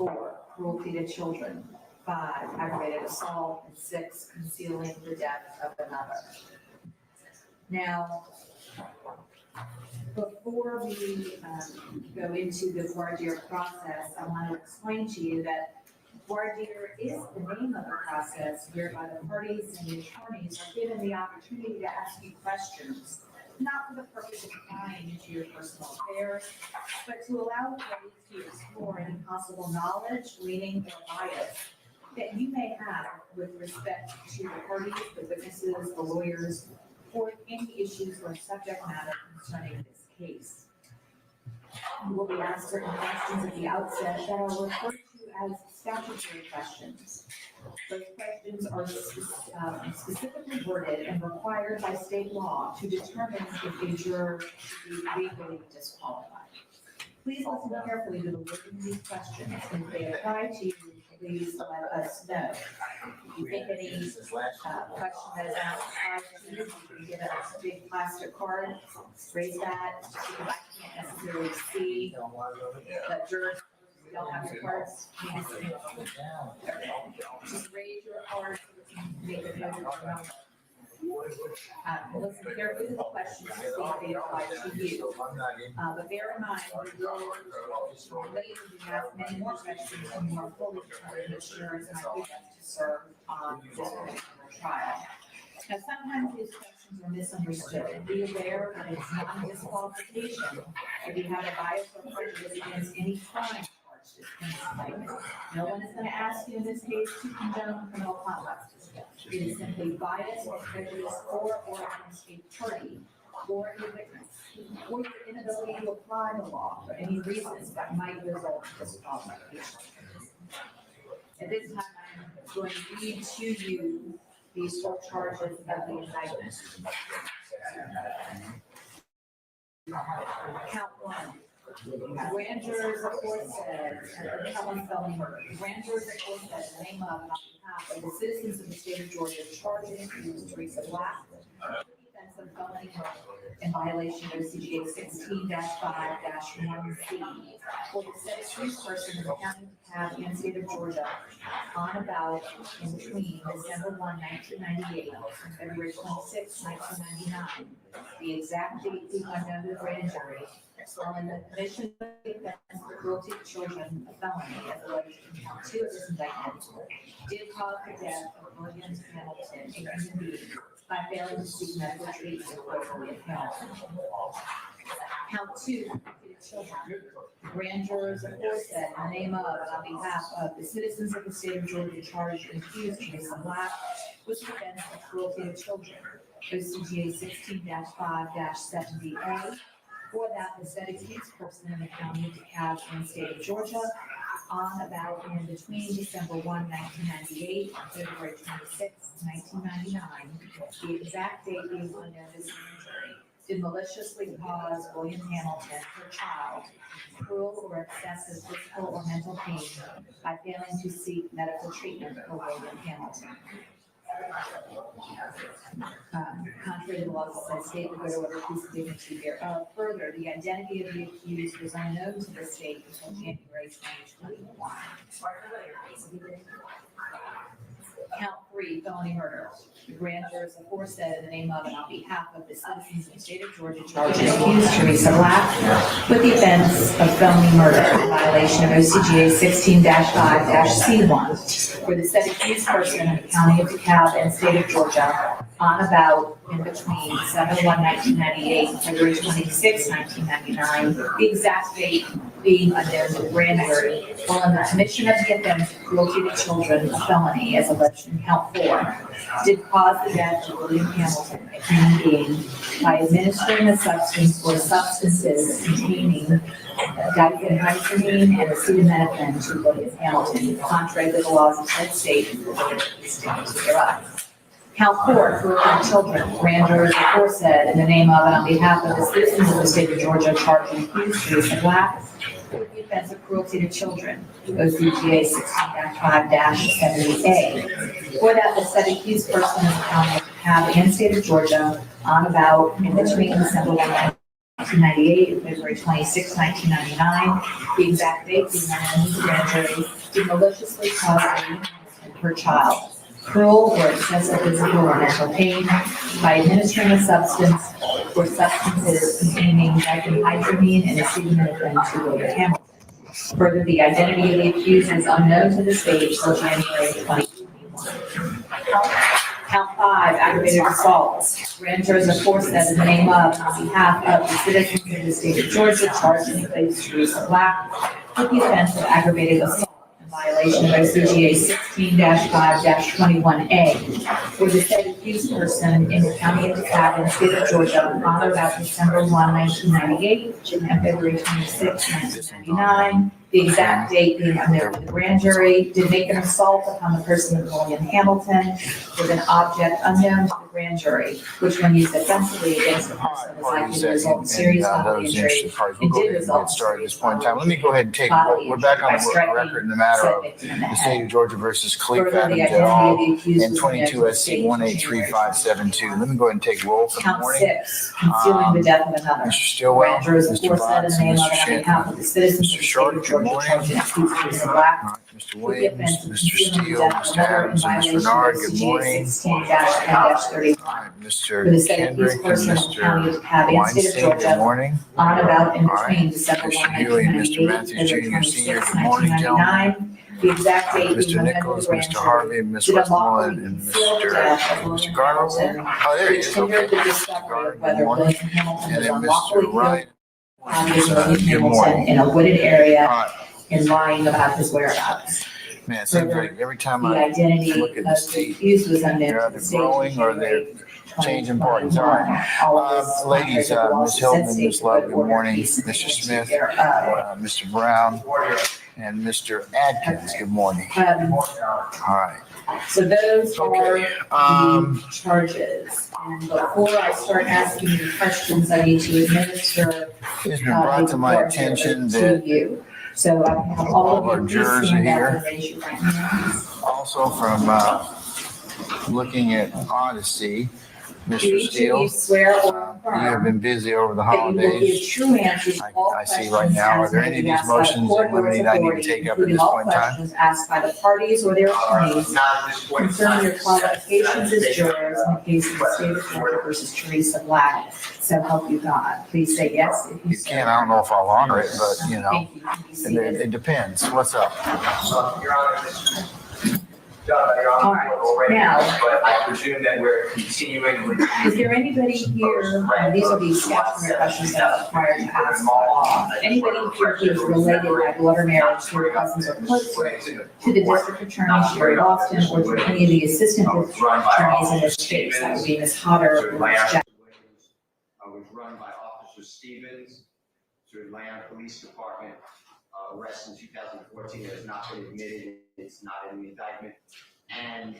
4, cruelty to children. 5, aggravated assault. And 6, concealing the death of another. Now, before we go into the voir dire process, I want to explain to you that voir dire is the name of the process whereby the parties and the attorneys are given the opportunity to ask you questions, not for the purpose of prying into your personal affairs, but to allow the parties to explore any possible knowledge, leaning, or bias that you may have with respect to the parties, the witnesses, the lawyers, or any issues or subject matter concerning this case. You will be asked certain questions at the outset that are referred to as statutory questions. Those questions are specifically worded and required by state law to determine if a juror should be legally disqualified. Please listen carefully to the wording of these questions, and if they apply to you, please let us know. If you think any question that is outside to you, you can get a big plastic card, raise that, because I can't necessarily see the jurors. You don't have your cards. Just raise your card so we can make a note of your number. Listen carefully to the questions to see if they apply to you. But bear in mind, we will later be asked many more questions and more fully determine which jurors might be best to serve on this particular trial. Now, sometimes these questions are misunderstood. Be aware that it's not a disqualification if you have a bias or prejudice against any crime charged in this indictment. No one is going to ask you in this case to condone criminal conduct. It is simply bias or prejudice for or against a party or a witness, or your inability to apply the law for any reasons that might result in disqualification. At this time, I'm going to read to you these full charges of the indictment. Count 1. Grand jurors aforesaid, count 1 felony murder. Grand jurors aforesaid, the name of and on behalf of the citizens of the state of Georgia charged and accused Teresa Black defense of felony murder in violation of CGA 16-5-1C for the said accused person in the county of DeKalb and state of Georgia on about in between December 1, 1998 and February 26, 1999. The exact date being unknown to the grand jury. While in the commission of the offense for cruelty to children, a felony as alleged in count 2 of this indictment, did cause the death of William Hamilton, a human being, by failing to seek medical treatment for William Hamilton. Count 2, children. Grand jurors aforesaid in the name of and on behalf of the citizens of the state of Georgia charged and accused Teresa Black with the offense of cruelty to children, OCGA 16-5-70A, for that the said accused person in the county of DeKalb and state of Georgia on about and in between December 1, 1998 and February 26, 1999, the exact date being unknown to the jury, did maliciously cause William Hamilton, her child, cruel or excessive physical or mental pain by failing to seek medical treatment for William Hamilton. Contrary to the laws of the state, the good order, peace, and dignity thereof. Further, the identity of the accused was unknown to the state until January 2021. Count 3, felony murder. The grand jurors aforesaid in the name of and on behalf of the citizens of the state of Georgia charged and accused Teresa Black with the offense of felony murder in violation of OCGA 16-5-C1 for the said accused person in the county of DeKalb and state of Georgia on about in between December 1, 1998 and February 26, 1999, the exact date being unknown to the grand jury, while in the commission of the offense of cruelty to children, a felony as alleged in count 4, did cause the death of William Hamilton, a human being, by administering a substance or substances containing diphenhydramine and acetaminophen to William Hamilton, contrary to the laws of said state and thereof. Count 4, cruelty to children. Grand jurors aforesaid in the name of and on behalf of the citizens of the state of Georgia charged and accused Teresa Black with the offense of cruelty to children, OCGA 16-5-70A, for that the said accused person in the county of DeKalb and state of Georgia on about in between December 1, 1998 and February 26, 1999. The exact date being unknown to the grand jury, did maliciously cause pain to her child, cruel or excessive physical or mental pain by administering a substance or substances containing diphenhydramine and acetaminophen to William Hamilton. Further, the identity of the accused was unknown to the state until January 2021. Count 5, aggravated assaults. Grand jurors are forced as in the name of, on behalf of the citizens of the state of Georgia, charged in the case of Teresa Black with the offense of aggravated assault in violation of OCGA 16-5-21A, where the said accused person in the county of DeKalb, state of Georgia, on or about December 1, 1998, and February 26, 1999. The exact date being unknown to the grand jury, did make an assault upon the person of William Hamilton with an object unknown to the grand jury, which when used offensively against the person was likely to result in serious bodily injury and did result in started at this point in time. Let me go ahead and take, we're back on the record in the matter of the state of Georgia versus Cleveland et al. And 22 SC 183572. Let me go ahead and take roll for the Count morning. 6, concealing the death of another. Mr. Stillwell, Grand jurors of Mr. course said in Botts, the name Mr. of Shannon. behalf of the citizens of the state of Georgia, charged in accused Teresa Black Mr. with the Williams, offense of Mr. concealing the Steele, death of Mr. another in Adams, and Ms. violation of Bernard. Good OCGA morning. 16-10-31. Mr. For the said Kendrick accused and person in the county of Mr. DeKalb, state of Weinstein. Good Georgia, morning. on about in All right. between December 1, Mr. Healy and Mr. 1998, Matthews February Jr. Senior. 26, Good morning, gentlemen. 1999. The exact date being Mr. unknown to Nichols, the grand Mr. jury, Harvey, and Ms. did Westmoreland, unlawfully and conceal the death of Mr. William Garland. Hamilton, Oh, there he which is. hindered Okay. the discovery of Good whether morning. William Hamilton And was then unlawfully Mr. Wright. killed by William Good Hamilton morning. in a wooded area All right. and lying about his whereabouts. Man, it seems like every time The I identity look of at the the state, accused was unknown they're to either the state. growing or they're changing parties. All right. All of this Ladies, Ms. Hillman, Ms. Love, good morning. Mr. Smith, Mr. Brown, and Mr. Adkins, good morning. All right. So those Okay, are the charges. And before I start asking you questions, I need to administer It's been brought to my attention that you. So I have all of our of you jurors stand are up here. and raise your right hands. also from looking at Odyssey, Do Mr. each of you Steele, swear or you have affirm been busy over the that you will give holidays. true answers to all I see questions right now, are there any of these asked by the motions court in or its limine I need to authority, take up at including this all point in time? questions asked by the parties or their attorneys Not at this point in concerning time. your qualifications as jurors in the case of the state of Georgia versus Teresa Black. So help you God. Please say yes if you You so. can, I don't know if I'll honor it, but you know, Thank you. Be seated. it depends. What's up? Your Honor, Your All Honor, right, already, now- but I presume that we're continuing with. Is there anybody here, these are the statutory questions that are required to ask by law. Anybody here who's related by blood or marriage to your cousins or closer to the district attorney, Sherry Austin, or to any of the assistant attorneys in this case? That would be Ms. Hodder or Ms. Jackson. Was run by Officer Stevens to Atlanta Police Department, arrest in 2014, it has not been admitted, it's not in the indictment. And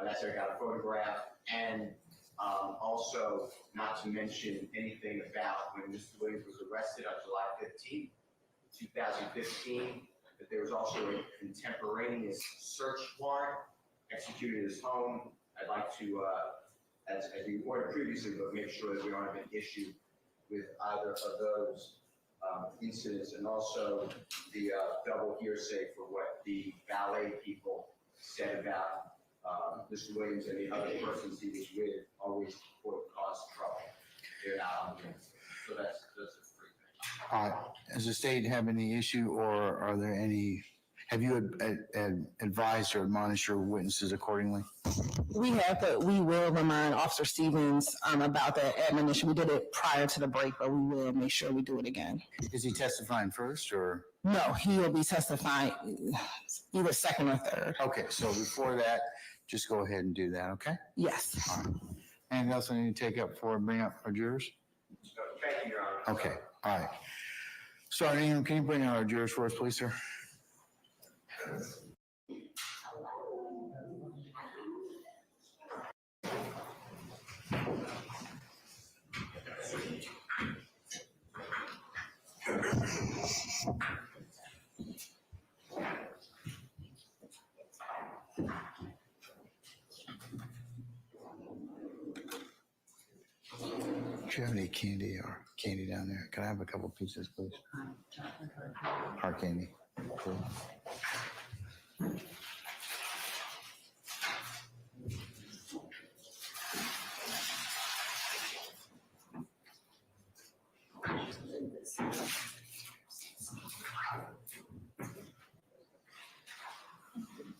that's where I got a photograph. And also, not to mention anything about when Mr. Williams was arrested on July 15th, 2015, that there was also a contemporaneous search warrant executed at his home. I'd like to, as we ordered previously, but make sure that we don't have an issue with either of those incidents, and also the double hearsay for what the valet people said about Mr. Williams and the other persons he was with, always quote caused trouble. They're not on the list. So that's a free thing. Does the state have any issue, or are there any? Have you advised or admonished your witnesses accordingly? We have, but we will remind Officer Stevens about that admonition. We did it prior to the break, but we will make sure we do it again. Is he testifying first, or? No, he will be testifying either second or third. Okay, so before that, just go ahead and do that, okay? Yes. All right. Anything else I need to take up before I bring up our jurors? So, thank you, Your Honor. Okay, all right. Sergeant, can you bring out our jurors for us, please, sir? Do you have any candy down there? Can I have a couple pieces, please? Hard candy, please.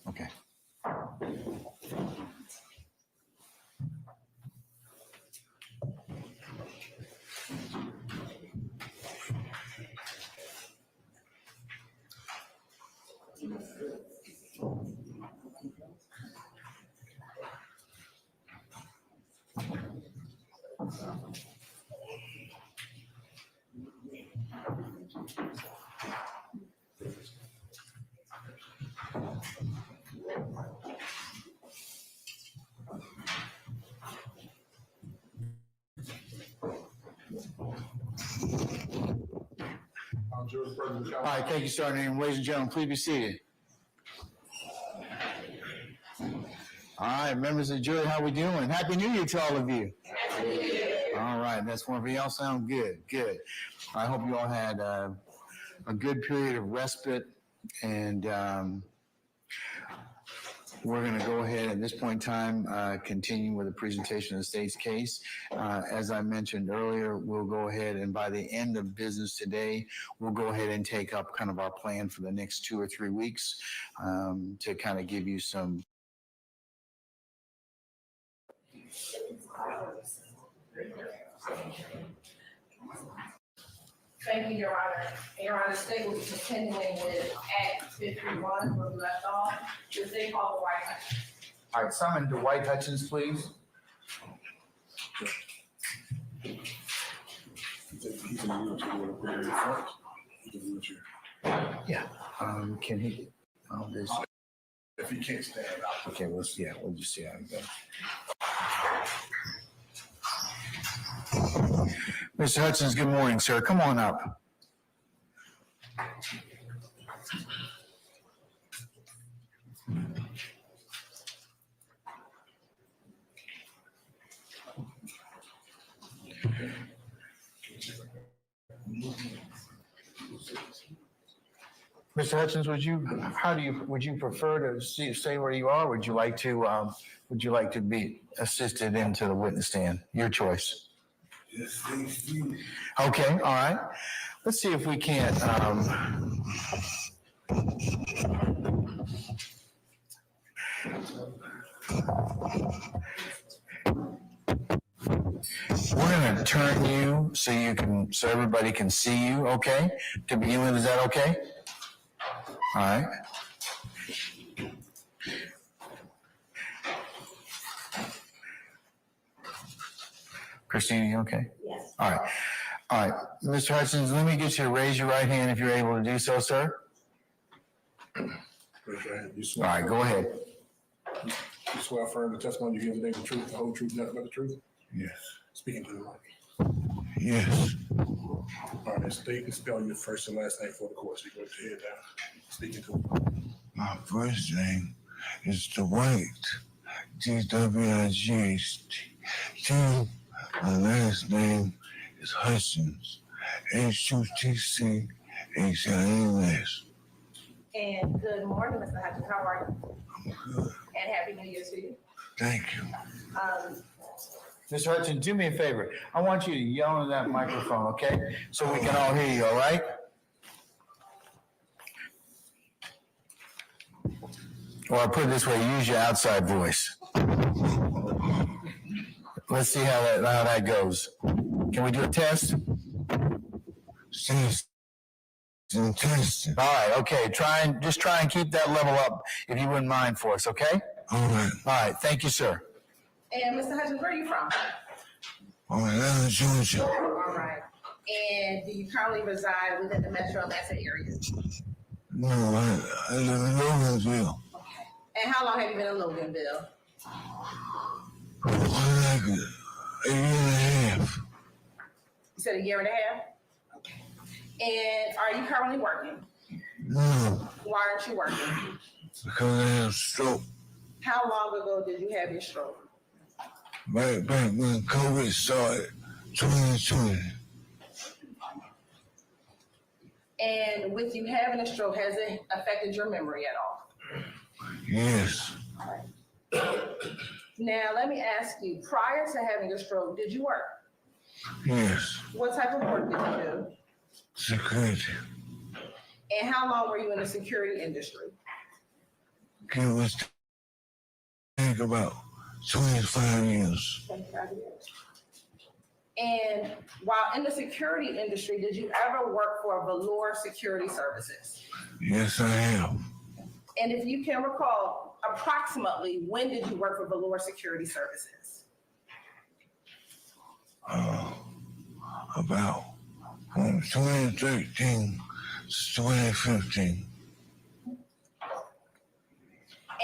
Okay. All right, thank you, Sergeant. Ladies and gentlemen, please be seated. All right, members of the jury, how we doing? Happy New Year to all of you. Happy New Year. All right, that's wonderful. Y'all sound good. Good. I hope you all had a good period of respite, and we're going to go ahead at this point in time, continue with the presentation of the state's case. As I mentioned earlier, we'll go ahead and by the end of business today, we'll go ahead and take up kind of our plan for the next 2 or 3 weeks to kind of give you some. Thank you, Your Honor. Your Honor, the state will be continuing with Act 51 where we left off. The state called Dwight Hutchins. All right, summon Dwight Hutchins, please. Yeah. Can he? If he can't stand up. Okay, we'll just see how it goes. Mr. Hutchins, good morning, sir. Come on up. Mr. Hutchins, would you prefer to stay where you are? Would you like to be assisted into the witness stand? Your choice. Yes, thank you. Okay, all right. Let's see if we can't. We're going to turn you so everybody can see you. Okay. To begin with, is that okay? All right. Christine, you okay? Yes. All right. All right. Mr. Hutchins, let me get you to raise your right hand if you're able to do so, sir. All right, go ahead. You swear affirm the testimony you give today the truth, the whole truth, nothing but the truth? Yes. Speaking to the mic. Yes. All right, state and spell your first and last name for the court, so you can put your head down. Speaking to the mic. My first name is Dwight, D-W-I-G-H-T. My last name is Hutchins, H-U-T-C-H-I-N-S. And good morning, Mr. Hutchins. How are you? I'm good. And Happy New Year to you. Thank you. Mr. Hutchins, do me a favor. I want you to yell into that microphone, okay? So we can all hear you, all right? Or I'll put it this way, use your outside voice. Let's see how that goes. Can we do a test? Testing. All right, okay. Just try and keep that level up if you wouldn't mind for us, okay? All right. All right, thank you, sir. And Mr. Hutchins, where are you from? I'm in Atlanta, Georgia. All right. And do you currently reside within the metro Atlanta area? No, I live in Loganville. And how long have you been in Loganville? Like a year and a half. You said a year and a half? Okay. And are you currently working? No, Why aren't you working? because I have stroke. How long ago did you have your stroke? Back when COVID started, 2020. And with you having a stroke, has it affected your memory at all? Yes. Now, let me ask you, prior to having a stroke, did you work? Yes. What type of work did you do? Security. And how long were you in the security industry? Give us take about 25 years. 25 years. And while in the security industry, did you ever work for Velour Security Services? Yes, I have. And if you can recall, approximately when did you work for Velour Security Services? About from 2013 to 2015.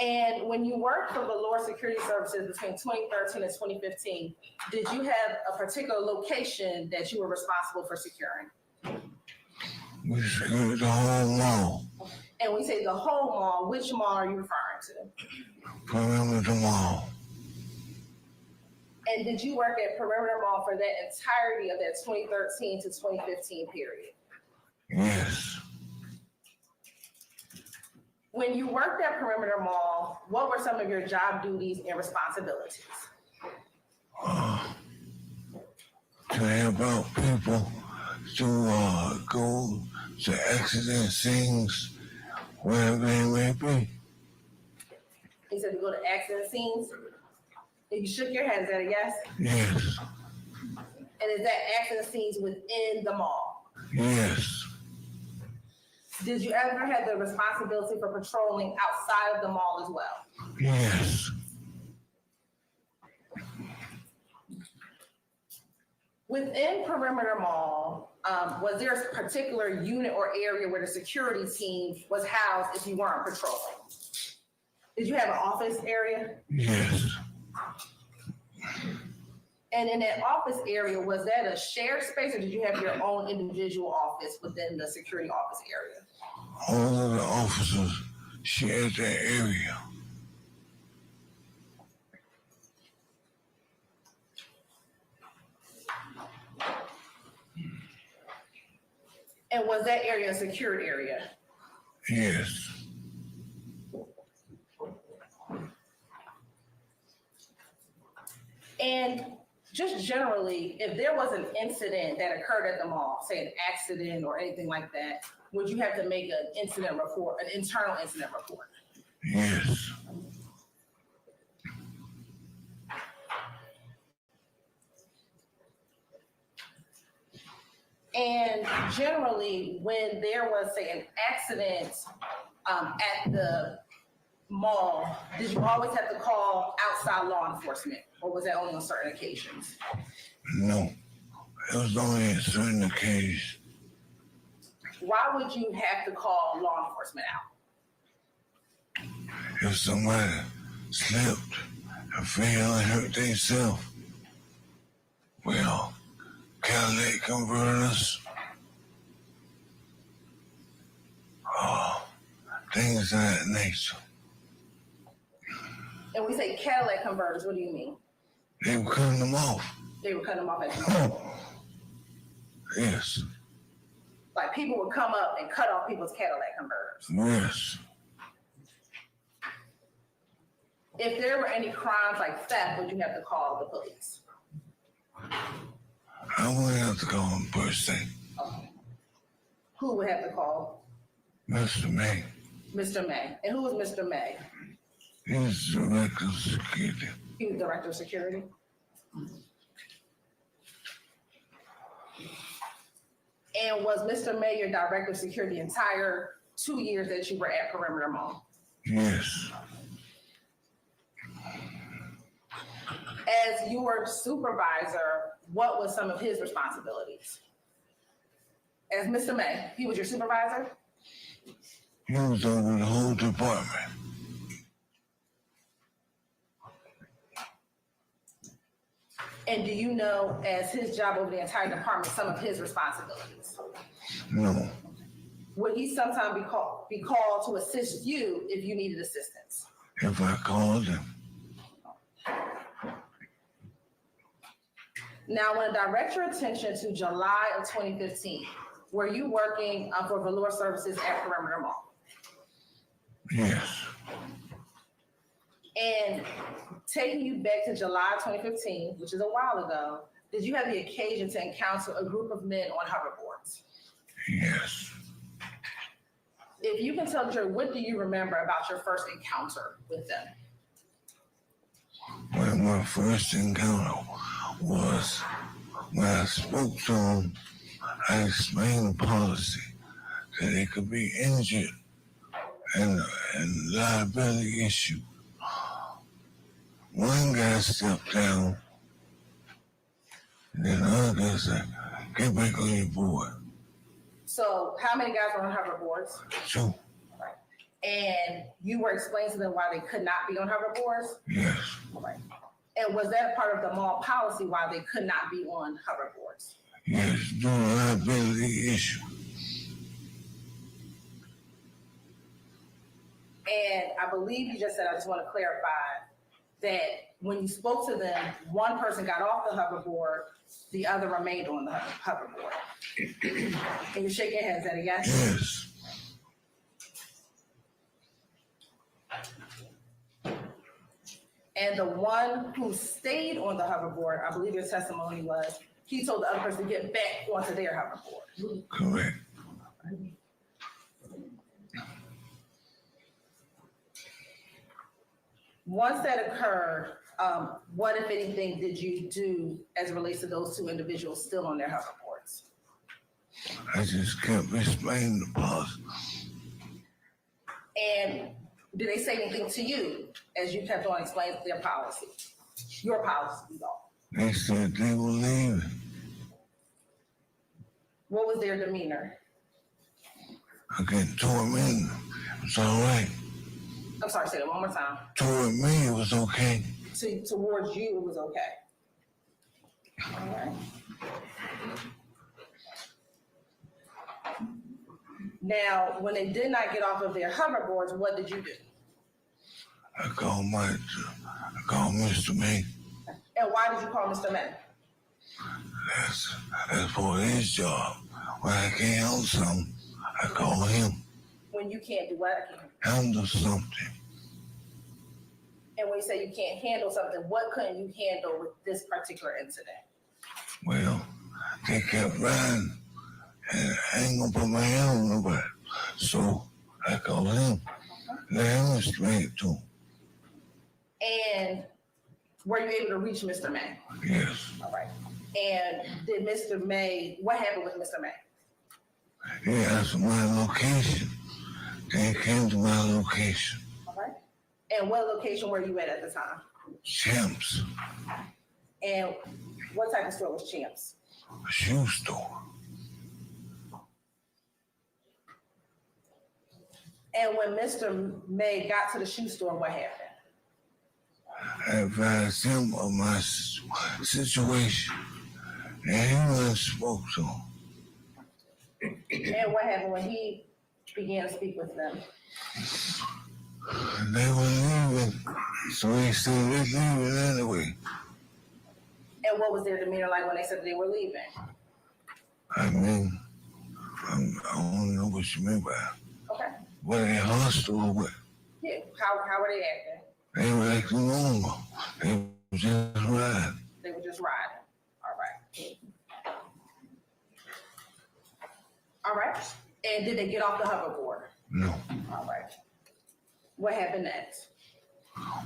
And when you worked for Velour Security Services between 2013 and 2015, did you have a particular location that you were responsible for securing? We secured the whole mall. And we say the whole mall, which mall are you referring to? Perimeter Mall. And did you work at Perimeter Mall for that entirety of that 2013 to 2015 period? Yes. When you worked at Perimeter Mall, what were some of your job duties and responsibilities? To help out people to go to accident scenes, wherever they may be. You said to go to accident scenes? And you shook your head, is that a yes? Yes. And is that accident scenes within the mall? Yes. Did you ever have the responsibility for patrolling outside of the mall as well? Yes. Within Perimeter Mall, was there a particular unit or area where the security team was housed if you weren't patrolling? Did you have an office area? Yes. And in that office area, was that a shared space or did you have your own individual office within the security office area? All of the officers shared that area. And was that area a secured area? Yes. And just generally, if there was an incident that occurred at the mall, say an accident or anything like that, would you have to make an incident report, an internal incident report? Yes. And generally, when there was, say, an accident at the mall, did you always have to call outside law enforcement, or was that only on certain occasions? No. It was only a certain occasion. Why would you have to call law enforcement out? If somebody slipped and fell and hurt themselves, well, catalytic converters, things of that nature. And we say catalytic converters, what do you mean? They were cutting them off. They were cutting them off at the mall. Yes. Like people would come up and cut off people's catalytic converters. Yes. If there were any crimes like theft, would you have to call the police? I wouldn't have to call him per se. Okay. Who would have to call? Mr. May. Mr. May. And who was Mr. May? He was director of security. He was director of security. And was Mr. May your director of security the entire 2 years that you were at Perimeter Mall? Yes. As your supervisor, what was some of his responsibilities? As Mr. May, he was your supervisor? He was over the whole department. And do you know, as his job over the entire department, some of his responsibilities? No. Would he sometimes be called to assist you if you needed assistance? If I called him. Now, I want to direct your attention to July of 2015. Were you working for velour services at Perimeter Mall? Yes. And taking you back to July 2015, which is a while ago, did you have the occasion to encounter a group of men on hoverboards? Yes. If you can tell the jury, what do you remember about your first encounter with them? When my first encounter was when I spoke to them, I explained the policy that they could be injured and liability issue. One guy stepped down, and then the other guy said, "Get back on your board." So how many guys were on hoverboards? 2. And you were explaining to them why they could not be on hoverboards? Yes. Right. And was that part of the mall policy why they could not be on hoverboards? Yes, due to liability issue. And I believe you just said, I just want to clarify that when you spoke to them, one person got off the hoverboard, the other remained on the hoverboard. And you're shaking your head, is that a yes? Yes. And the one who stayed on the hoverboard, I believe your testimony was, he told the other person to get back onto their hoverboard. Correct. Once that occurred, what, if anything, did you do as it relates to those two individuals still on their hoverboards? I just kept explaining the policy. And did they say anything to you as you kept on explaining their policy? Your policy, though. They said they were leaving. What was their demeanor? I get tormented. It's all right. I'm sorry, say that one more time. Toward me, it was okay. Towards you, it was okay. All right. Now, when they did not get off of their hoverboards, what did you do? I called Mr. May. And why did you call Mr. May? That's for his job. When I can't help something, I call him. When you can't do what? Handle something. And when you say you can't handle something, what couldn't you handle with this particular incident? Well, they kept riding, and I ain't gonna put my hand on nobody. So I called him. Let him explain it to him. And were you able to reach Mr. May? Yes. All right. And did Mr. May, what happened with Mr. May? He asked for my location. They came to my location. All right. And what location were you at the time? Champs, And what type of store was Champs? a shoe store. And when Mr. May got to the shoe store, what happened? I advised him of my situation, and he went and spoke to him. And what happened when he began to speak with them? They were leaving, so he said they're leaving anyway. And what was their demeanor like when they said they were leaving? I mean, I don't know what you mean by it. Okay. Were they hostile or what? Yeah. How were they acting? They were acting normal. They were just riding. They were just riding. All right. All right. And did they get off the hoverboard? No. All right. What happened next?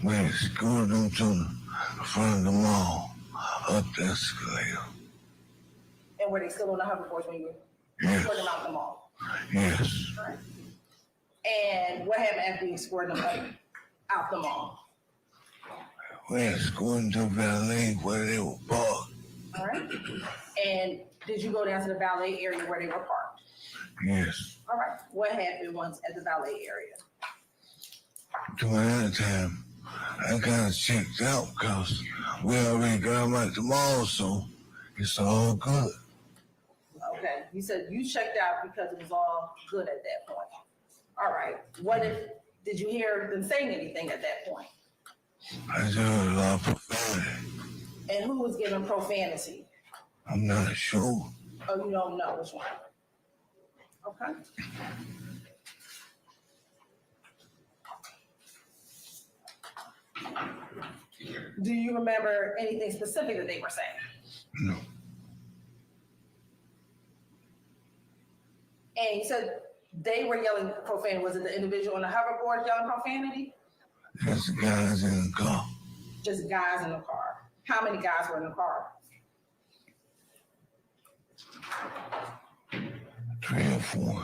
We escorted them to the front of the mall, up the escalator. And were they still on the hoverboards when you Yes. escorted them out the mall? Yes. All right. And what happened after you escorted them out the mall? We escorted them to valet where they were parked. All right. And did you go down to the valet area where they were parked? Yes. All right. What happened once at the valet area? During that time, I kind of checked out because we already got them at the mall, so it's all good. Okay. You said you checked out because it was all good at that point. All right. What if, did you hear them saying anything at that point? I just heard a lot of profanity. And who was giving profanity? I'm not sure. Oh, you don't know which one? Okay. Do you remember anything specific that they were saying? No. And you said they were yelling profanity. Was it the individual on the hoverboard yelling profanity? Just guys in the car. Just guys in the car. How many guys were in the car? 3 or 4.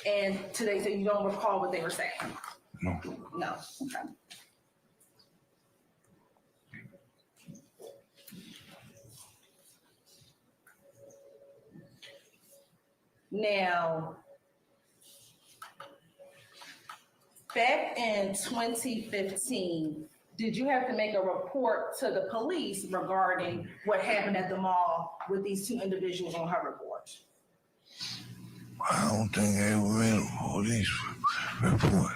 And today, so you don't recall what they were saying? No. No. Okay. Now, back in 2015, did you have to make a report to the police regarding what happened at the mall with these 2 individuals on hoverboards? I don't think they were in a police report.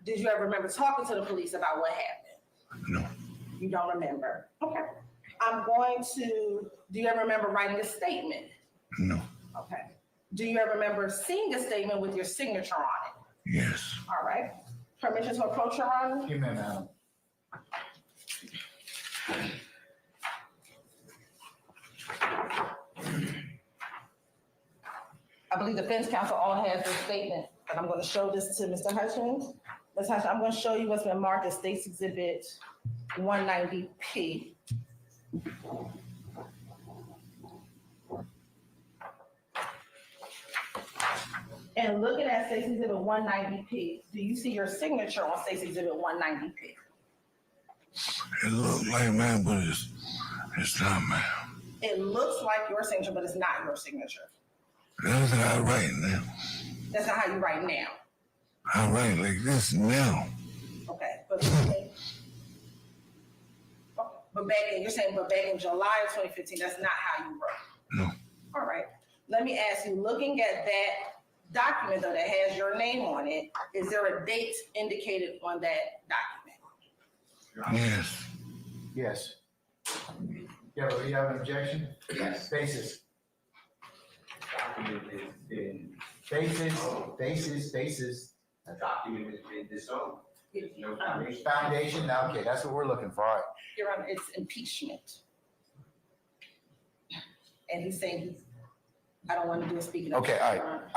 Did you ever remember talking to the police about what happened? No. You don't remember? Okay. Do you ever remember writing a statement? No. Okay. Do you ever remember seeing a statement with your signature on it? Yes. All right. Permission to approach, Your Honor? Give me a minute. I believe the defense counsel all has this statement, but I'm going to show this to Mr. Hutchins. Ms. Hutchins, I'm going to show you what's been marked as State's Exhibit 190P. And looking at State's Exhibit 190P, do you see your signature on State's Exhibit 190P? It looked like mine, but it's not mine. It looks like your signature, but it's not your signature. That's how I write now. That's not how you write now. I write like this now. Okay, but back in, you're saying, but back in July of 2015, that's not how you wrote. No. All right. Let me ask you, looking at that document though that has your name on it, is there a date indicated on that document? Yes. Yes. You have an objection? Yes. Basis. Document has been, Basis. a document has been disowned. There's no foundation. Foundation, okay, that's what we're looking for, all right. Your Honor, it's impeachment. And he's saying I don't want to do a speaking. Okay, all right. Your Honor.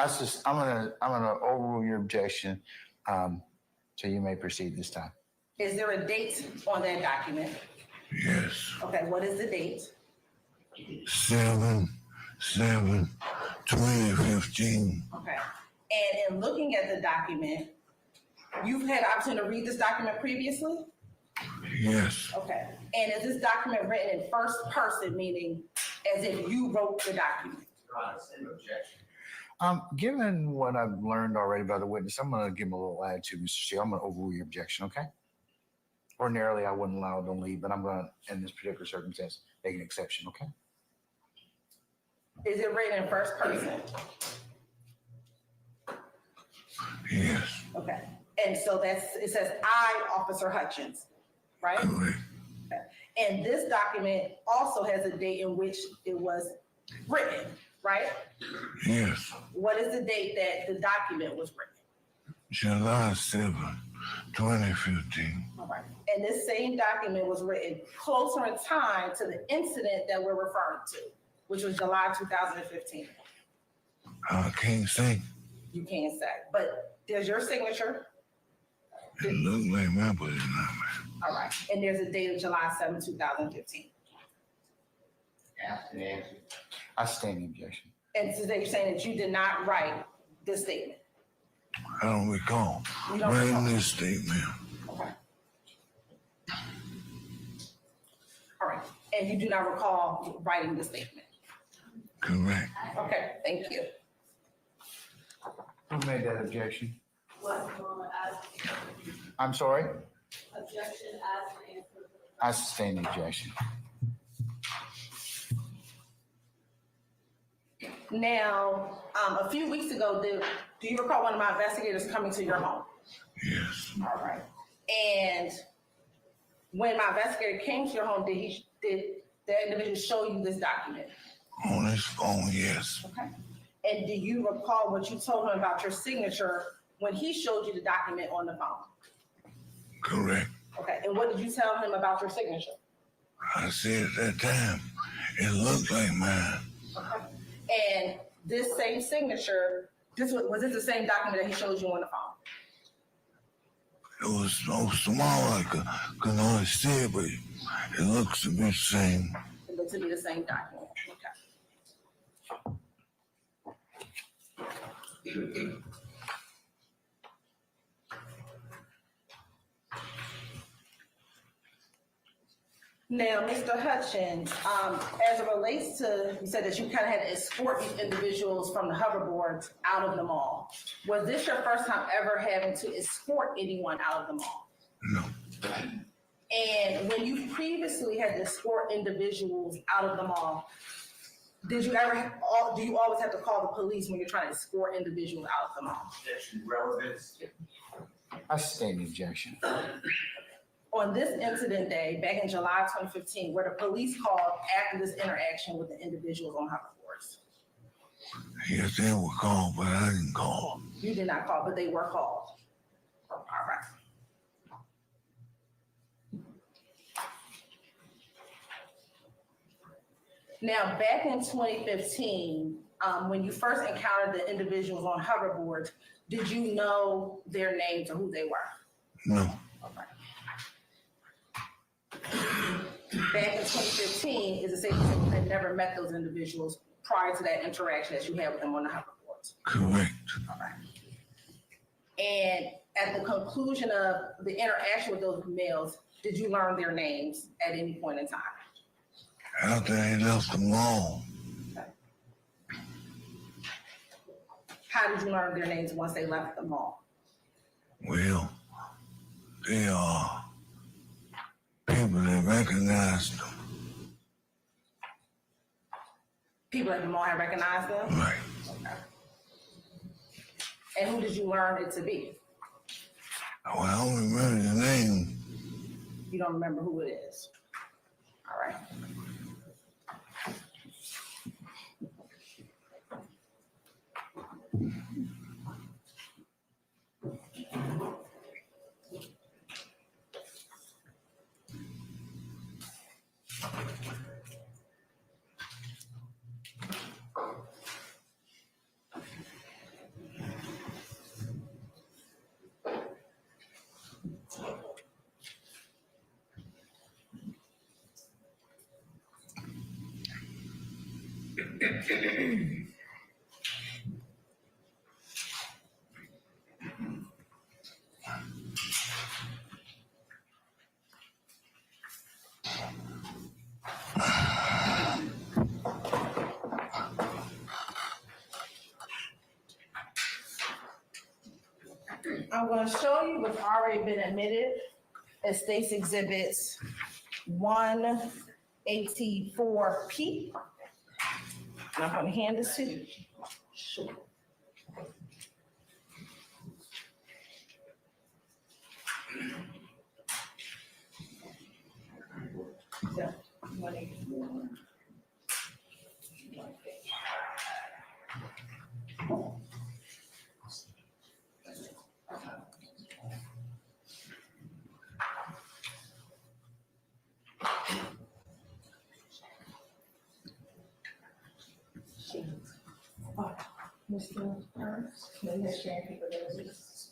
I'm gonna overrule your objection, so you may proceed this time. Is there a date on that document? Yes. Okay, what is the date? 7/7/2015. Okay. And in looking at the document, you've had the opportunity to read this document previously? Yes. Okay. And is this document written in first person, meaning as if you wrote the document? Your Honor, same objection. Given what I've learned already by the witness, I'm gonna give him a little attitude, Mr. Steele. I'm gonna overrule your objection, okay? Ordinarily, I wouldn't allow them to leave, but I'm gonna, in this particular circumstance, make an exception, okay? Is it written in first person? Yes. Okay. And so it says, I, Officer Hutchins, right? Correct. And this document also has a date in which it was written, right? Yes. What is the date that the document was written? July 7, 2015. All right. And this same document was written closer in time to the incident that we're referring to, which was July 2015. I can't say. You can't say, but there's your signature. It looked like mine, but it's not mine. All right. And there's a date of July 7, 2015. Asked and answered. I sustain the objection. And so you're saying that you did not write this statement? I don't recall You don't writing recall? this statement. Okay. All right. And you do not recall writing the statement? Correct. Okay, thank you. Who made that objection? What, I'm sorry? objection as an answer. I sustain the objection. Now, a few weeks ago, do you recall one of my investigators coming to your home? Yes. All right. And when my investigator came to your home, did the individual show you this document? On his phone, yes. Okay. And do you recall what you told him about your signature when he showed you the document on the phone? Correct. Okay. And what did you tell him about your signature? I said at that time, it looked like mine. Okay. And this same signature, was this the same document that he showed you on the phone? It was so small I could only see it, but it looks to be the same. It looks to be the same document. Okay. Now, Mr. Hutchins, as it relates to, you said that you kind of had to escort these individuals from the hoverboards out of the mall. Was this your first time ever having to escort anyone out of the mall? No. And when you previously had to escort individuals out of the mall, do you always have to call the police when you're trying to escort individuals out of the mall? Objection, relevance. I sustain the objection. On this incident day, back in July 2015, were the police called after this interaction with the individuals on hoverboards? Yes, they were called, but I didn't call. You did not call, but they were called. All right. Now, back in 2015, when you first encountered the individuals on hoverboards, did you know their names or who they were? No. Okay. Back in 2015, is it safe to say you had never met those individuals prior to that interaction that you had with them on the hoverboards? Correct. All right. And at the conclusion of the interaction with those males, did you learn their names at any point in time? After they left the mall, Okay. How did you learn their names once they left the mall? well, they are people that recognized them. People at the mall had recognized them? Right. Okay. And who did you learn it to be? Well, I don't remember the name. You don't remember who it is. All right. I'm going to show you what's already been admitted as State's Exhibits 184P. And I'm going to hand this to you. Sure. So, 184. Mr. Ernst, then Ms. Sharon capabilities.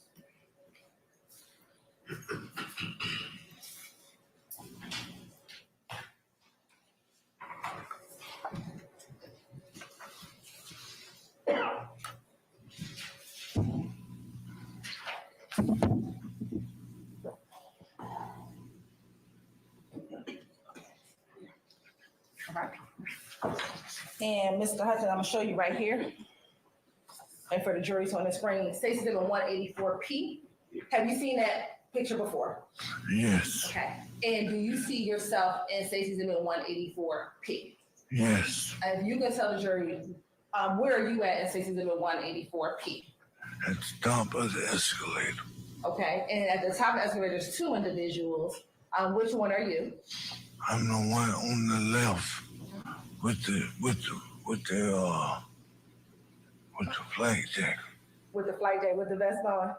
All right. And Mr. Hutchins, I'm gonna show you right here. And for the jury's on the screen, State's Exhibit 184P. Have you seen that picture before? Yes. Okay. And do you see yourself in State's Exhibit 184P? Yes. If you can tell the jury Where are you at in 60184P? At the top of the escalator. Okay, and at the top of the escalator, there's two individuals. Which one are you? I'm the one on the left with the flight jacket. With the flight jacket, with the vest on?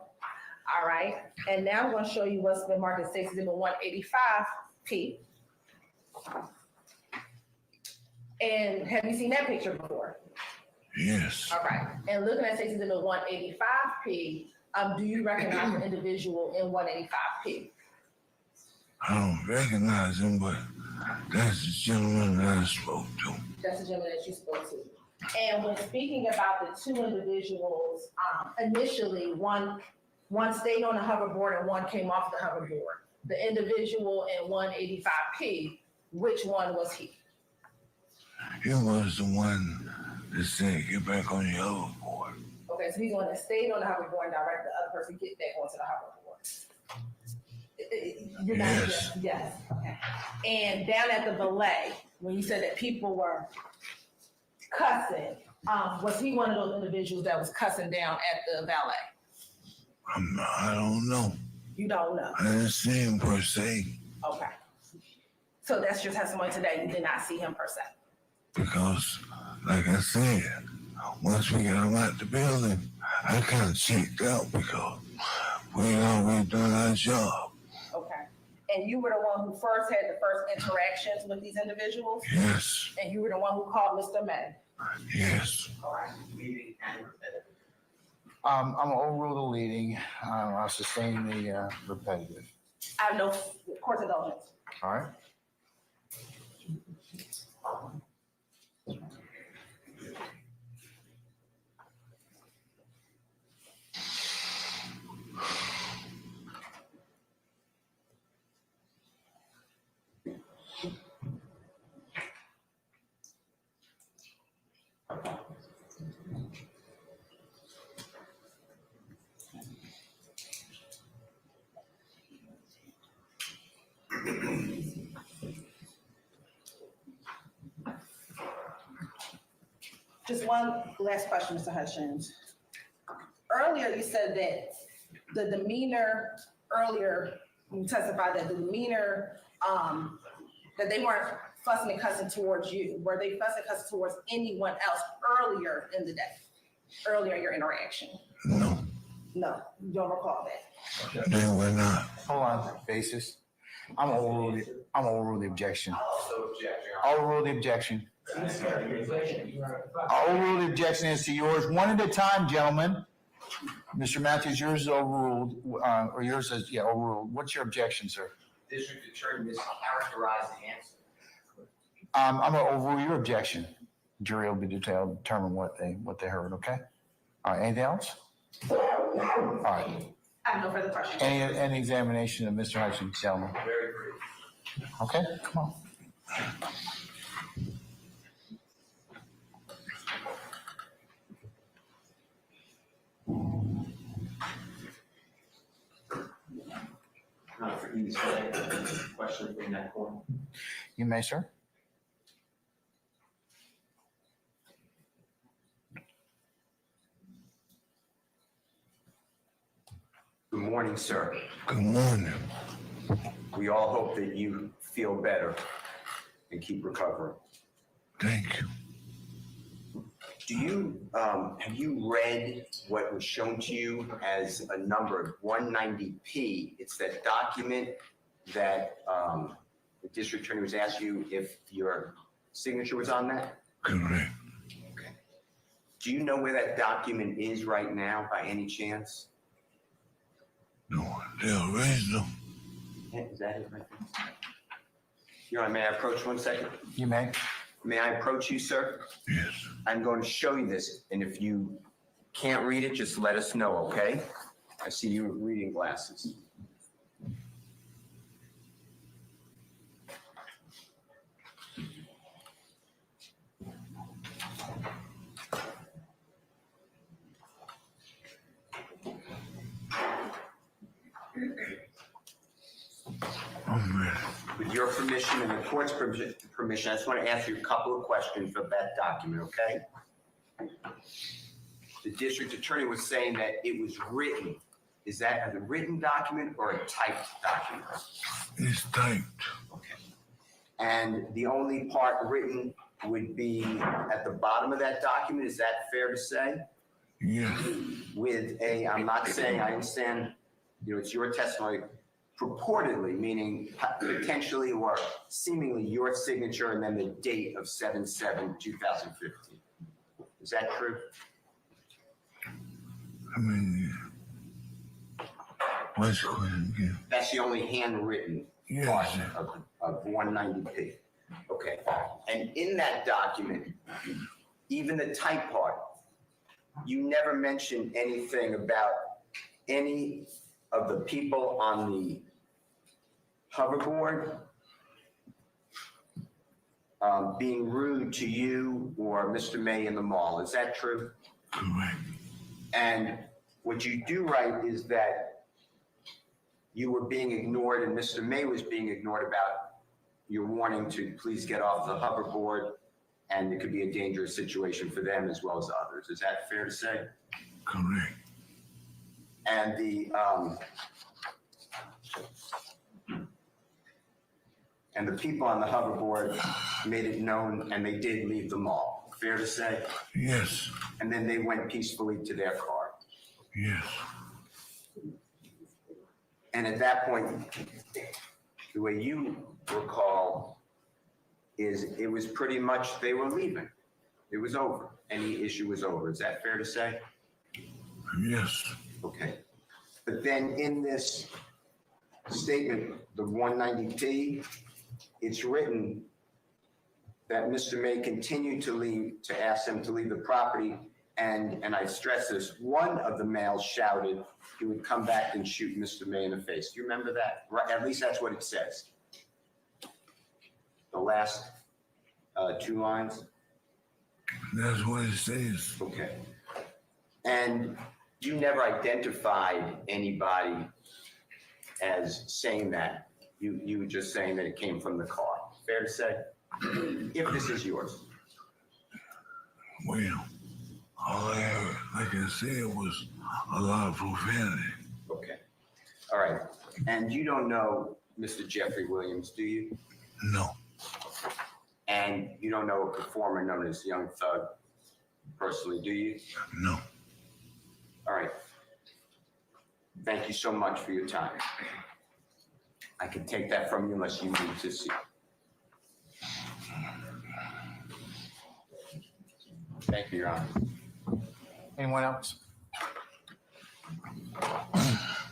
All right, and now I'm going to show you what's been marked as 60185P. And have you seen that picture before? Yes. All right, and looking at 60185P, do you recognize the individual in 185P? I don't recognize him, but that's the gentleman that I spoke to. That's the gentleman that you spoke to. And when speaking about the two individuals, initially one stayed on the hoverboard and one came off the hoverboard. The individual in 185P, which one was he? He was the one that said, get back on your hoverboard. Okay, so he's the one that stayed on the hoverboard and directed the other person to get back onto the hoverboard. You're not, Yes. yes, okay. And down at the valet, when you said that people were cussing, was he one of those individuals that was cussing down at the valet? I don't know. You don't know? I didn't see him per se Okay. So that's your testimony today. You did not see him per se. because, like I said, once we got him out the building, I kind of checked out because we had already done our job. Okay. And you were the one who first had the first interactions with these individuals? Yes, And you were the one who called Mr. May? yes. All right. Leading and repetitive. I'm gonna overrule the leading. I'll sustain the repetitive. I have no court's indulgence. All right. Just one last question, Mr. Hutchins. Earlier, you said that the demeanor, earlier, you testified that the demeanor, that they weren't fussing and cussing towards you. Were they fussing and cussing towards anyone else earlier in the day? Earlier in your interaction? No, No, you don't recall that. they were not. Hold on, basis. I'm gonna overrule the objection. Also object, Your Honor. I'll overrule the objection. I'll overrule the objection as to yours, one at a time, gentlemen. Mr. Matthews, yours is overruled, or yours is, yeah, overruled. What's your objection, sir? District Attorney mischaracterized the answer. I'm gonna overrule your objection. Jury will be determine what they heard, okay? All right, anything else? All right, I have no further questions. any examination of Mr. Hutchins, gentlemen? Very brief. Okay, come on. For ease, question in that corner. You may, sir. Good morning, sir. Good morning. We all hope that you feel better and keep recovering. Thank you. Do you, have you read what was shown to you as a number 190P? It's that document that the district attorney was asked you if your signature was on that? Correct. Okay. Do you know where that document is right now by any chance? No, the original. Yeah, is that it right there? Your Honor, may I approach 1 second? You may. May I approach you, sir? Yes. I'm going to show you this, and if you can't read it, just let us know, okay? I see you with reading glasses. I'm ready. With your permission and the court's permission, I just want to ask you a couple of questions for that document, okay? The district attorney was saying that it was written. Is that a written document or a typed document? It's typed. Okay. And the only part written would be at the bottom of that document, is that fair to say? Yes. With a, I'm not saying, I understand, it's your testimony, purportedly, meaning potentially or seemingly your signature and then the date of 7/7/2015. Is that true? I mean, what's the question again? That's the only handwritten part Yes. of 190P. Okay. And in that document, even the type part, you never mentioned anything about any of the people on the hoverboard being rude to you or Mr. May in the mall. Is that true? Correct. And what you do write is that you were being ignored and Mr. May was being ignored about your warning to please get off the hoverboard, and it could be a dangerous situation for them as well as others. Is that fair to say? Correct. And the people on the hoverboard made it known and they did leave the mall. Fair to say? Yes. And then they went peacefully to their car. Yes. And at that point, the way you recall is it was pretty much they were leaving. It was over. Any issue was over. Is that fair to say? Yes. Okay. But then in this statement, the 190P, it's written that Mr. May continued to ask them to leave the property. And I stress this, one of the males shouted he would come back and shoot Mr. May in the face. Do you remember that? Right, at least that's what it says. The last two lines. That's what it says. Okay. And you never identified anybody as saying that. You were just saying that it came from the car. Fair to say? If this is yours. Well, all I ever, like I said, was a lot of profanity. Okay. All right. And you don't know Mr. Jeffrey Williams, do you? No. And you don't know a performer known as Young Thug personally, do you? No. All right. Thank you so much for your time. I can take that from you unless you need to see. Thank you, Your Honor. Anyone else?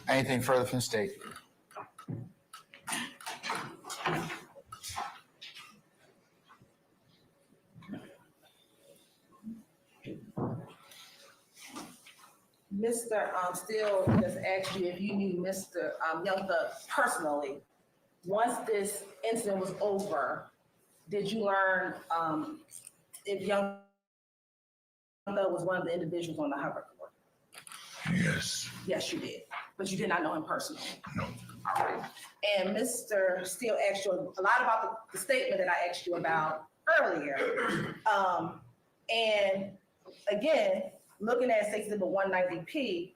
Anything further from the state? Mr. Steele just asked you if you knew Mr. Young Thug personally. Once this incident was over, did you learn if Young Thug was one of the individuals on the hoverboard? Yes. Yes, you did, but you did not know him personally. No. All right. And Mr. Steele asked you a lot about the statement that I asked you about earlier. And again, looking at Exhibit 190P,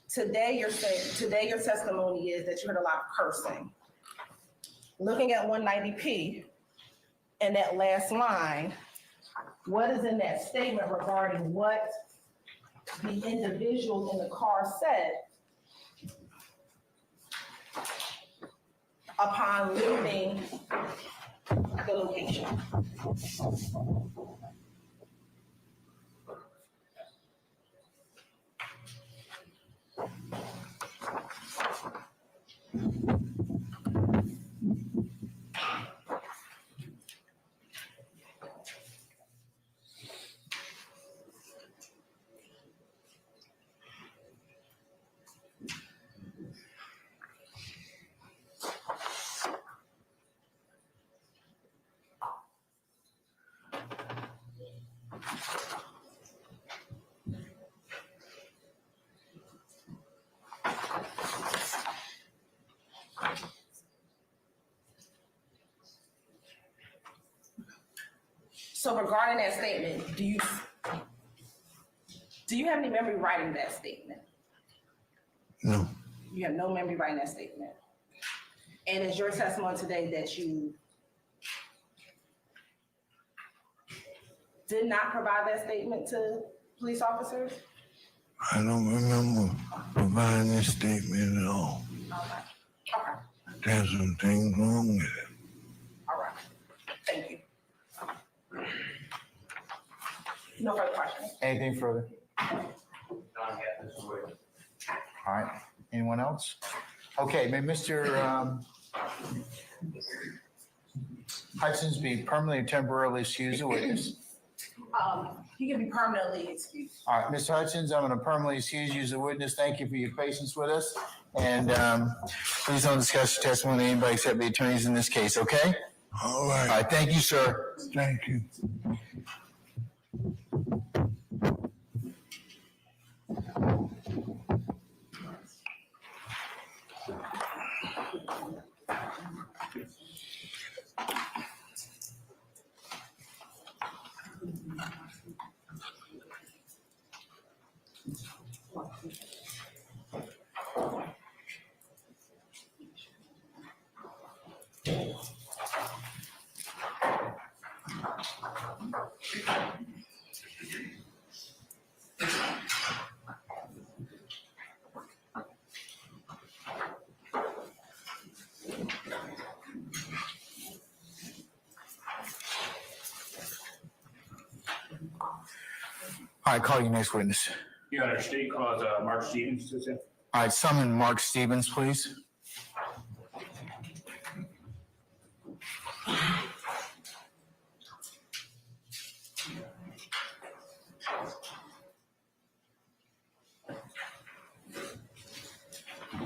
today your testimony is that you heard a lot of cursing. Looking at 190P and that last line, what is in that statement regarding what the individual in the car said upon leaving the location? So regarding that statement, do you Do you have any memory writing that statement? No, You have no memory writing that statement. And is your testimony today that you did not provide that statement to police officers? I don't remember providing this statement at all. Okay, There's some things wrong with it. all right. Thank you. No further questions. Anything further? Don had this word. All right, anyone else? Okay, may Mr. Hutchins be permanently or temporarily excused as a witness? He can be permanently excused. All right, Mr. Hutchins, I'm going to permanently excuse you as a witness. Thank you for your patience with us. And please don't discuss your testimony with anybody except the attorneys in this case, okay? All All right, right, thank you, sir. thank you. All right, call your next witness. You got our state cause, Mark Stevens, is it? All right, summon Mark Stevens, please.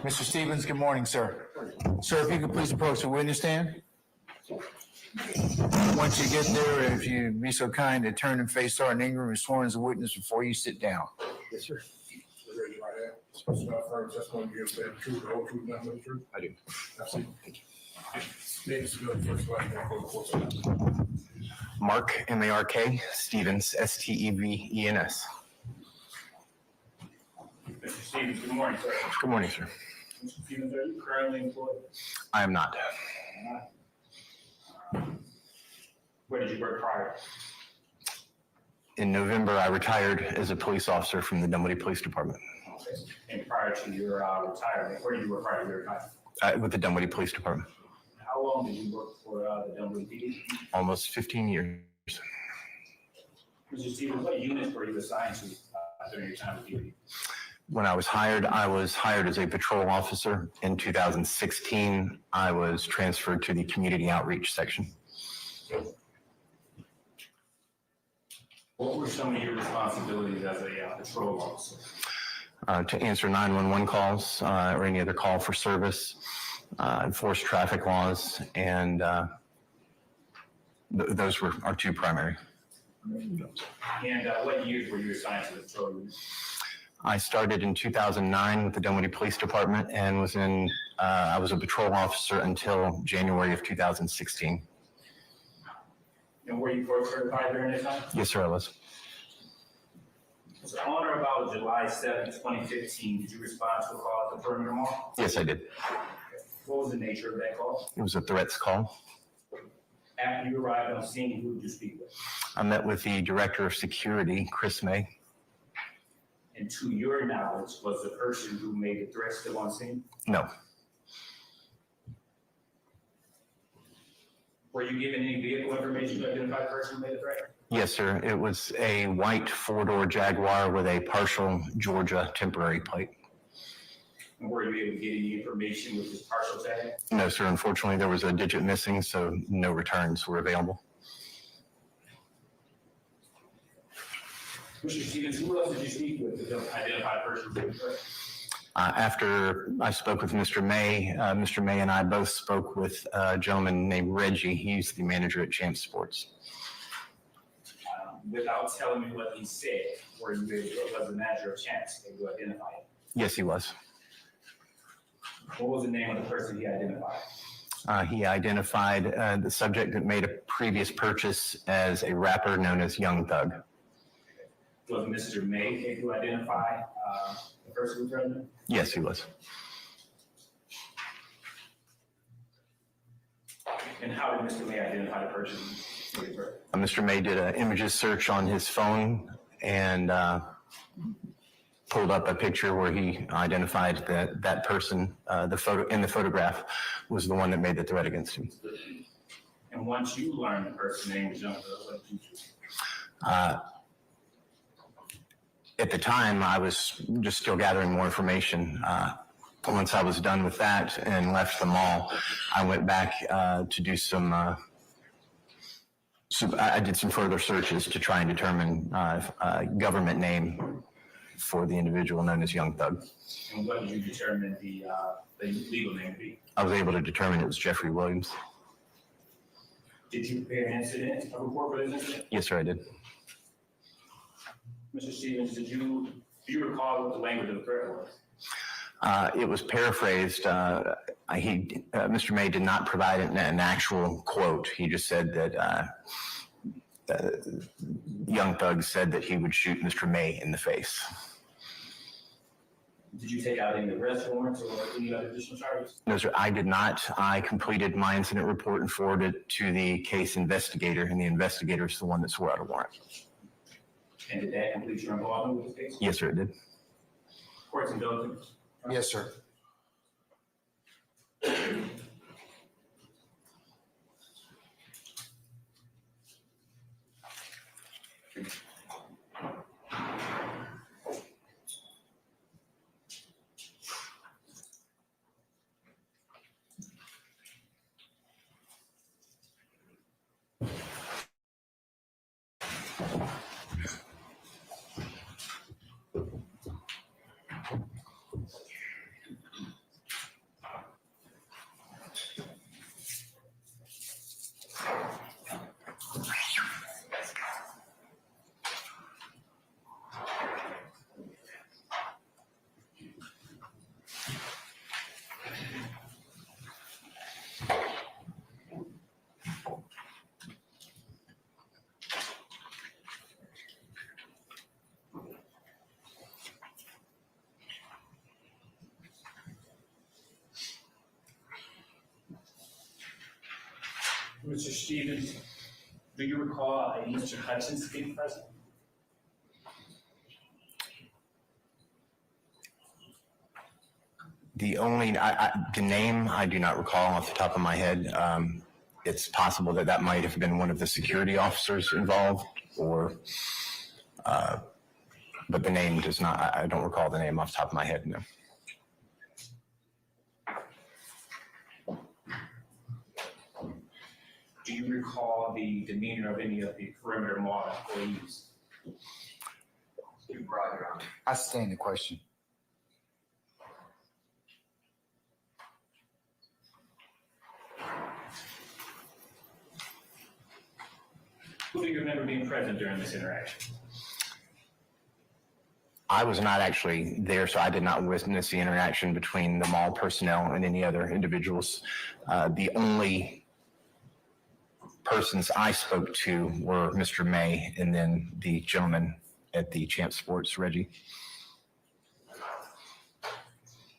Mr. Stevens, good morning, sir. Sir, if you could please approach the witness stand. Once you get there, if you'd be so kind to turn and face Sergeant Ingram, who's sworn as a witness before you sit down. Yes, sir. Raise your right hand. Swear affirm testimony you give the truth, the whole truth, nothing but the truth? I do. Absolutely. Thank you. Name, spell your first last name for the court. Mark, M-A-R-K, Stevens, S-T-E-V-E-N-S. Mr. Stevens, good morning, sir. Good morning, sir. Mr. Stevens, are you currently employed? I am not. Where did you work prior? In November, I retired as a police officer from the Dunwoody Police Department Okay. And prior to your retirement, where did you work prior to your retirement? with the Dunwoody Police Department. How long did you work for the Dunwoody PD? Almost 15 years. Mr. Stevens, what units were you assigned to during your time with DOD? When I was hired as a patrol officer. In 2016, I was transferred to the community outreach section. What were some of your responsibilities as a patrol officer? To answer 911 calls or any other call for service, enforce traffic laws, and those were our two primary. And what years were you assigned to the patrol unit? I started in 2009 with the Dunwoody Police Department and I was a patrol officer until January of 2016. And were you board certified during that time? Yes, sir, I was. So on or about July 7, 2015, did you respond to a call at the perimeter mall? Yes, I did. What was the nature of that call? It was a threats call. After you arrived on scene, who did you speak with? I met with the Director of Security, Chris May. And to your knowledge, was the person who made the threat still on scene? No, Were you given any vehicle information to identify the person who made the threat? yes, sir. It was a white four-door Jaguar with a partial Georgia temporary plate. And were you able to get any information with this partial tag? No, sir. Unfortunately, there was a digit missing, so no returns were available. Mr. Stevens, who else did you speak with to identify the person who made the threat? After I spoke with Mr. May and I both spoke with a gentleman named Reggie. He's the manager at Champ Sports. Without telling me what he said, were you able, was the manager of Champs able to identify it? Yes, he was. What was the name of the person he identified? He identified the subject that made a previous purchase as a rapper known as Young Thug. Was Mr. May able to identify the person who was present? Yes, he was. And how did Mr. May identify the person? Mr. May did an images search on his phone and pulled up a picture where he identified that that person, the photo in the photograph, was the one that made the threat against him. And once you learned the person's name was Young Thug, what did you do? At the time, I was just still gathering more information. Once I was done with that and left the mall, I went back to do I did some further searches to try and determine a government name for the individual known as Young Thug. And what did you determine the legal name to be? I was able to determine it was Jeffrey Williams. Did you prepare an incident, a report for this incident? Yes, sir, I did. Mr. Stevens, do you recall what the language of the threat was? It was paraphrased. Mr. May did not provide an actual quote. He just said that Young Thug said that he would shoot Mr. May in the face. Did you take out any arrest warrants or any other additional charges? No, sir, I did not. I completed my incident report and forwarded it to the case investigator, and the investigator is the one that swore out a warrant. And did that complete your involvement with this case? Yes, sir, it did. Court's indulgence? Yes, sir. Mr. Stevens, do you recall a Mr. Hutchins being present? The name I do not recall off the top of my head. It's possible that might have been one of the security officers involved, or, but the name does not. I don't recall the name off the top of my head. No. Do you recall the demeanor of any of the perimeter mall employees? Too broad, Your Honor. I stand the question. Who do you remember being present during this interaction? I was not actually there, so I did not witness the interaction between the mall personnel and any other individuals. The only persons I spoke to were Mr. May and then the gentleman at the Champ Sports, Reggie.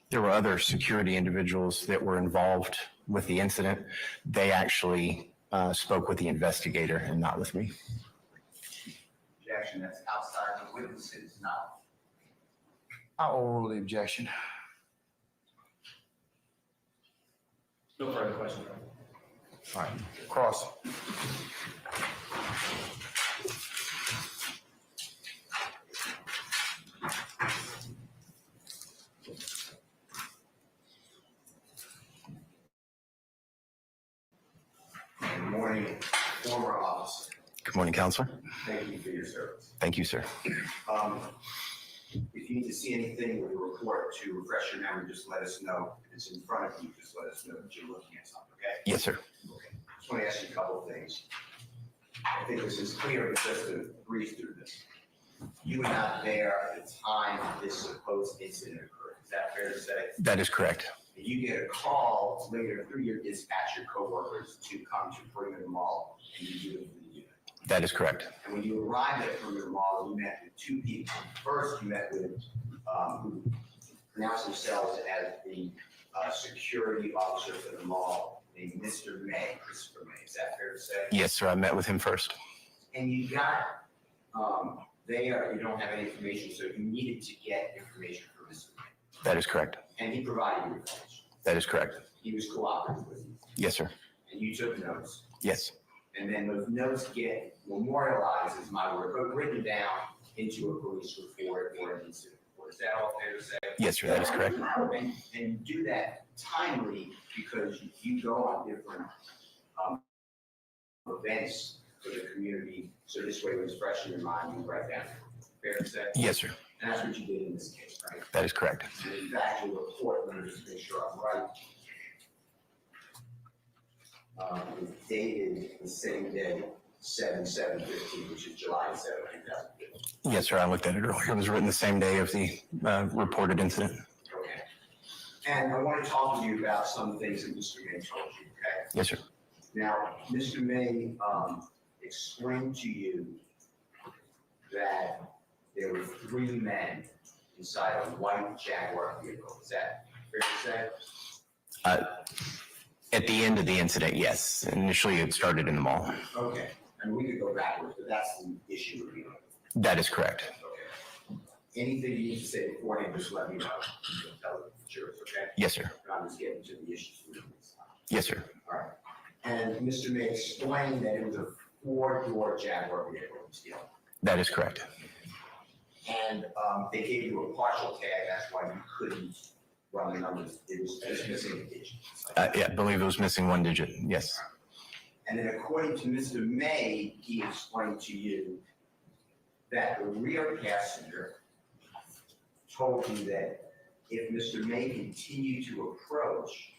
There were other security individuals that were involved with the incident. They actually spoke with the investigator and not with me. Objection, that's outside the witnesses, not. I'll overrule the objection. No further questions. All right, cross. Good morning, former officer. Good morning, Counselor. Thank you for your service. Thank you, sir. If you need to see anything with the report to refresh your memory, just let us know. If it's in front of you, just let us know that you're looking at something, okay? Yes, sir. Okay. Just want to ask you a couple of things. I think this is clear, but just to breeze through this. You were not there at the time this supposed incident occurred. Is that fair to say? That is correct. You get a call later through your dispatcher coworkers to come to Perimeter Mall and you do it for the unit. That is correct. Am When you arrived at Perimeter Mall, you met with two people. First, you met with, who pronounced themselves as the security officer for the mall, named Mr. May, Christopher May. Is that fair to say? Yes, sir. I met with him first. And you got, there, you don't have any information, so you needed to get information from Mr. May. That is correct. And he provided you information. That is correct. He was cooperative with you. Yes, sir. And you took notes. Yes. And then those notes get memorialized, is my word, but written down into a police report or an incident report. Is that all fair to say? Yes, sir. That is correct. And you do that timely because you go on different events for the community. So this way, when it's fresh in your mind, you write down. Fair to say? Yes, sir. And that's what you did in this case, right? That is correct. And in fact, your report, let me just make sure I'm right. It's dated the same day, 7/7/15, which is July 7, 2015. Yes, sir. I looked at it earlier. It was written the same day of the reported incident. Okay. And I want to talk to you about some things that Mr. May told you, okay? Yes, sir. Now, Mr. May explained to you that there were 3 men inside a white Jaguar vehicle. Is that fair to say? At the end of the incident, yes. Initially, it started in the mall. Okay. And we could go backwards, but that's the issue with you. That is correct. Okay. Anything you need to say beforehand, just let me know. You'll tell the jurors, okay? Yes, sir. I'm just getting to the issues. Yes, sir. All right. And Mr. May explained that it was a 4-door Jaguar vehicle. That is correct. And they gave you a partial tag, that's why you couldn't run the numbers. It was just missing a digit. Yeah, I believe it was missing 1 digit. Yes. And then according to Mr. May, he explained to you that the rear passenger told you that if Mr. May continued to approach,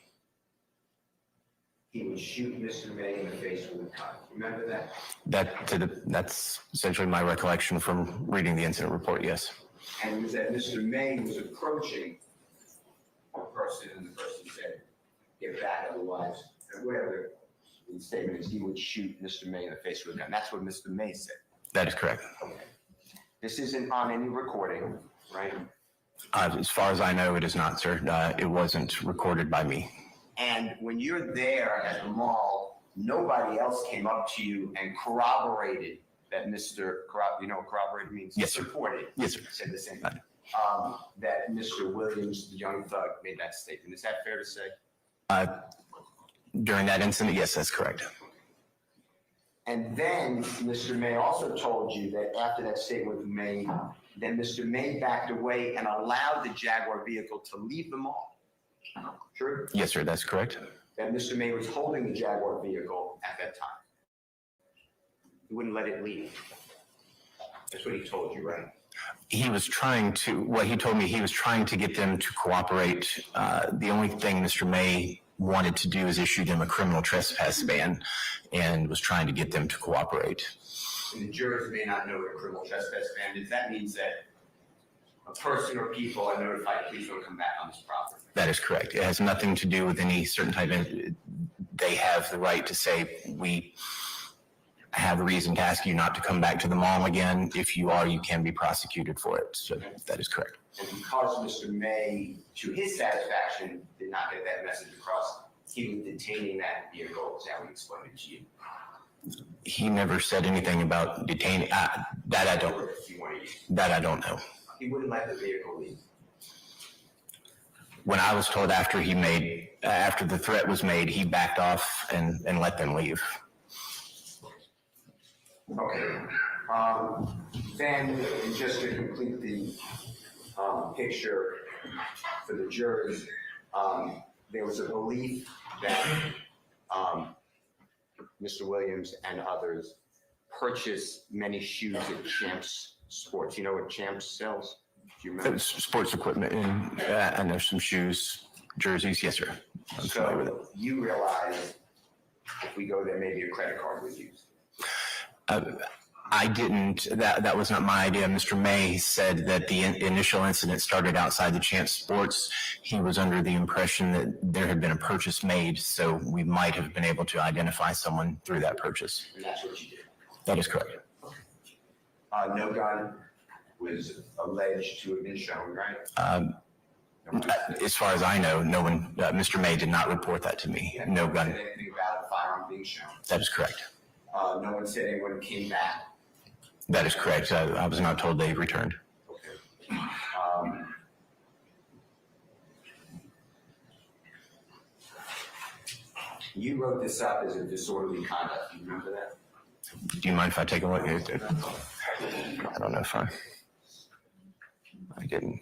he would shoot Mr. May in the face with a gun. Remember that? That's essentially my recollection from reading the incident report, yes. And it was that Mr. May was approaching the person, and the person said, "Get back, otherwise," and whatever the statement is, he would shoot Mr. May in the face with a gun. That's what Mr. May said. That is correct. Okay. This isn't on any recording, right? As far as I know, it is not, sir. It wasn't recorded by me. And when you're there at the mall, nobody else came up to you and corroborated that corroborated means Yes, sir. supported. Yes, sir. Said the same thing. That Mr. Williams, the young thug, made that statement. Is that fair to say? During that incident, yes, that's correct. And then Mr. May also told you that after that statement was made, then Mr. May backed away and allowed the Jaguar vehicle to leave the mall. True? Yes, sir, that's correct. That Mr. May was holding the Jaguar vehicle at that time. He wouldn't let it leave. That's what he told you, right? He was trying to, what he told me, he was trying to get them to cooperate. The only thing Mr. May wanted to do is issue them a criminal trespass ban and was trying to get them to cooperate. And the jurors may not know what a criminal trespass ban is. That means that a person or people are notified, please don't come back on this property. That is correct. It has nothing to do with any certain type of, they have the right to say, we have a reason to ask you not to come back to the mall again. If you are, you can be prosecuted for it. So that is correct. And because Mr. May, to his satisfaction, did not get that message across, he was detaining that vehicle. Is that what he explained it to you? He never said anything about detaining, that I don't know. He wouldn't let the vehicle leave. When I was told after the threat was made, he backed off and let them leave. Okay. Then, just to complete the picture for the jurors, there was a belief that Mr. Williams and others purchased many shoes at Champs Sports. You know what Champs sells? Do you remember? Sports equipment and there's some shoes, jerseys. Yes, sir. I'm familiar with it. So you realize if we go there, maybe a credit card was used. I didn't, that was not my idea. Mr. May said that the initial incident started outside the Champs Sports. He was under the impression that there had been a purchase made, so we might have been able to identify someone through that purchase. And that's what you did. That is correct. No gun was alleged to have been shown, right? As far as I know, no one, Mr. May did not report that to me. No gun. Said anything about a firearm being shown? That is correct. No one said anyone came back? That is correct. I was not told they returned. Okay. You wrote this up as a disorderly conduct. Do you remember that? Do you mind if I take a look? I don't know if I didn't.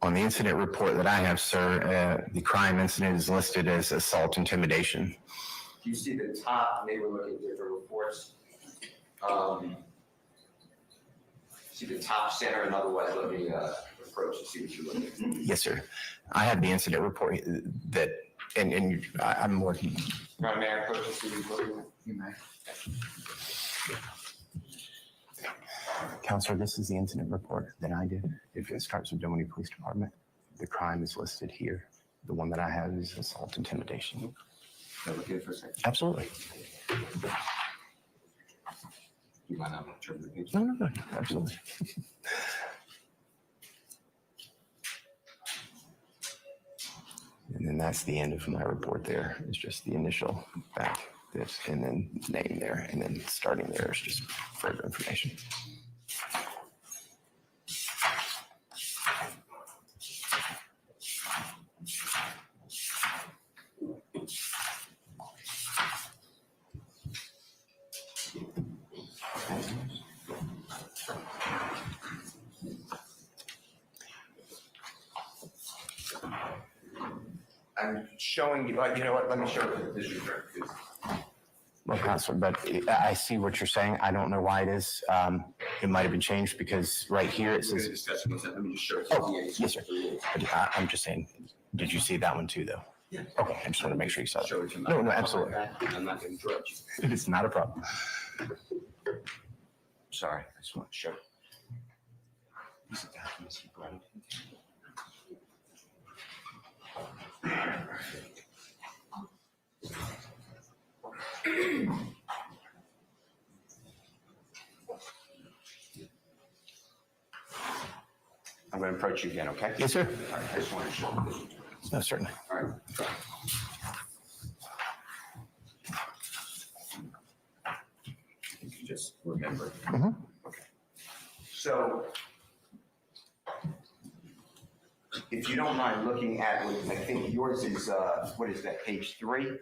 On the incident report that I have, sir, the crime incident is listed as assault intimidation. Do you see the top? Maybe we're looking at different reports. See the top center, and otherwise let me approach and see what you're looking at. Yes, sir. I have the incident report that, and I'm working. Right, may I approach and see what you're looking at? You may. Counselor, this is the incident report that I did. If it starts with Dunwoody Police Department, the crime is listed here. The one that I have is assault intimidation. Can I look at it for a second? Absolutely. You might not turn the page. No, absolutely. And then that's the end of my report there. It's just the initial back, this, and then name there, and then starting there is just further information. I'm showing you, you know what, let me show you this report. Well, Counselor, but I see what you're saying. I don't know why it is. It might have been changed because right here it says. Let me just show it. Oh, yes, sir. But I'm just saying, did you see that one too, though? Yeah. Okay, I just want to make sure you saw it. Show it to me. No, absolutely. I'm not going to interrupt you. It is not a problem. Sorry, I just want to show it. These are documents you brought. I'm going to approach you again, okay? Yes, sir. All right, I just want to show this. No, certainly. All right. You just remember. Mhm. Okay. So, if you don't mind looking at, I think yours is, what is that, page 3?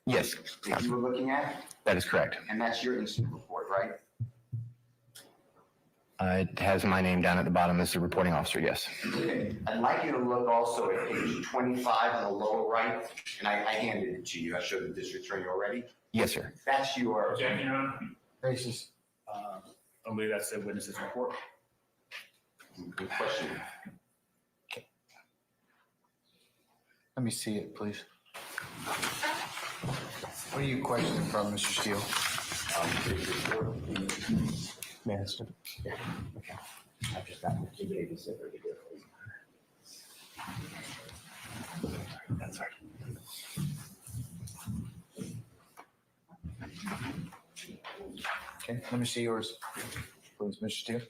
Yes, That you were looking at? that is correct. And that's your incident report, right? It has my name down at the bottom as the reporting officer, yes. Okay. I'd like you to look also at page 25 on the lower right, and I handed it to you. I showed the district attorney already. Yes, sir. That's your, Objection, Your Honor. Gracious. I believe that's the witness's report. good question. Let me see it, please. What are you questioning from, Mr. Steele? May I start? Yeah. Okay. I've just got the babysitter to do it. That's right. Okay, let me see yours, please, Mr. Steele.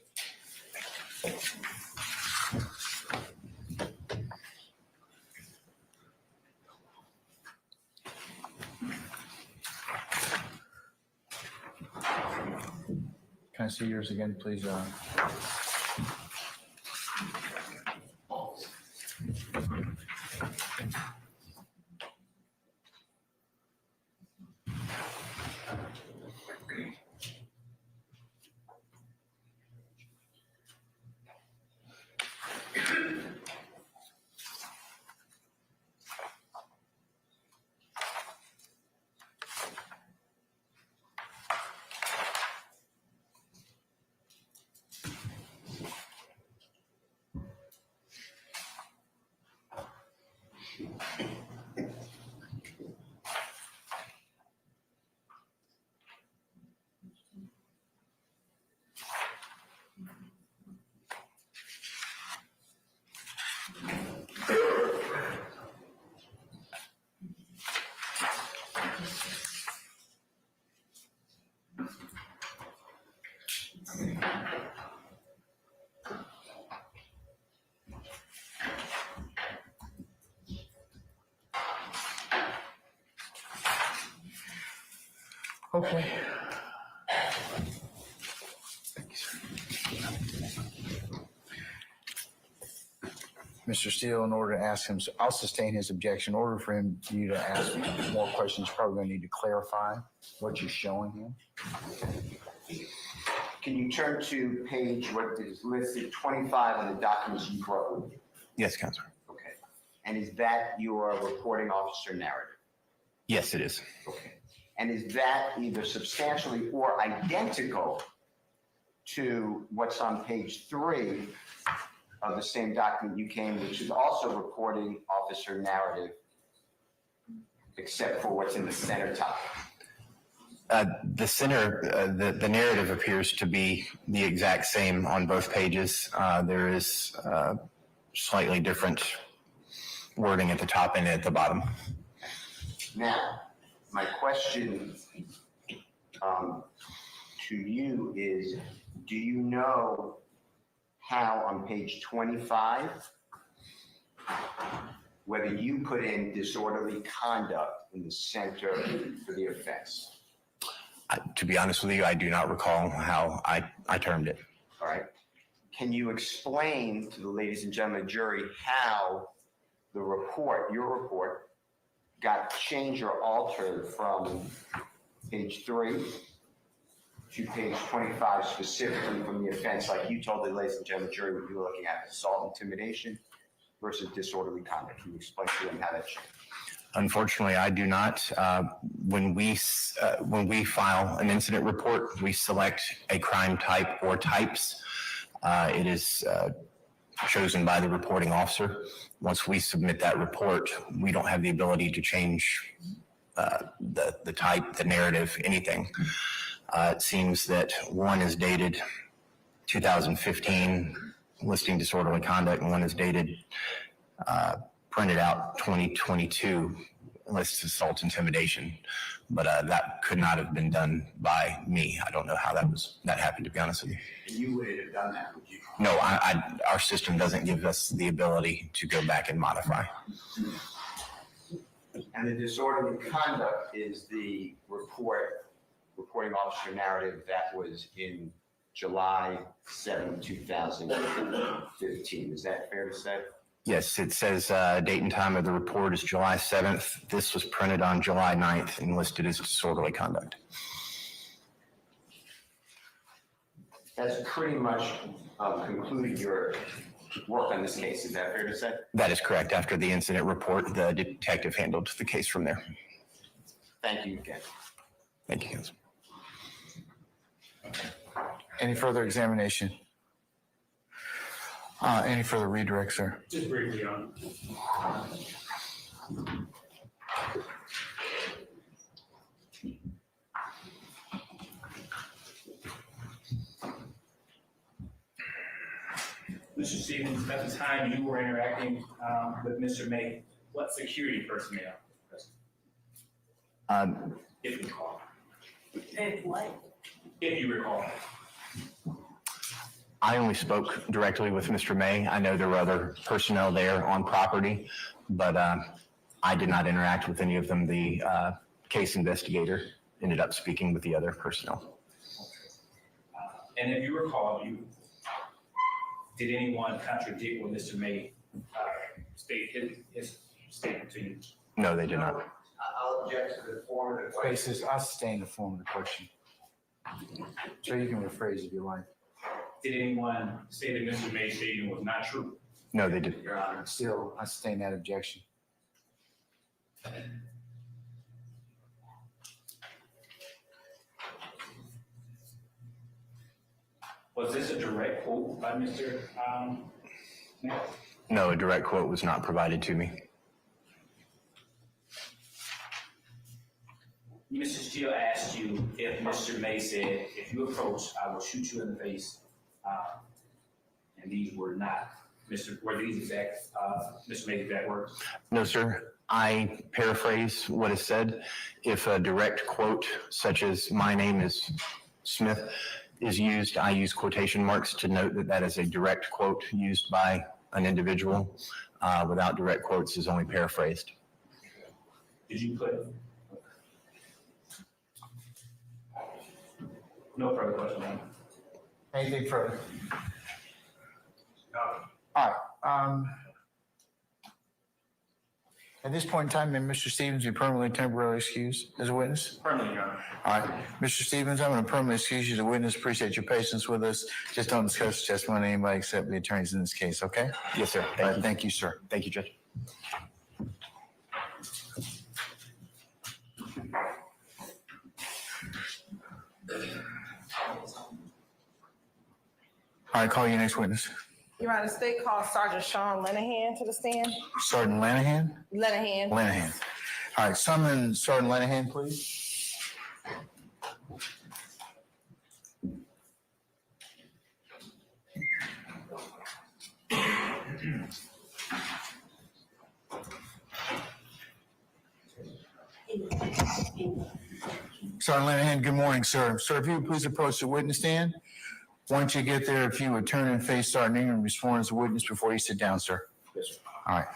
Can I see yours again, please, Okay. Mr. Steele, in order to ask him, I'll sustain his objection. In order for you to ask more questions, you're probably going to need to clarify what you're showing him. Can you turn to page, what is listed 25 on the documents you brought with you? Yes, Counselor. Okay. And is that your reporting officer narrative? Yes, it is. Okay. And is that either substantially or identical to what's on page 3 of the same document you came, which is also reporting officer narrative, except for what's in the center top? The center, the narrative appears to be the exact same on both pages. There is slightly different wording at the top and at the bottom. Now, my question to you is, do you know how on page 25, whether you put in disorderly conduct in the center for the offense? To be honest with you, I do not recall how I termed it. All right. Can you explain to the ladies and gentlemen of the jury how the report, your report, got changed or altered from page 3 to page 25, specifically from the offense, like you told the ladies and gentlemen of the jury what you were looking at, assault, intimidation versus disorderly conduct? Can you explain to them how that changed? Unfortunately, I do not. When we file an incident report, we select a crime type or types. It is chosen by the reporting officer. Once we submit that report, we don't have the ability to change the type, the narrative, anything. It seems that one is dated 2015, listing disorderly conduct, and one is dated printed out 2022, lists assault, intimidation, but that could not have been done by me. I don't know how that happened, to be honest with you. You would have done that, would you? No, our system doesn't give us the ability to go back and modify. And the disorderly conduct is the reporting officer narrative that was in July 7, 2015. Is that fair to say? Yes, it says date and time of the report is July 7th. This was printed on July 9th and listed as disorderly conduct. That's pretty much concluded your work on this case. Is that fair to say? That is correct. After the incident report, the detective handled the case from there. Thank you again. Thank you, Counsel. Any further examination? Any further redirect, sir? Just briefly on. Mr. Stevens, at the time you were interacting with Mr. May, what security personnel? If you recall. If what? If you recall. I only spoke directly with Mr. May. I know there were other personnel there on property, but I did not interact with any of them. The case investigator ended up speaking with the other personnel. And if you recall, did anyone contradict what Mr. May stated his statement to you? No, they did not. I'll object to the form of the question. Basis, I sustain the form of the question. So you can rephrase if you like. Did anyone say that Mr. May's statement was not true? No, they didn't. Your Honor. Still, I sustain that objection. Was this a direct quote by Mr. May? No, a direct quote was not provided to me. Mr. Steele asked you if Mr. May said, if you approach, I will shoot you in the face. And these were not, were these exact, Mr. May's exact words? No, sir. I paraphrase what is said. If a direct quote such as "my name is Smith" is used, I use quotation marks to note that that is a direct quote used by an individual. Without direct quotes is only paraphrased. Did you put, No further questions, Your Honor. Anything further? All right. At this point in time, may Mr. Stevens be permanently temporarily excused as a witness? Permanently, Your Honor. All right, Mr. Stevens, I'm going to permanently excuse you as a witness. Appreciate your patience with us. Just don't discuss testimony with anybody except the attorneys in this case, okay? Yes, sir. All right, thank you, sir. Thank you, Judge. All right, call your next witness. Your Honor, state called Sergeant Sean Lenahan to the stand. Sergeant Lenahan? Lenahan. Lenahan. All right, summon Sergeant Lenahan, please. Sergeant Lenahan, good morning, sir. Sir, if you would please approach the witness stand. Once you get there, if you would turn and face Sergeant Ingram and be sworn as a witness before you sit down, sir. Yes, sir. All right.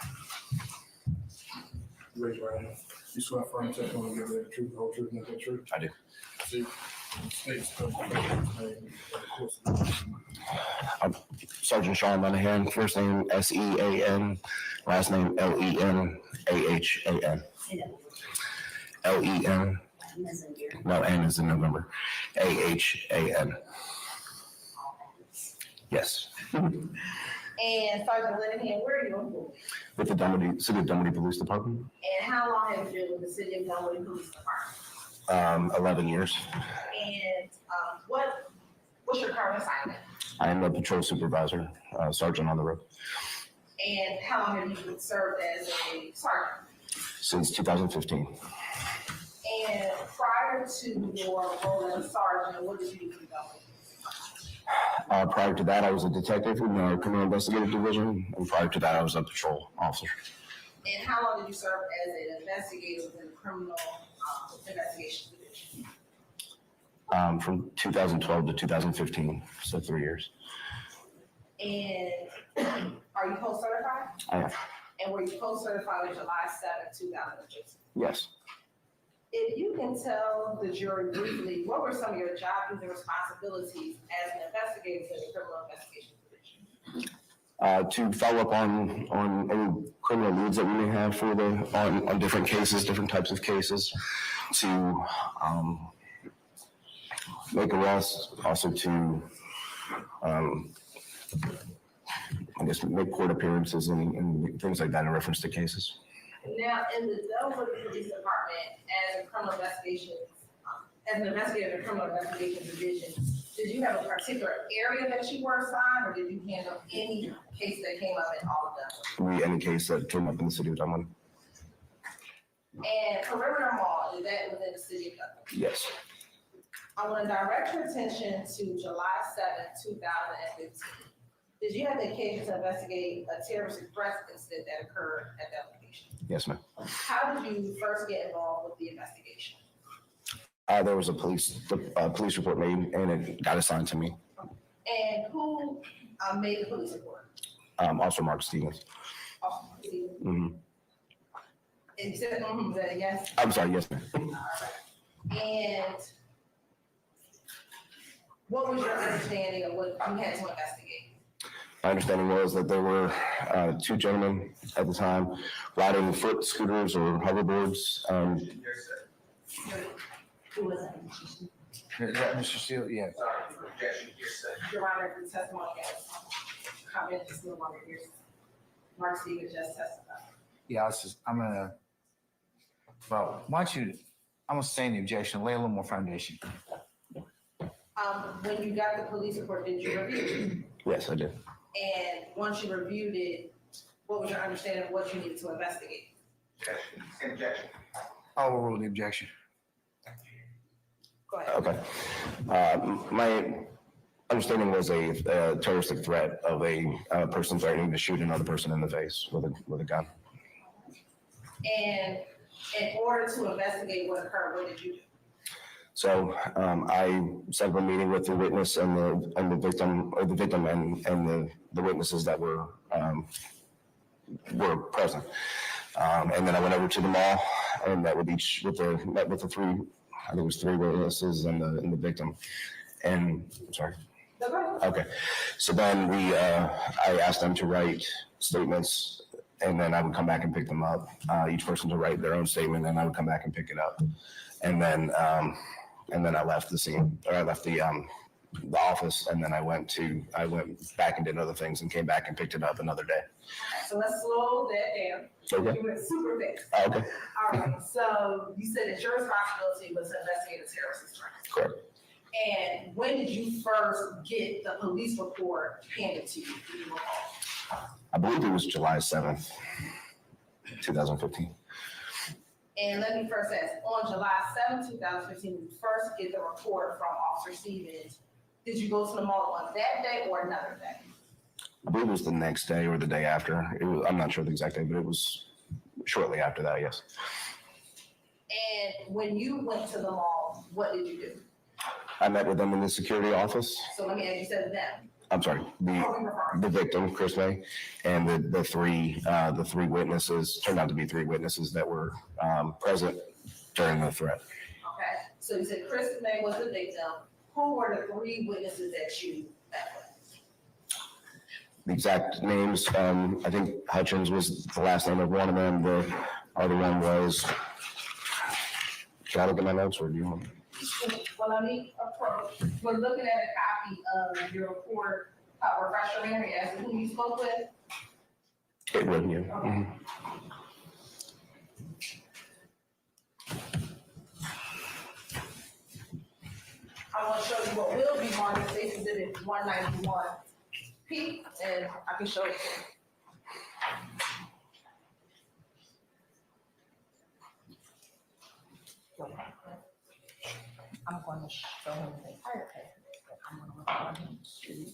Raise your right hand. You swear firm testimony you give the truth, the whole truth, and nothing but the truth? I do. See, states the name, of course. I'm Sergeant Sean Lenahan, first name Sean, last name Lenahan. Len, no, N is in November. Ahan. Yes. And Sergeant Lenahan, where are you on? With the City of Dunwoody Police Department, And how long have you been with the City of Dunwoody Police Department? 11 years. And what's your current assignment? I am a patrol supervisor, sergeant on the road, And how long have you served as a sergeant? since 2015. And prior to your role as a sergeant, what did you do for Dunwoody? Prior to that, I was a detective in the criminal investigative division, and prior to that, I was a patrol officer. And how long did you serve as an investigator within the criminal investigation division? From 2012 to 2015, so 3 years. And are you post-certified? I am. And were you post-certified on July 7th, 2015? Yes. If you can tell the jury briefly, what were some of your job duties and responsibilities as an investigator in the criminal investigation division? To follow up on any criminal needs that we may have for on different cases, different types of cases, to make arrests, also to I guess make court appearances and things like that in reference to cases. Now, in the Dunwoody Police Department, as a criminal investigation, as an investigator in the criminal investigation division, did you have a particular area that you were assigned, or did you handle any case that came up in all of Dunwoody? Any case that came up in the city of Dunwoody? And Perimeter Mall, is that within the city of Dunwoody? Yes. I want to direct your attention to July 7th, 2015. Did you have the occasion to investigate a terrorist threat incident that occurred at that location? Yes, ma'am. How did you first get involved with the investigation? There was a police report made, and it got assigned to me. And who made the police report? Officer Mark Stevens. Officer Stevens. Mm-hmm. And you said, that yes? I'm sorry, yes, ma'am. And what was your understanding of what you had to investigate? My understanding was that there were two gentlemen at the time riding foot scooters or hoverboards. Who was it? Is that Mr. Steele? Yeah. Your Honor, the testimony has comment is no longer here. Mark Stevens just testified. Yeah, I'm gonna, well, why don't you, I'm gonna stay in the objection, lay a little more foundation. When you got the police report, did you review it? Yes, I did. And once you reviewed it, what was your understanding of what you needed to investigate? Objection. I'll overrule the objection. Go ahead. Okay. My understanding was a terroristic threat of a person threatening to shoot another person in the face with a gun. And in order to investigate what occurred, what did you do? So I set up a meeting with the witness and the victim, or the victim and the witnesses that were present. And then I went over to the mall and met with the three, I think it was three witnesses and the victim. And, I'm sorry. No, go ahead. Okay, so then I asked them to write statements, and then I would come back and pick them up. Each person to write their own statement, and I would come back and pick it up. And then I left the scene, or I left the office, and then I went back and did other things and came back and picked it up another day. So let's slow that down. Okay. You went super fast. Okay, All right, so you said that your responsibility was to investigate a terrorist attack. correct. And when did you first get the police report handed to you? Do you recall? I believe it was July 7th, 2015. And let me first ask, on July 7th, 2015, you first get the report from Officer Stevens. Did you go to the mall on that day or another day? I believe it was the next day or the day after. I'm not sure the exact day, but it was shortly after that, yes. And when you went to the mall, what did you do? I met with them in the security office. So let me ask you, said them. I'm sorry, the victim, Chris May, and the three witnesses, turned out to be three witnesses that were present during the threat. Okay, so you said Chris May was the victim. Who were the three witnesses that you met with? The exact names, I think Hutchins was the last name of one of them. The other one was, can I look at my notes, or do you want? Well, let me approach. We're looking at a copy of your report, refresher memory as to who you spoke with. It wasn't you. Okay. Mhm. I want to show you what will be marked as State's Exhibit 191P, and I can show it to you. I'm going to show him the entire package. I'm going to record him to.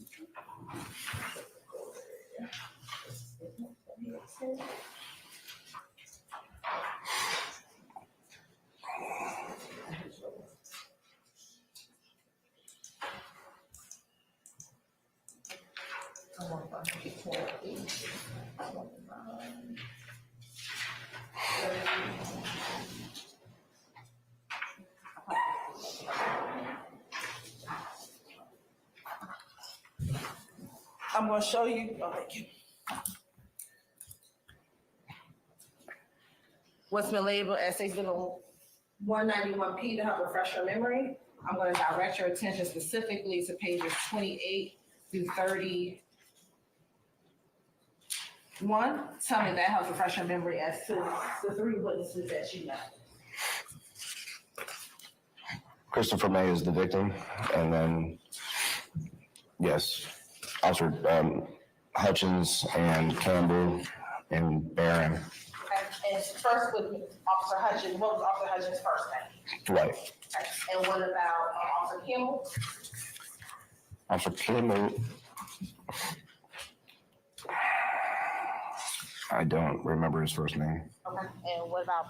I'm going to show you. Oh, thank you. What's been labeled as Exhibit 191P to help refresh your memory. I'm going to direct your attention specifically to pages 28 through 31. Tell me that helps refresh your memory as to the three witnesses that you met. Christopher May is the victim, and then, yes, Officer Hutchins and Campbell and Barron. And first with Officer Hutchins, what was Officer Hutchins' first name? Dwight. Okay. And what about Officer Campbell? Officer Campbell, I don't remember his first name. Okay. And what about,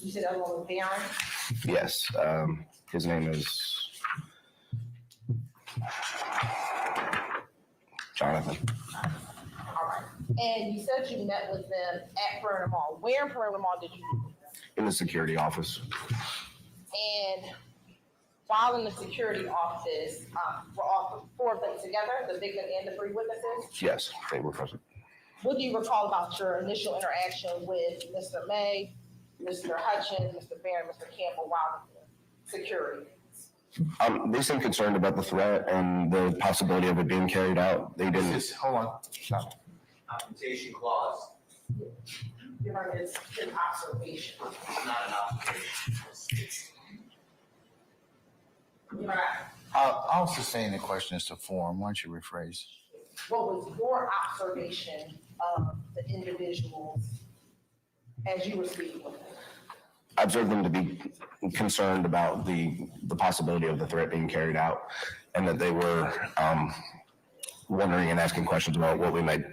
you said the other one was Barron? Yes, his name is Jonathan. All right. And you said you met with them at Perimeter Mall. Where in Perimeter Mall did you meet with them? In the security office. And while in the security office, were all four of them together, the victim and the three witnesses? Yes, they were present. What do you recall about your initial interaction with Mr. May, Mr. Hutchins, Mr. Barron, Mr. Campbell while in security? They seemed concerned about the threat and the possibility of it being carried out. They didn't. Just, hold on, stop. Confrontation clause, You heard it's an observation. it's not an observation. You heard I'll sustain the question as to form. Why don't you rephrase? what was your observation of the individuals as you were speaking with them? I observed them to be concerned about the possibility of the threat being carried out, and that they were wondering and asking questions about what we might.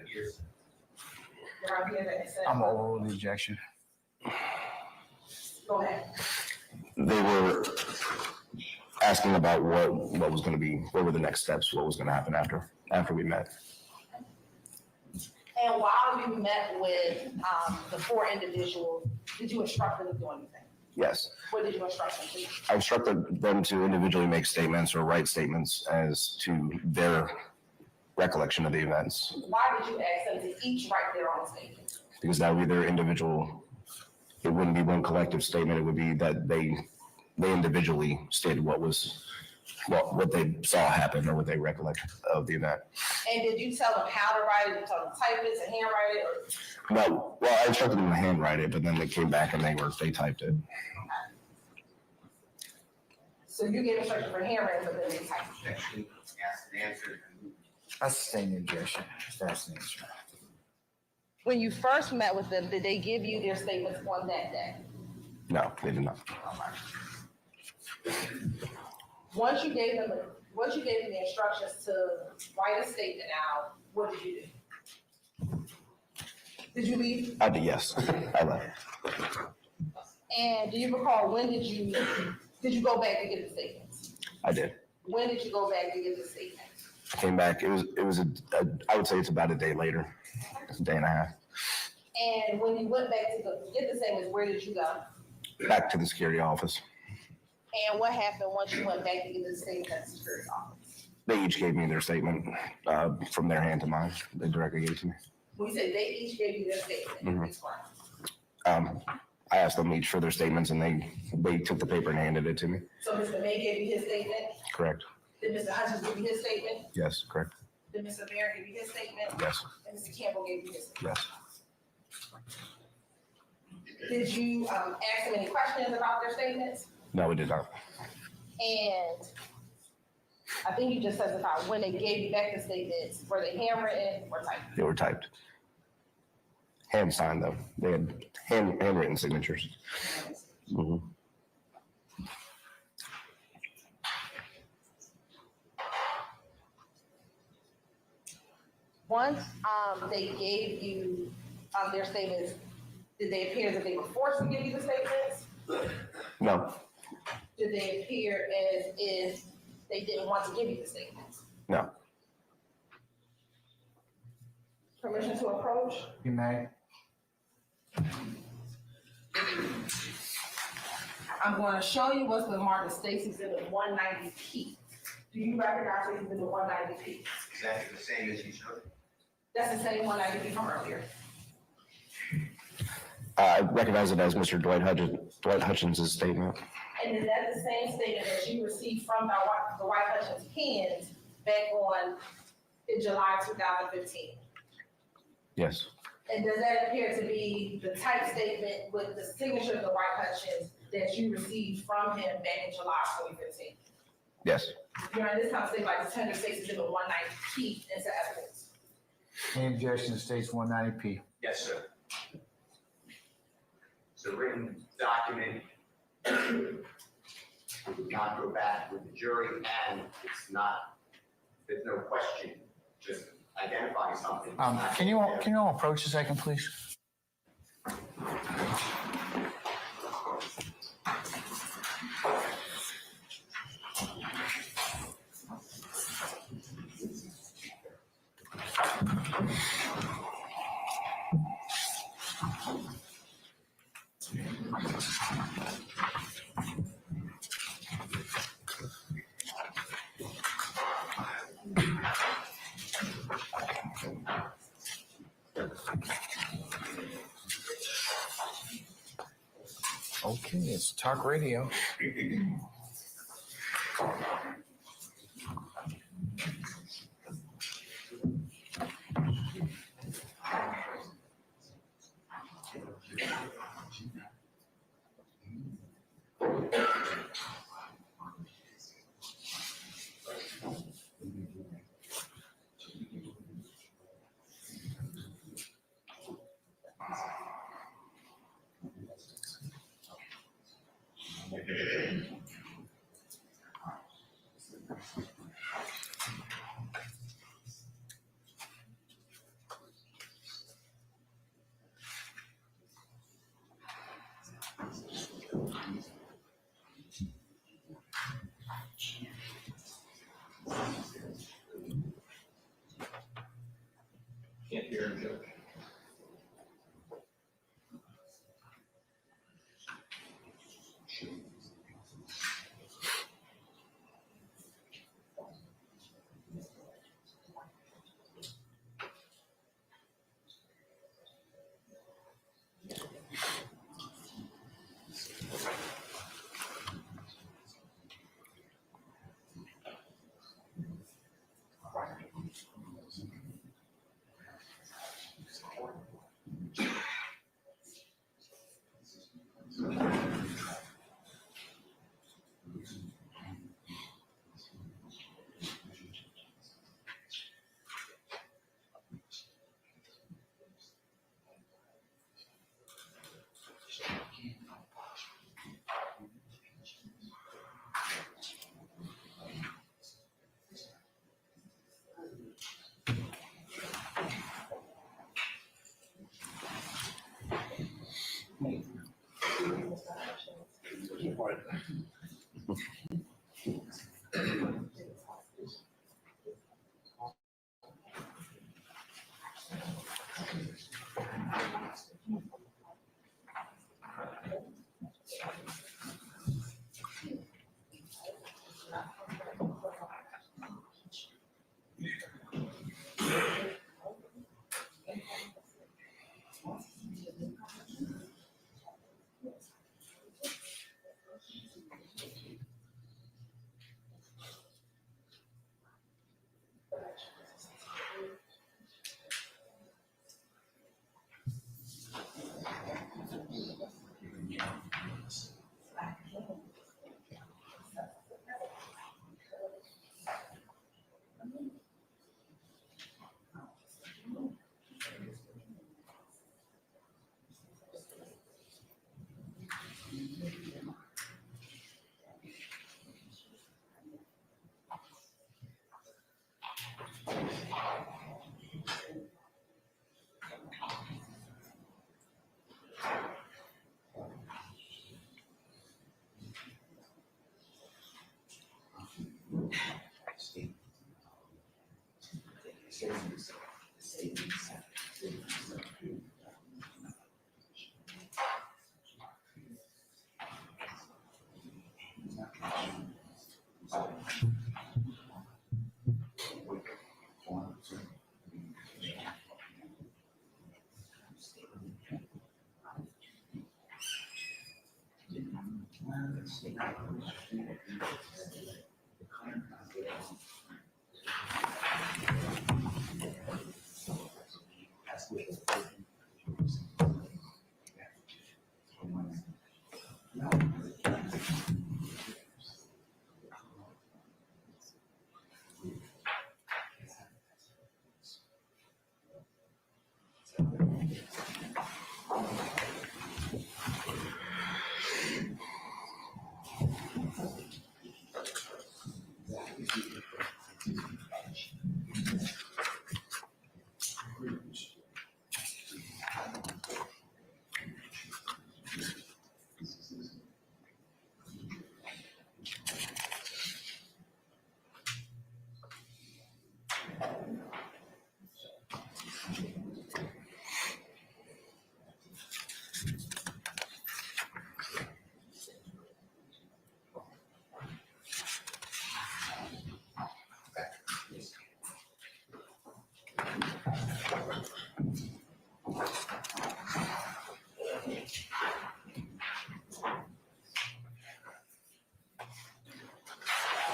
I'm all over the objection. Go ahead. They were asking about what was going to be, what were the next steps, what was going to happen after we met. And while you met with the four individuals, did you instruct them to do anything? Yes. What did you instruct them to? I instructed them to individually make statements or write statements as to their recollection of the events, Why did you ask them to each write their own statement? because that would be their individual, it wouldn't be one collective statement, it would be that they individually stated what they saw happen or what they recollect of the event. And did you tell them how to write it? Did you tell them to type it, to handwrite it, or? Well, I instructed them to handwrite it, but then they came back and they typed it. So you gave instructions for handwriting, but then they typed it. Objection, asked and answered. I sustain the objection. That's the answer. When you first met with them, did they give you their statements on that day? No, they did not. Once you gave them the instructions to write a statement out, what did you do? Did you leave? I did, yes. I left. And do you recall did you go back to get the statements? I did. When did you go back to get the statements? Came back, it was I would say it's about a day later, a day and a half. And when you went back to get the statements, where did you go? Back to the security office. And what happened once you went back to get the statements at the security office? They each gave me their statement from their hand to mine. They directly gave it to me. When you say they each gave you their statement, Mhm. explain. I asked them each for their statements, and they took the paper and handed it to me. So Mr. May gave you his statement? Correct. Did Mr. Hutchins give you his statement? Yes, correct. Did Mr. Barron give you his statement? Yes, And Mr. Campbell gave you his statement? yes. Did you ask them any questions about their statements? No, we did not. And I think you just specified when they gave you back the statements, were they handwritten or typed? They were typed. Hand signed though. They had handwritten signatures. Mhm. Once they gave you their statements, did they appear that they were forced to give you the statements? No, Did they appear as if they didn't want to give you the statements? no. Permission to approach? You may. I'm going to show you what's been marked as State's Exhibit 190P. Do you recognize State's Exhibit 190P? Exactly the same as you showed. That's the same 190P from earlier. I recognize it as Mr. Dwight Hutchins' statement. And is that the same statement that you received from the Dwight Hutchins hands back in July 2015? Yes, And does that appear to be the type statement with the signature of the Dwight Hutchins that you received from him back in July 2015? yes. During this time, state like the tender State's Exhibit 190P into evidence. Any objection to states 190P? Yes, sir. It's a written document. Would not go back with the jury, and there's no question, just identifying something. Can you all approach a second, please? Okay, it's talk radio. Can't hear him, Judge. Dwight.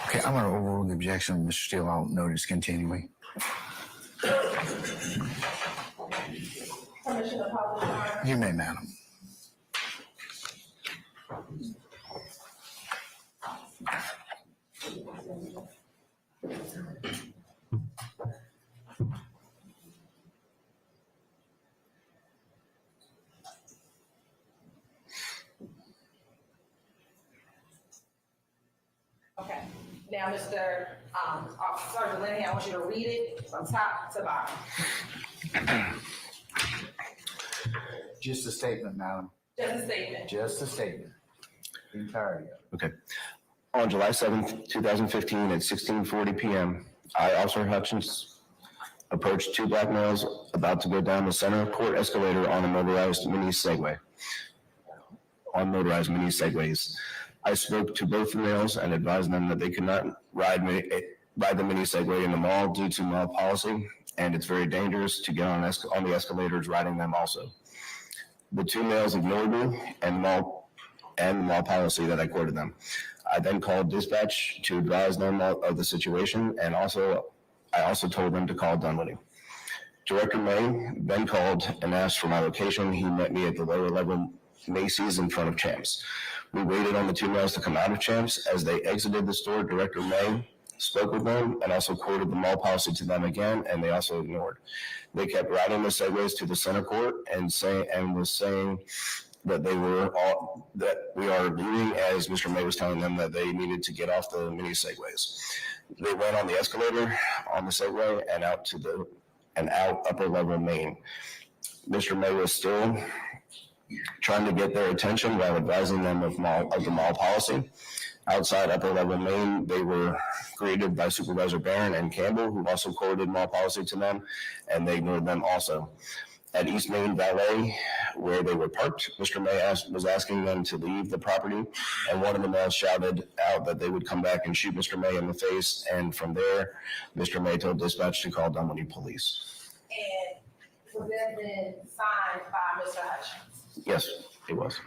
Okay, I'm going to overrule the objection. Mr. Steele, I'll notice continuing. You may, madam. Okay, now, Mr. Sergeant Lenahan, I want you to read it from top to bottom. Just a statement, madam. Just a statement. Just a statement. The entirety of it. Okay. On July 7th, 2015 at 16:40 p.m., I, Officer Hutchins, approached two black males about to go down the center court escalator on motorized mini Segways. I spoke to both the males and advised them that they could not ride the mini Segway in the mall due to mall policy, and it's very dangerous to get on the escalators riding them also. The two males ignored me and the mall policy that I quoted them. I then called dispatch to advise them of the situation, and I also told them to call Dunwoody. Director May then called and asked for my location. He met me at the lower level Macy's in front of Champs. We waited on the two males to come out of Champs. As they exited the store, Director May spoke with them and also quoted the mall policy to them again, and they also ignored. They kept riding the Segways to the center court and was saying that that we are leaving, as Mr. May was telling them that they needed to get off the mini Segways. They went on the escalator on the Segway and out upper level Main. Mr. May was still trying to get their attention while advising them of the mall policy. Outside Upper Level Main, they were greeted by Supervisor Barron and Campbell, who also quoted mall policy to them, and they ignored them also. At East Main Valet, where they were parked, Mr. May was asking them to leave the property, and one of the males shouted out that they would come back and shoot Mr. May in the face, and from there, Mr. May told dispatch to call Dunwoody Police. And was that then signed by Mr. Hutchins? Yes, it was.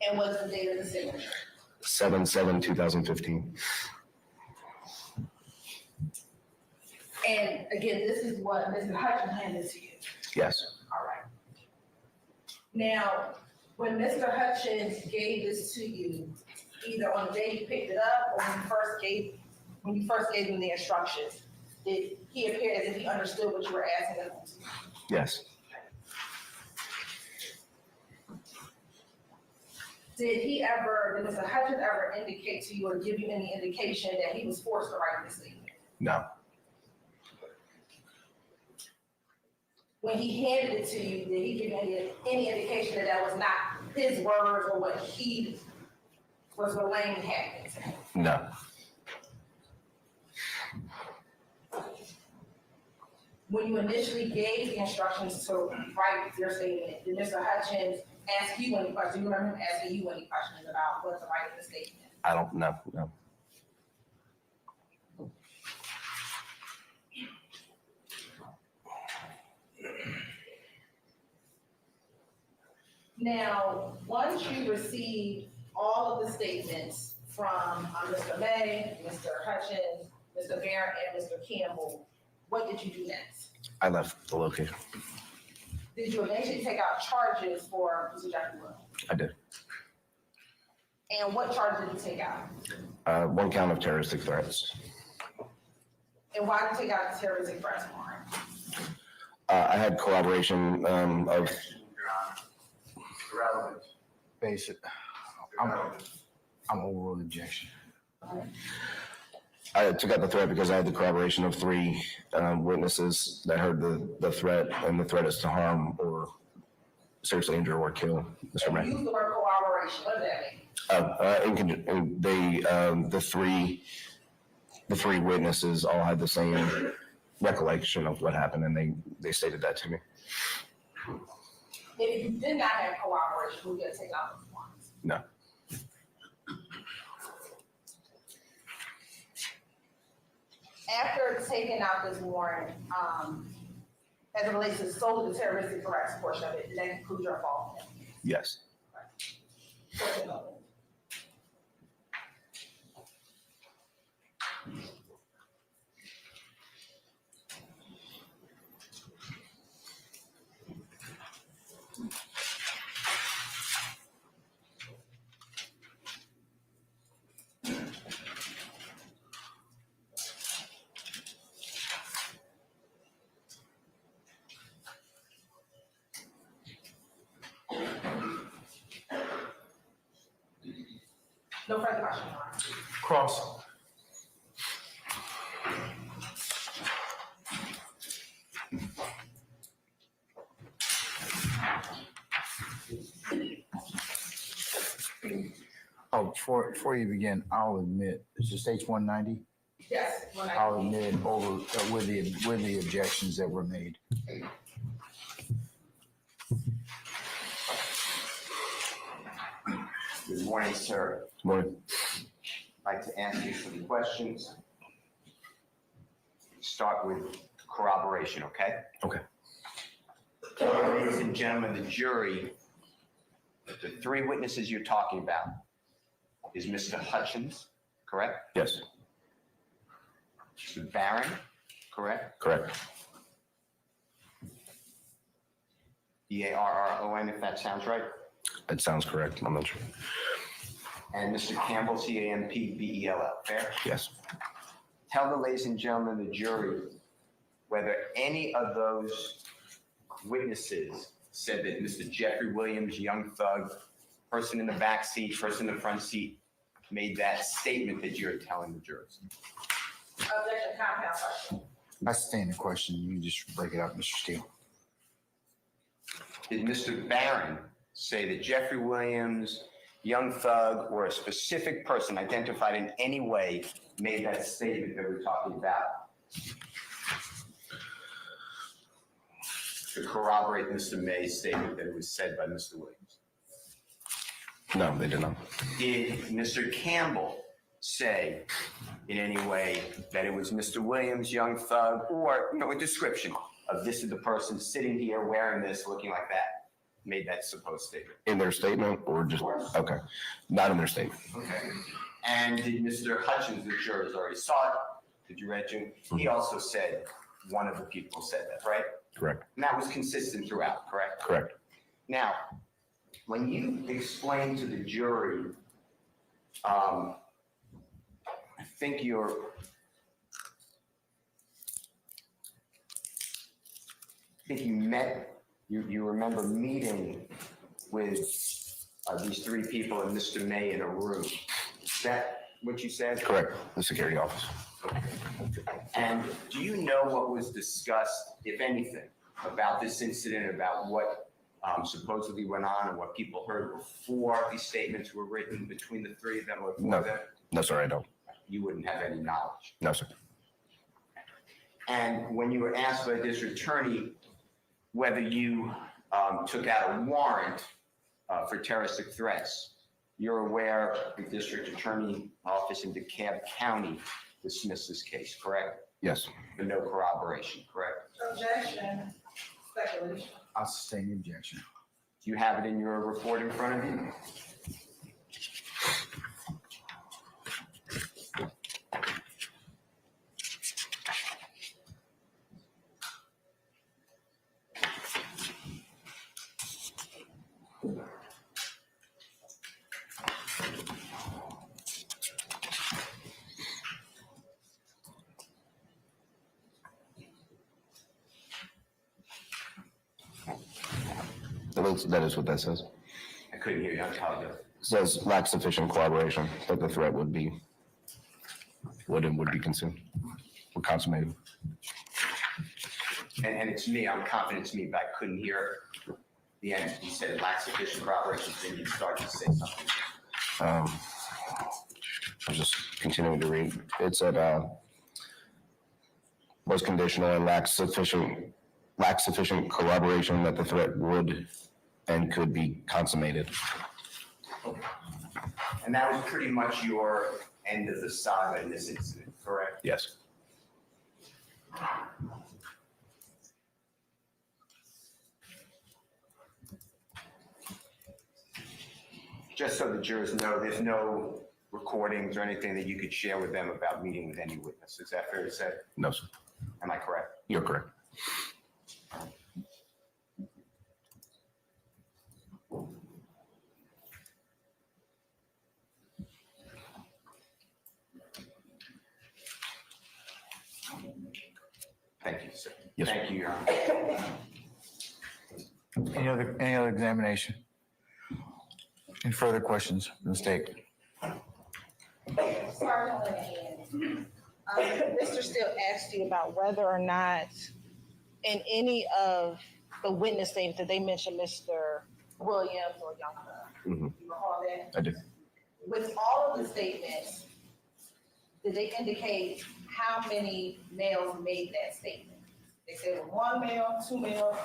And what's the date of the signature? 7/7/2015. And again, this is what Mr. Hutchins handed to you. Yes. All right. Now, when Mr. Hutchins gave this to you, either on the day you picked it up or when you first gave him the instructions, did he appear as if he understood what you were asking him to do? Yes. Did Mr. Hutchins ever indicate to you or give you any indication that he was forced to write this statement? No. When he handed it to you, did he give you any indication that that was not his words or what he was relaying happened? No. When you initially gave the instructions to write your statement, did Mr. Hutchins ask you any questions? Do you remember him asking you any questions about what to write in the statement? I don't know. No. Now, once you received all of the statements from Mr. May, Mr. Hutchins, Mr. Barron, and Mr. Campbell, what did you do next? I left the location. Did you eventually take out charges for Mr. Jeffrey Williams? I did. And what charges did you take out? One count of terroristic threats. And why did you take out the terroristic threats warrant? I had corroboration of. Relevant. Basic. I'm overruled objection. I took out the threat because I had the corroboration of 3 witnesses that heard the threat, and the threat is to harm or seriously injure or kill Mr. May. Use the word corroboration. What does that mean? The three witnesses all had the same recollection of what happened, and they stated that to me. If you did not have corroboration, would you take out those warrants? No. After taking out this warrant, as it relates to solely the terroristic threats portion of it, did that include your involvement? Yes. No further questions. Cross. Oh, before you begin, I'll admit, it's just H-190. Yes. I'll admit with the objections that were made. Good morning, sir. Morning. I'd like to answer you some questions. Start with corroboration, okay? Okay. Ladies and gentlemen, the jury, the 3 witnesses you're talking about is Mr. Hutchins, correct? Yes. Mr. Barron, correct? Correct. Barron, if that sounds right. It sounds correct. I'm not sure. And Mr. Campbell, Campbell, fair? Yes. Tell the ladies and gentlemen, the jury, whether any of those witnesses said that Mr. Jeffrey Williams, young thug, person in the back seat, person in the front seat, made that statement that you're telling the jurors. Objection, compound question. I stand the question. You just break it up, Mr. Steele. did Mr. Barron say that Jeffrey Williams, young thug, or a specific person identified in any way made that statement that we're talking about to corroborate Mr. May's statement that it was said by Mr. Williams? No, they did not. Did Mr. Campbell say in any way that it was Mr. Williams, young thug, or, a description of this is the person sitting here wearing this, looking like that, made that supposed statement? In their statement or just, okay, not in their statement. Okay. And did Mr. Hutchins, the jurors already saw it, did you read him? He also said one of the people said that, right? Correct. And that was consistent throughout, correct? Correct. Now, when you explain to the jury, I think you remember meeting with these three people and Mr. May in a room. Is that what you said? Correct. The security office. And do you know what was discussed, if anything, about this incident, about what supposedly went on and what people heard before these statements were written between the three of them or before them? No, sir, I don't. You wouldn't have any knowledge. No, sir. And when you were asked by the district attorney whether you took out a warrant for terroristic threats, you're aware the district attorney office in DeKalb County dismissed this case, correct? Yes. For no corroboration, correct? Objection, speculation. I'll sustain the objection. Do you have it in your report in front of you? That is what that says. I couldn't hear you on Cogdell. It says lack sufficient corroboration that the threat would be consumed, or consummated. And it's me, I'm confident it's me, but I couldn't hear the end. You said it lacks sufficient corroboration, then you started to say something. I was just continuing to read. It said, was conditional and lacks sufficient corroboration that the threat would and could be consummated. And that was pretty much your end of the saga in this incident, correct? Yes. Just so the jurors know, there's no recordings or anything that you could share with them about meeting with any witness. Is that fair to say? No, sir. Am I correct? You're correct. Thank you, sir. Yes, sir. Thank you, Your Honor. Any other examination? Any further questions from the state? Sergeant Lenahan, Mr. Still asked you about whether or not in any of the witness statements that they mentioned Mr. Williams or Young Thug. Mhm. You recall that? I do. With all of the statements, did they indicate how many males made that statement? They said one male, two males,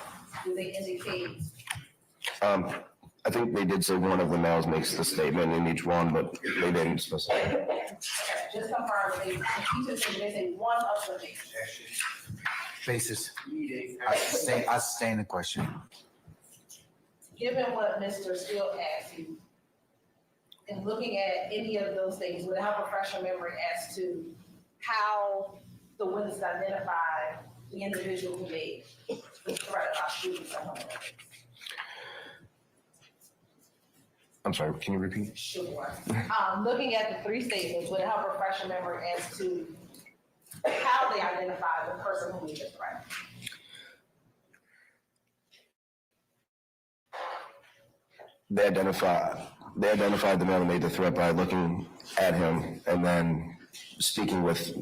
do they indicate? I think they did say one of the males makes the statement in each one, but they didn't specify. Okay, just confirm, they, each of them, they say one of the males. Basis. I sustain the question. Given what Mr. Steele asked you, and looking at any of those things, would it have a fresher memory as to how the witness identified the individual who made the threat about shooting someone? I'm sorry, can you repeat? Sure. Looking at the three statements, would it have a fresher memory as to how they identified the person who made the threat? They identified the man who made the threat by looking at him and then speaking with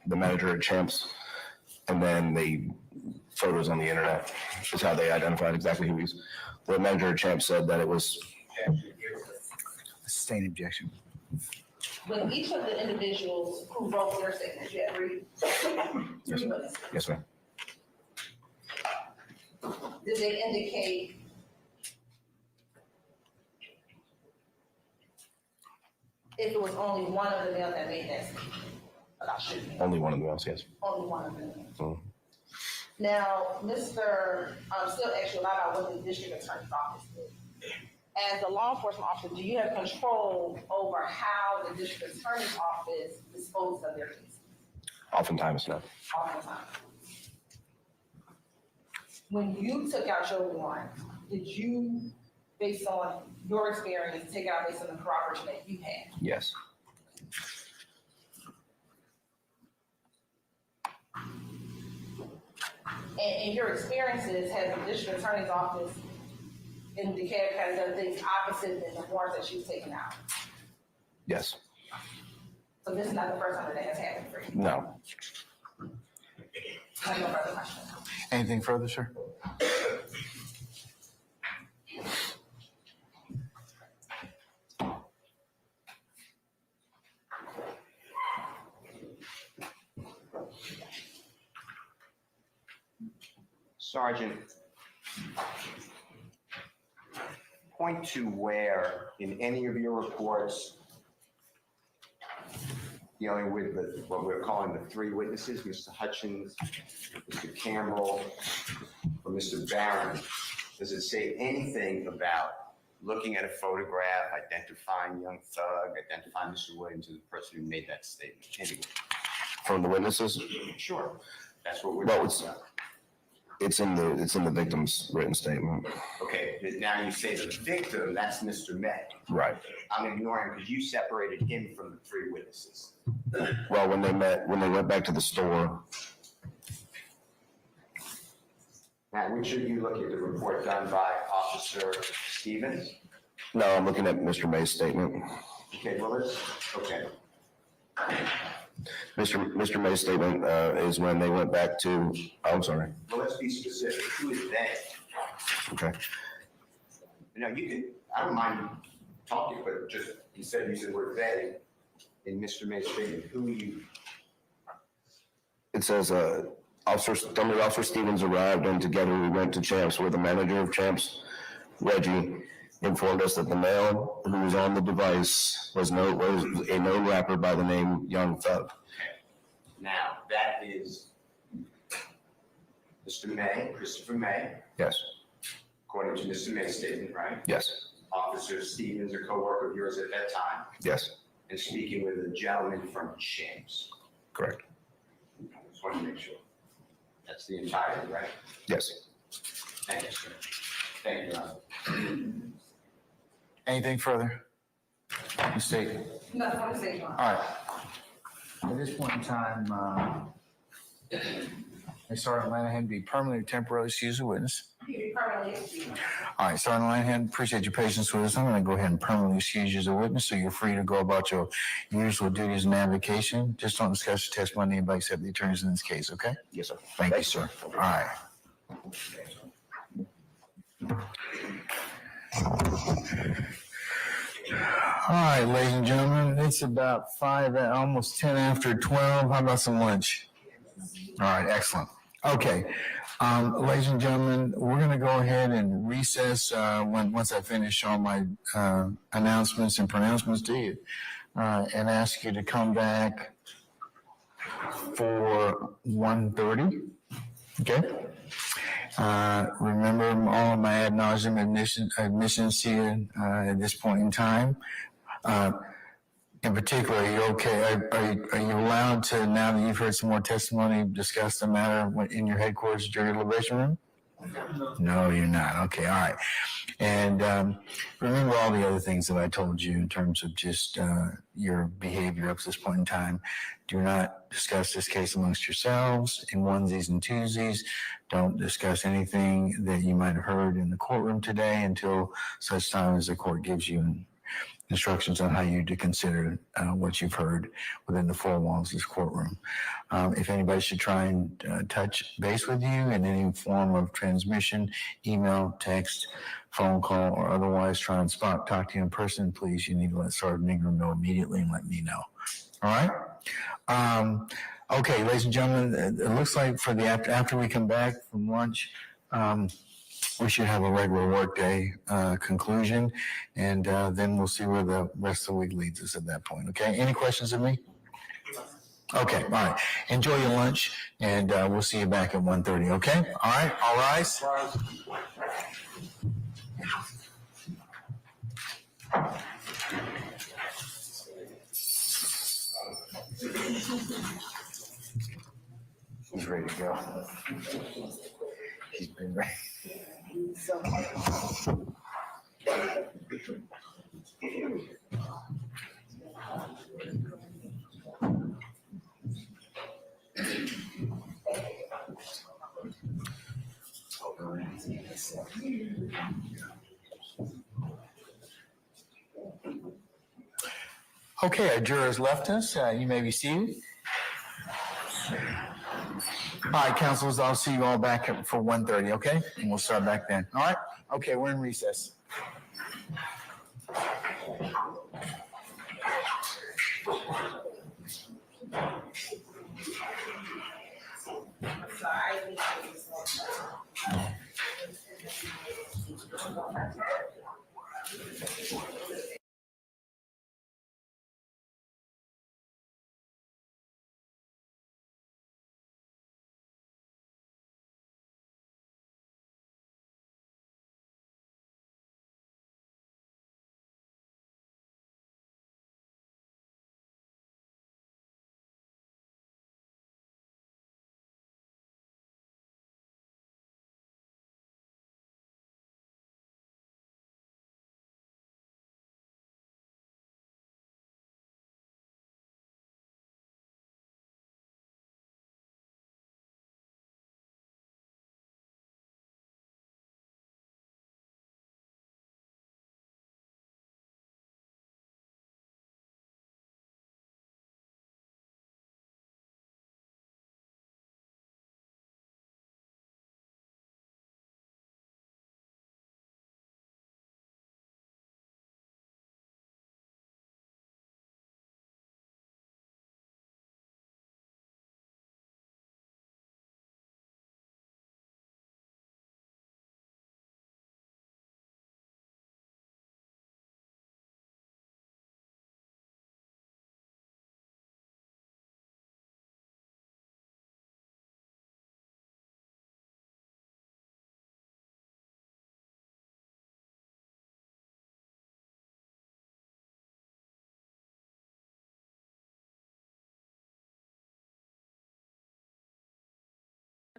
the manager at Champs. And then they photos on the internet. Is how they identified exactly who he's. The manager of Champs said that it was. Sustained objection. When each of the individuals who wrote their statements, you had three witnesses. Yes, ma'am. Did they indicate if it was only one of the males that made that statement about shooting? Only one of the males, yes. Only one of them. Mhm. Now, Mr. Still asked you a lot about what the district attorney's office did. As a law enforcement officer, do you have control over how the district attorney's office disposed of their cases? Oftentimes, no. All the time. When you took out your warrant, did you, based on your experience, take out based on the corroboration that you had? Yes. And in your experiences, has the district attorney's office in DeKalb County done things opposite than the warrants that you've taken out? Yes. So this is not the first time that that has happened for you? No. I have no further questions. Anything further, sir? Sergeant, point to where in any of your reports dealing with what we're calling the three witnesses, Mr. Hutchins, Mr. Campbell, or Mr. Barron, does it say anything about looking at a photograph, identifying young thug, identifying Mr. Williams as the person who made that statement? Anyway. From the witnesses? Sure, that's what we're Well, talking about. It's in the victim's written statement. Okay, now you say that the victim, that's Mr. May. Right. I'm ignoring because you separated him from the three witnesses. Well, when they went back to the store. Now, which of you look at the report done by Officer Stevens? No, I'm looking at Mr. May's statement. Okay, well, okay. Mr. May's statement is when they went back to, I'm sorry. Well, let's be specific. Who is they? Okay. You know, you can, I don't mind talking, but just, you said we're they in Mr. May's statement. Who are you? It says, Officer Stevens arrived and together we went to Champs, where the manager of Champs, Reggie, informed us that the male who was on the device was a known rapper by the name Young Thug. Now, that is Mr. May, Christopher May, Yes. according to Mr. May's statement, right? Yes. Officer Stevens, a co-worker of yours at that time, Yes. and speaking with a gentleman from Champs. Correct. I just want to make sure. That's the entirety, right? Yes. Thank you, sir. Thank you, Your Honor. Anything further? Mistake. Nothing on the stage, Your Honor. All right. At this point in time, I Sergeant Lenahan be permanently or temporarily excused as a witness. You be permanently excused. All right, Sergeant Lenahan, appreciate your patience with us. I'm going to go ahead and permanently excuse you as a witness, so you're free to go about your usual duties and avocation. Just don't discuss your testimony anybody except the attorneys in this case, okay? Yes, sir. Thank you, sir. All right. All right, ladies and gentlemen, it's about almost 10 after 12. How about some lunch? All right, excellent. Okay, ladies and gentlemen, we're going to go ahead and recess once I finish all my announcements and pronouncements to you, and ask you to come back for 1:30. Okay. Remember all of my ad nauseum admissions here at this point in time. In particular, are you okay? Are you allowed to, now that you've heard some more testimony, discuss the matter in your headquarters jury deliberation room? No, you're not. Okay, all right. And remember all the other things that I told you in terms of just your behavior up to this point in time. Do not discuss this case amongst yourselves in onesies and twosies. Don't discuss anything that you might have heard in the courtroom today until such time as the court gives you instructions on how you to consider what you've heard within the four walls of this courtroom. If anybody should try and touch base with you in any form of transmission, email, text, phone call, or otherwise try and talk to you in person, please, you need to let Sergeant Ingram know immediately and let me know. All right? Okay, ladies and gentlemen, it looks like for the after we come back from lunch, we should have a regular workday conclusion, and then we'll see where the rest of the week leads us at that point. Okay, any questions of me? Okay, all right. Enjoy your lunch, and we'll see you back at 1:30. Okay, all right. All rise. He's ready to go. He's been ready. Okay, our jurors left us. You may be seated. All right, councilors, I'll see you all back for 1:30, okay? And we'll start back then. All right? Okay, we're in recess.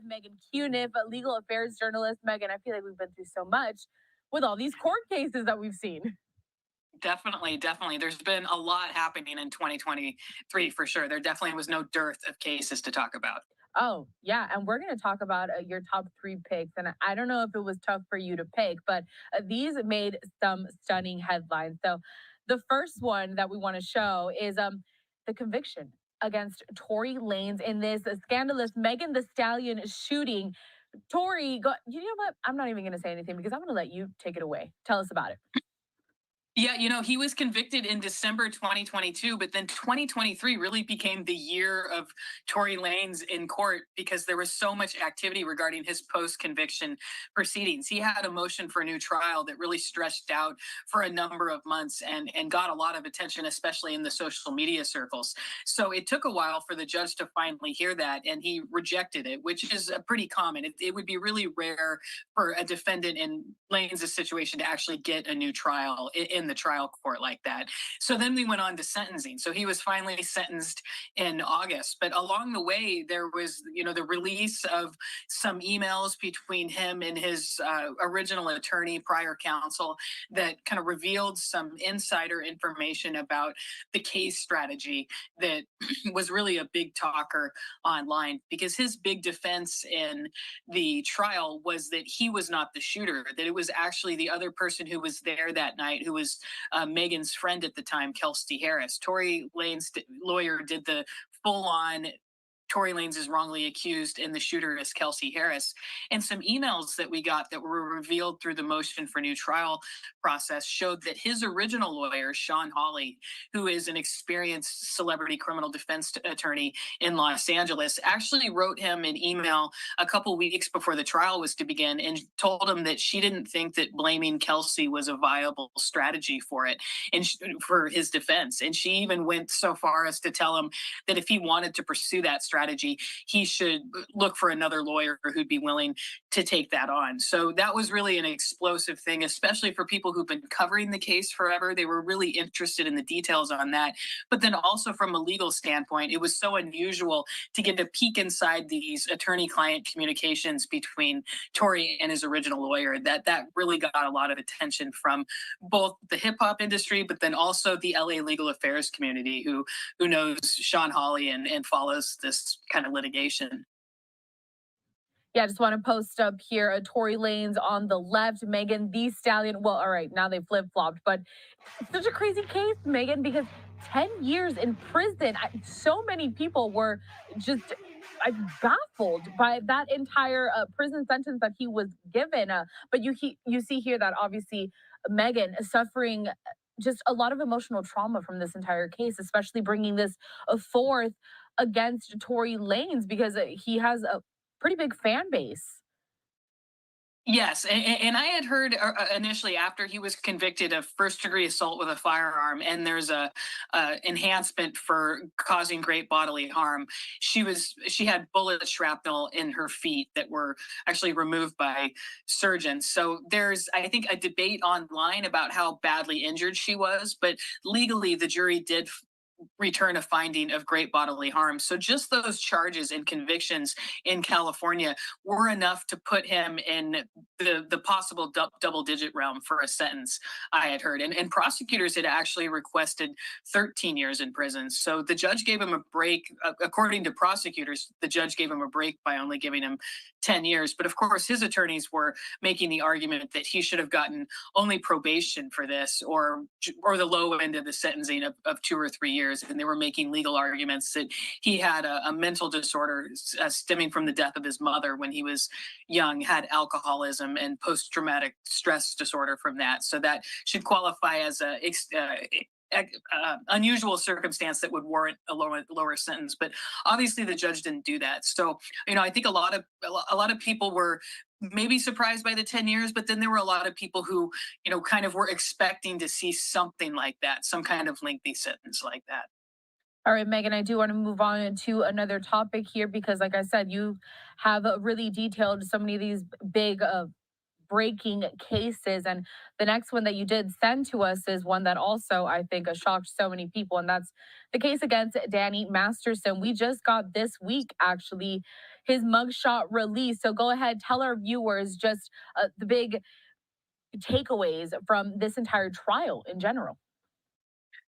Meghann Cuniff, a legal affairs journalist. Meghann, I feel like we've been through so much with all these court cases that we've seen. Definitely. There's been a lot happening in 2023 for sure. There definitely was no dearth of cases to talk about. Oh, yeah. And we're going to talk about your top 3 picks. And I don't know if it was tough for you to pick, but these made some stunning headlines. So the first one that we want to show is the conviction against Tory Lanez in this scandalous Megan Thee Stallion shooting. Tory, you know what? I'm not even going to say anything because I'm going to let you take it away. Tell us about it. Yeah, he was convicted in December 2022, but then 2023 really became the year of Tory Lanez in court because there was so much activity regarding his post-conviction proceedings. He had a motion for a new trial that really stretched out for a number of months and got a lot of attention, especially in the social media circles. So it took a while for the judge to finally hear that, and he rejected it, which is pretty common. It would be really rare for a defendant in Lanez's situation to actually get a new trial in the trial court like that. So then we went on to sentencing. So he was finally sentenced in August. But along the way, there was, the release of some emails between him and his original attorney, prior counsel, that kind of revealed some insider information about the case strategy that was really a big talker online, because his big defense in the trial was that he was not the shooter, that it was actually the other person who was there that night who was was Megan's friend at the time, Kelsey Harris. Tory Lane's lawyer did the full-on Tory Lanez is wrongly accused and the shooter is Kelsey Harris. And some emails that we got that were revealed through the motion for new trial process showed that his original lawyer, Sean Hawley, who is an experienced celebrity criminal defense attorney in Los Angeles, actually wrote him an email a couple weeks before the trial was to begin and told him that she didn't think that blaming Kelsey was a viable strategy for it and for his defense. And she even went so far as to tell him that if he wanted to pursue that strategy, he should look for another lawyer who'd be willing to take that on. So that was really an explosive thing, especially for people who've been covering the case forever. They were really interested in the details on that. But then also from a legal standpoint, it was so unusual to get a peek inside these attorney-client communications between Tory and his original lawyer that really got a lot of attention from both the hip-hop industry, but then also the LA legal affairs community who knows Sean Hawley and follows this kind of litigation. Yeah, I just want to post up here Tory Lanez on the left, Meghann Thee Stallion. Well, all right, now they flip-flopped, but it's such a crazy case, Meghann, because 10 years in prison. So many people were just baffled by that entire prison sentence that he was given. But you see here that obviously Meghann is suffering just a lot of emotional trauma from this entire case, especially bringing this forth against Tory Lanez because he has a pretty big fan base. Yes, and I had heard initially after he was convicted of first-degree assault with a firearm, and there's a enhancement for causing great bodily harm. She had bullet shrapnel in her feet that were actually removed by surgeons. So there's, I think, a debate online about how badly injured she was, but legally the jury did return a finding of great bodily harm. So just those charges and convictions in California were enough to put him in the possible double-digit realm for a sentence, I had heard. And prosecutors had actually requested 13 years in prison. So the judge gave him a break. According to prosecutors, the judge gave him a break by only giving him 10 years. But of course, his attorneys were making the argument that he should have gotten only probation for this or the low end of the sentencing of 2 or 3 years. And they were making legal arguments that he had a mental disorder stemming from the death of his mother when he was young, had alcoholism and post-traumatic stress disorder from that. So that should qualify as a unusual circumstance that would warrant a lower sentence. But obviously the judge didn't do that. So, I think a lot of people were maybe surprised by the 10 years, but then there were a lot of people who, kind of were expecting to see something like that, some kind of lengthy sentence like that. All right, Meghann, I do want to move on to another topic here because, like I said, you have really detailed so many of these big breaking cases. And the next one that you did send to us is one that also, I think, shocked so many people. And that's the case against Danny Masterson. We just got this week, actually, his mugshot release. So go ahead, tell our viewers just the big takeaways from this entire trial in general.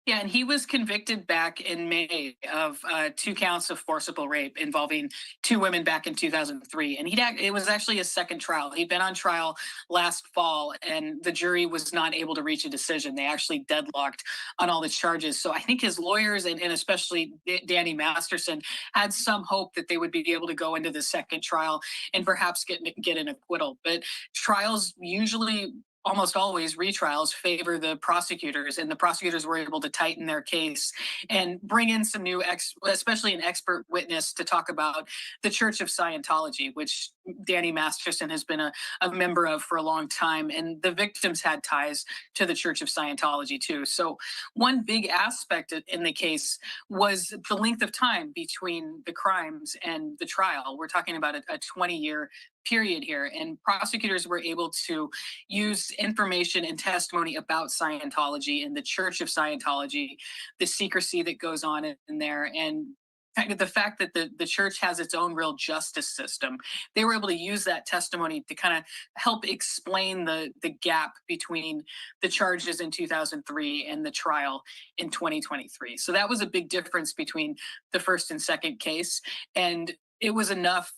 Yeah, and he was convicted back in May of 2 counts of forcible rape involving 2 women back in 2003. And it was actually a second trial. He'd been on trial last fall, and the jury was not able to reach a decision. They actually deadlocked on all the charges. So I think his lawyers and especially Danny Masterson had some hope that they would be able to go into the second trial and perhaps get an acquittal. But trials usually, almost always, retrials favor the prosecutors, and the prosecutors were able to tighten their case and bring in some new, especially an expert witness to talk about the Church of Scientology, which Danny Masterson has been a member of for a long time. And the victims had ties to the Church of Scientology too. So one big aspect in the case was the length of time between the crimes and the trial. We're talking about a 20-year period here, and prosecutors were able to use information and testimony about Scientology and the Church of Scientology, the secrecy that goes on in there, and kind of the fact that the church has its own real justice system. They were able to use that testimony to kind of help explain the gap between the charges in 2003 and the trial in 2023. So that was a big difference between the first and second case. And it was enough.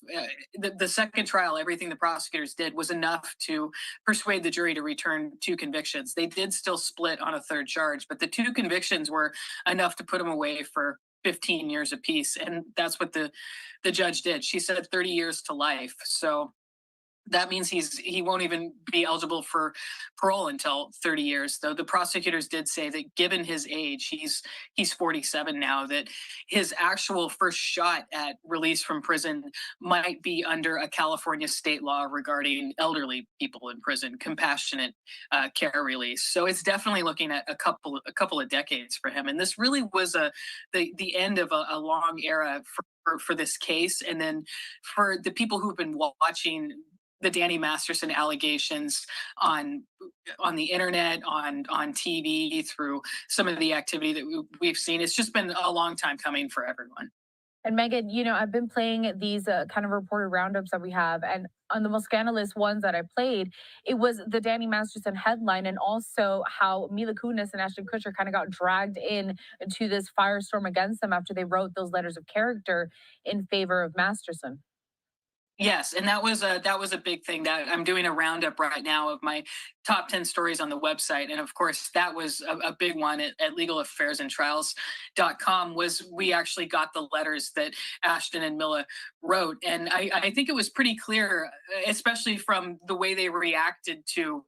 The second trial, everything the prosecutors did was enough to persuade the jury to return 2 convictions. They did still split on a third charge, but the 2 convictions were enough to put them away for 15 years apiece. And that's what the judge did. She said 30 years to life. So that means he won't even be eligible for parole until 30 years. Though the prosecutors did say that given his age, he's 47 now, that his actual first shot at release from prison might be under a California state law regarding elderly people in prison, compassionate care release. So it's definitely looking at a couple of decades for him. And this really was the end of a long era for this case. And then for the people who've been watching the Danny Masterson allegations on the internet, on TV, through some of the activity that we've seen. It's just been a long time coming for everyone. And Meghann, you know, I've been playing these kind of reported roundups that we have, and on the most scandalous ones that I played, it was the Danny Masterson headline, and also how Mila Kunis and Ashton Kutcher kind of got dragged in to this firestorm against them after they wrote those letters of character in favor of Masterson. Yes, and that was a big thing. That I'm doing a roundup right now of my top 10 stories on the website, and of course that was a big one at legalaffairsandtrials.com. Was we actually got the letters that Ashton and Mila wrote, and I think it was pretty clear, especially from the way they reacted to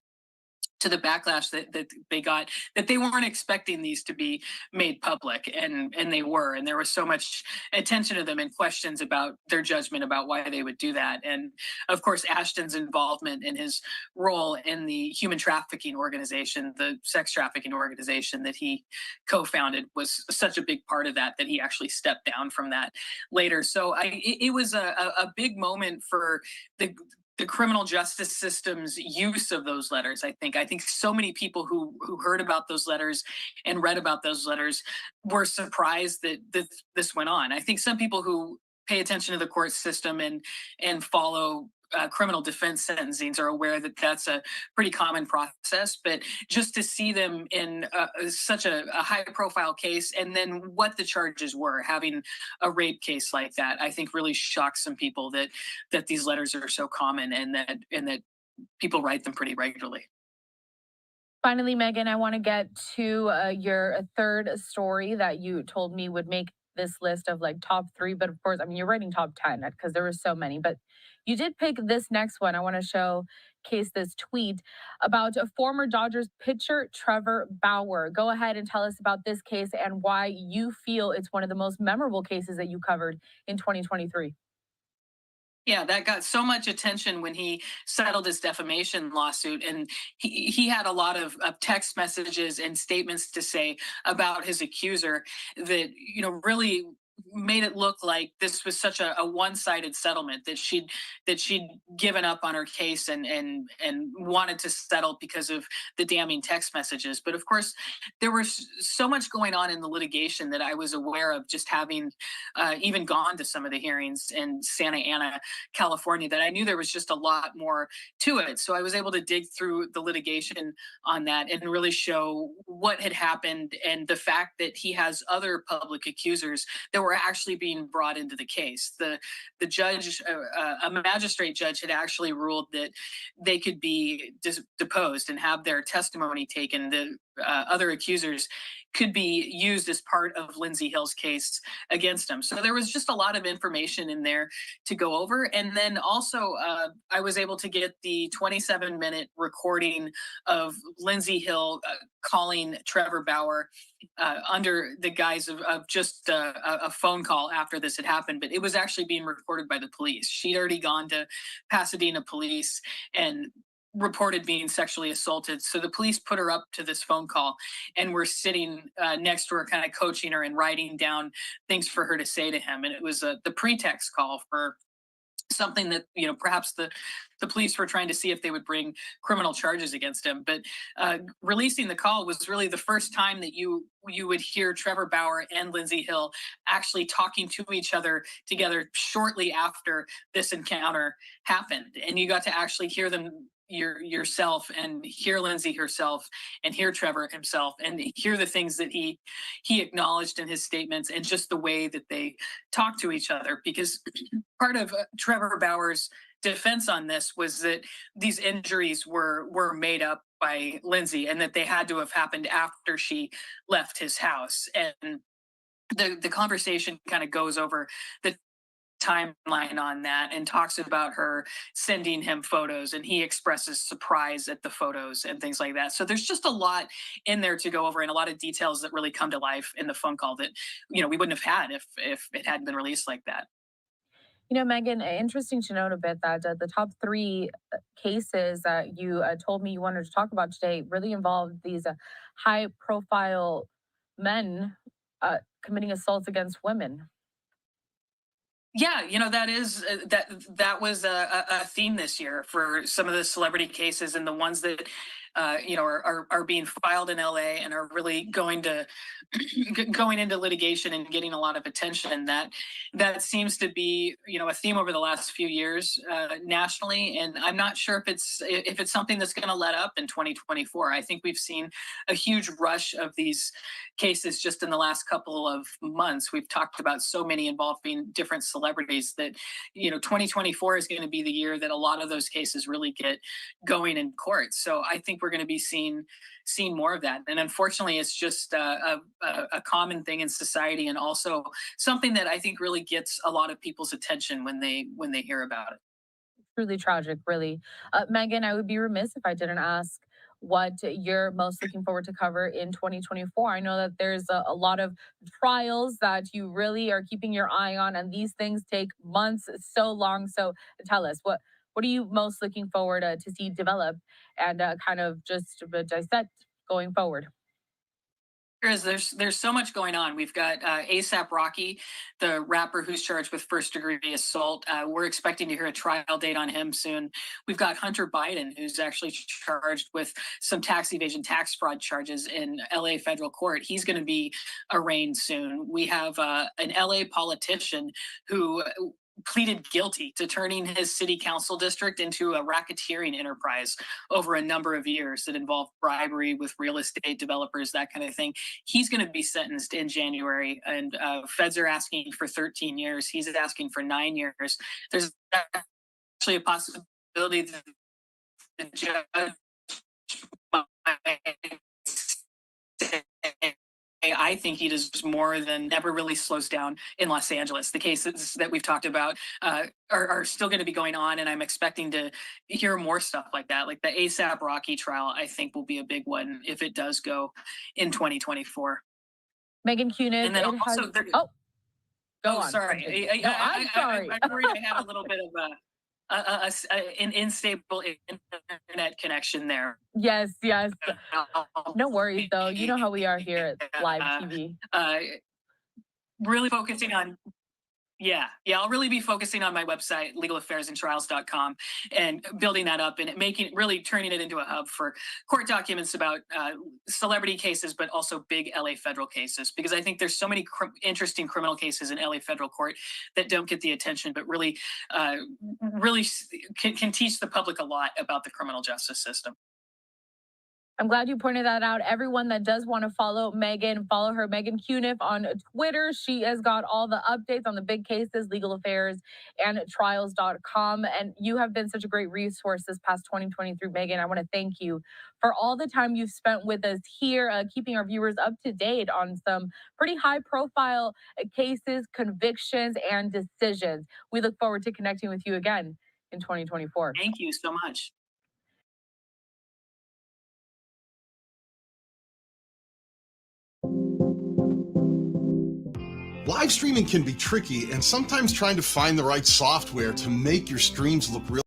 the backlash that they got, that they weren't expecting these to be made public, and they were, and there was so much attention to them and questions about their judgment about why they would do that. And of course, Ashton's involvement in his role in the human trafficking organization, the sex trafficking organization that he co-founded, was such a big part of that he actually stepped down from that later. So it was a big moment for the criminal justice system's use of those letters. I think so many people who heard about those letters and read about those letters were surprised that this went on. I think some people who pay attention to the court system and follow criminal defense sentencings are aware that that's a pretty common process, but just to see them in such a high profile case, and then what the charges were, having a rape case like that, I think really shocks some people that these letters are so common, and that people write them pretty regularly. Finally, Meghann, I want to get to your third story that you told me would make this list of like top 3, but of course, I mean, you're writing top 10 because there were so many, but you did pick this next one. I want to showcase this tweet about a former Dodgers pitcher, Trevor Bauer. Go ahead and tell us about this case and why you feel it's one of the most memorable cases that you covered in 2023. Yeah, that got so much attention when he settled his defamation lawsuit, and he had a lot of text messages and statements to say about his accuser that, you know, really made it look like this was such a one-sided settlement, that she'd given up on her case and wanted to settle because of the damning text messages. But of course, there was so much going on in the litigation that I was aware of, just having even gone to some of the hearings in Santa Ana, California, that I knew there was just a lot more to it. So I was able to dig through the litigation on that and really show what had happened, and the fact that he has other public accusers that were actually being brought into the case. The judge, a magistrate judge, had actually ruled that they could be deposed and have their testimony taken. The other accusers could be used as part of Lindsay Hill's case against him. So there was just a lot of information in there to go over. And then also I was able to get the 27-minute recording of Lindsay Hill calling Trevor Bauer under the guise of just a phone call after this had happened, but it was actually being recorded by the police. She'd already gone to Pasadena police and reported being sexually assaulted. So the police put her up to this phone call and were sitting next to her, kind of coaching her and writing down things for her to say to him. And it was the pretext call for something that, you know, perhaps the police were trying to see if they would bring criminal charges against him. But releasing the call was really the first time that you would hear Trevor Bauer and Lindsay Hill actually talking to each other together shortly after this encounter happened. And you got to actually hear them yourself and hear Lindsay herself and hear Trevor himself and hear the things that he acknowledged in his statements and just the way that they talk to each other. Because part of Trevor Bauer's defense on this was that these injuries were made up by Lindsay and that they had to have happened after she left his house. And the conversation kind of goes over the timeline on that and talks about her sending him photos, and he expresses surprise at the photos and things like that. So there's just a lot in there to go over and a lot of details that really come to life in the phone call that, we wouldn't have had if it hadn't been released like that. Meghann, interesting to note a bit that the top three cases that you told me you wanted to talk about today really involved these high profile men committing assaults against women. Yeah, that was a theme this year for some of the celebrity cases, and the ones that are being filed in LA and are really going into litigation and getting a lot of attention. And that seems to be a theme over the last few years nationally. And I'm not sure if it's something that's going to let up in 2024. I think we've seen a huge rush of these cases just in the last couple of months. We've talked about so many involving different celebrities that 2024 is going to be the year that a lot of those cases really get going in court. So I think we're going to be seeing more of that. And unfortunately, it's just a common thing in society, and also something that I think really gets a lot of people's attention when they hear about it. Truly tragic, really. Meghann, I would be remiss if I didn't ask what you're most looking forward to cover in 2024. I know that there's a lot of trials that you really are keeping your eye on, and these things take months, so long. So tell us, what are you most looking forward to see develop and kind of just dissect going forward? There's so much going on. We've got ASAP Rocky, the rapper who's charged with first-degree assault. We're expecting to hear a trial date on him soon. We've got Hunter Biden, who's actually charged with some tax evasion, tax fraud charges in LA federal court. He's going to be arraigned soon. We have an LA politician who pleaded guilty to turning his city council district into a racketeering enterprise over a number of years that involved bribery with real estate developers, that kind of thing. He's going to be sentenced in January, and feds are asking for 13 years. He's asking for 9 years. There's actually a possibility that the judge I think he deserves more than never really slows down in Los Angeles. The cases that we've talked about are still going to be going on, and I'm expecting to hear more stuff like that. Like the ASAP Rocky trial, I think will be a big one if it does go in 2024 Meghann Cuniff. And then also, go on. Sorry. I'm sorry. I'm worried I had a little bit of an unstable internet connection there. Yes. No worries, though. You know how we are here at Live TV. Really focusing on, I'll really be focusing on my website, legalaffairsandtrials.com, and building that up and really turning it into a hub for court documents about celebrity cases, but also big LA federal cases, because I think there's so many interesting criminal cases in LA federal court that don't get the attention, but really can teach the public a lot about the criminal justice system. I'm glad you pointed that out. Everyone that does want to follow Meghann, follow her, Meghann Cuniff, on Twitter. She has got all the updates on the big cases, legal affairs, and trials.com. And you have been such a great resource this past 2023, Meghann. I want to thank you for all the time you've spent with us here, keeping our viewers up to date on some pretty high-profile cases, convictions, and decisions. We look forward to connecting with you again in 2024. Thank you so much. Live streaming can be tricky, and sometimes trying to find the right software to make your streams look real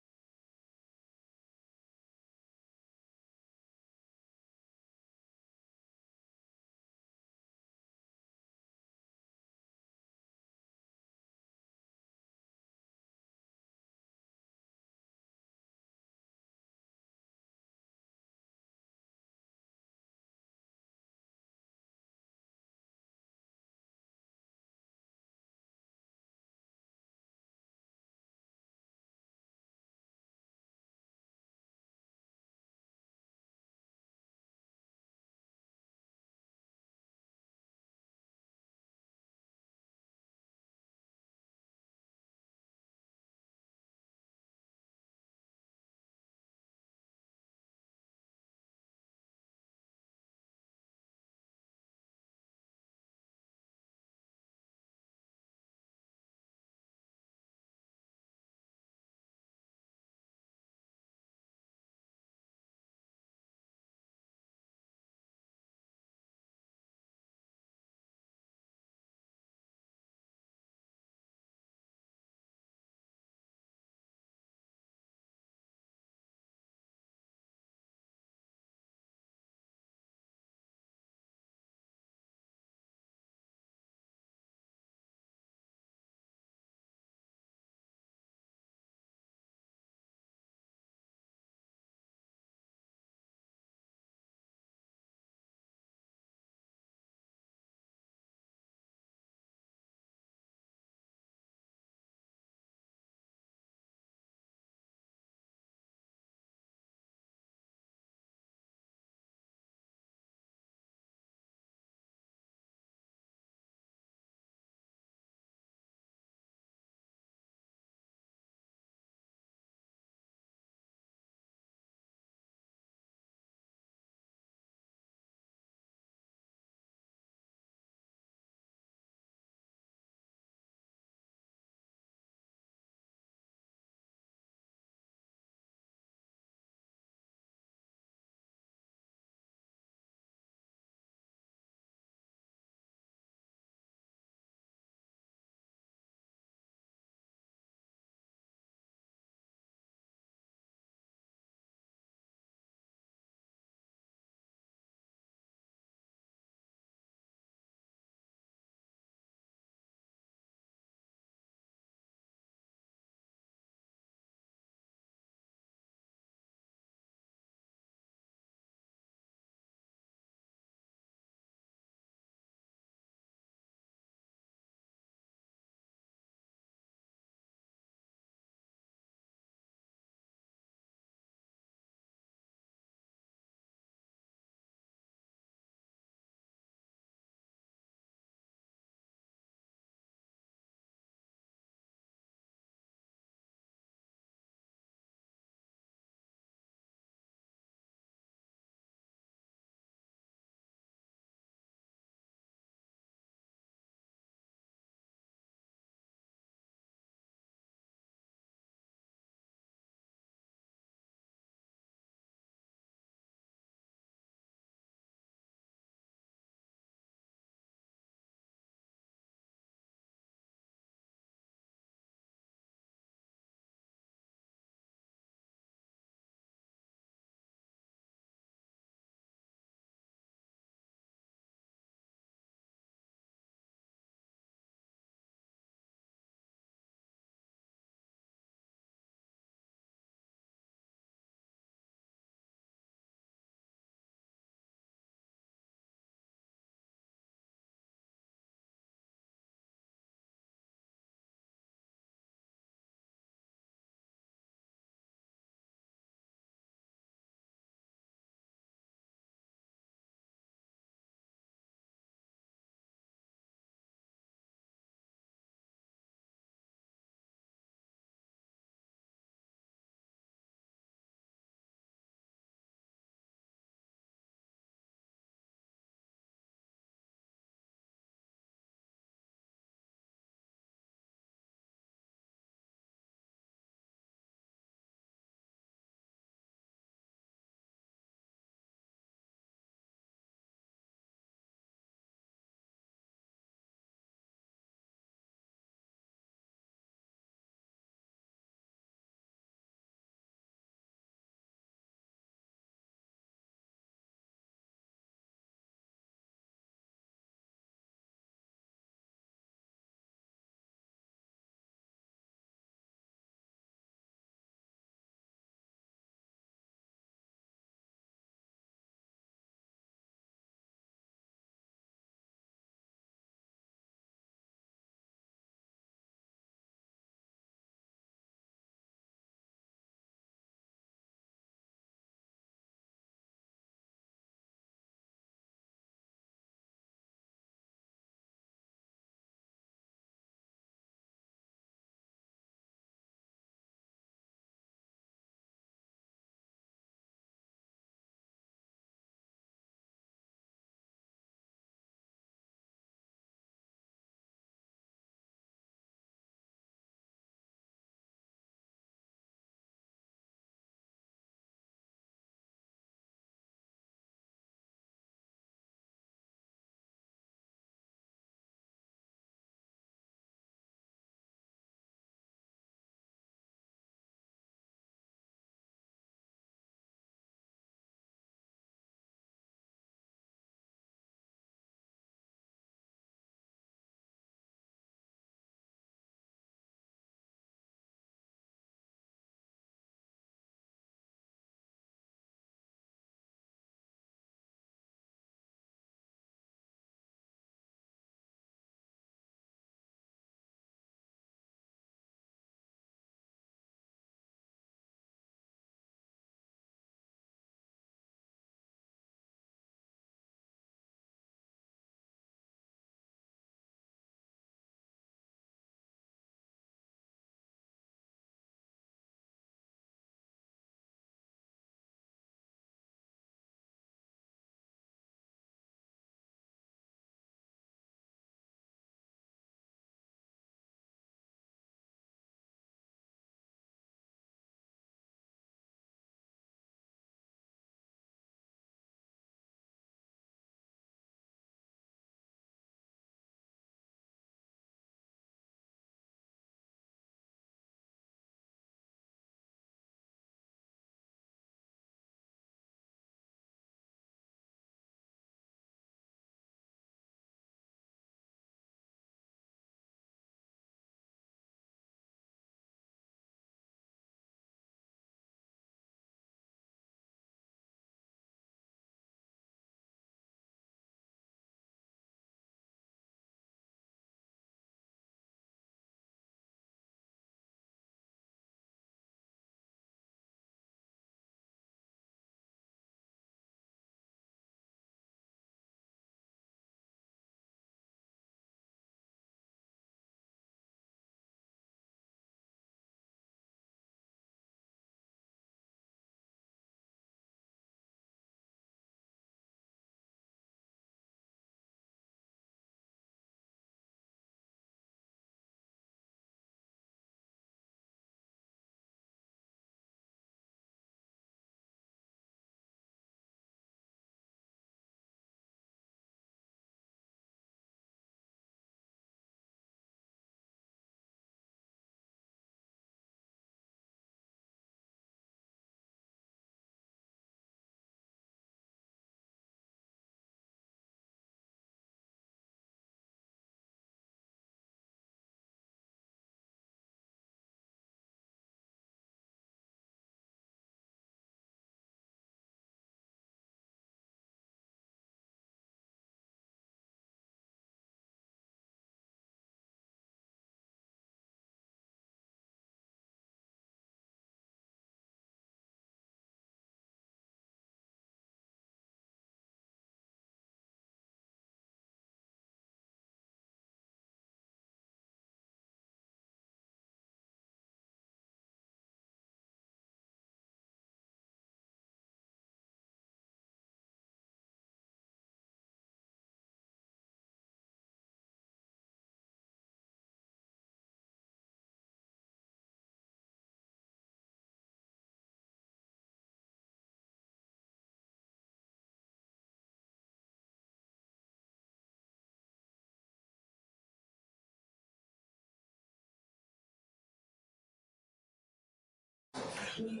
Thank you.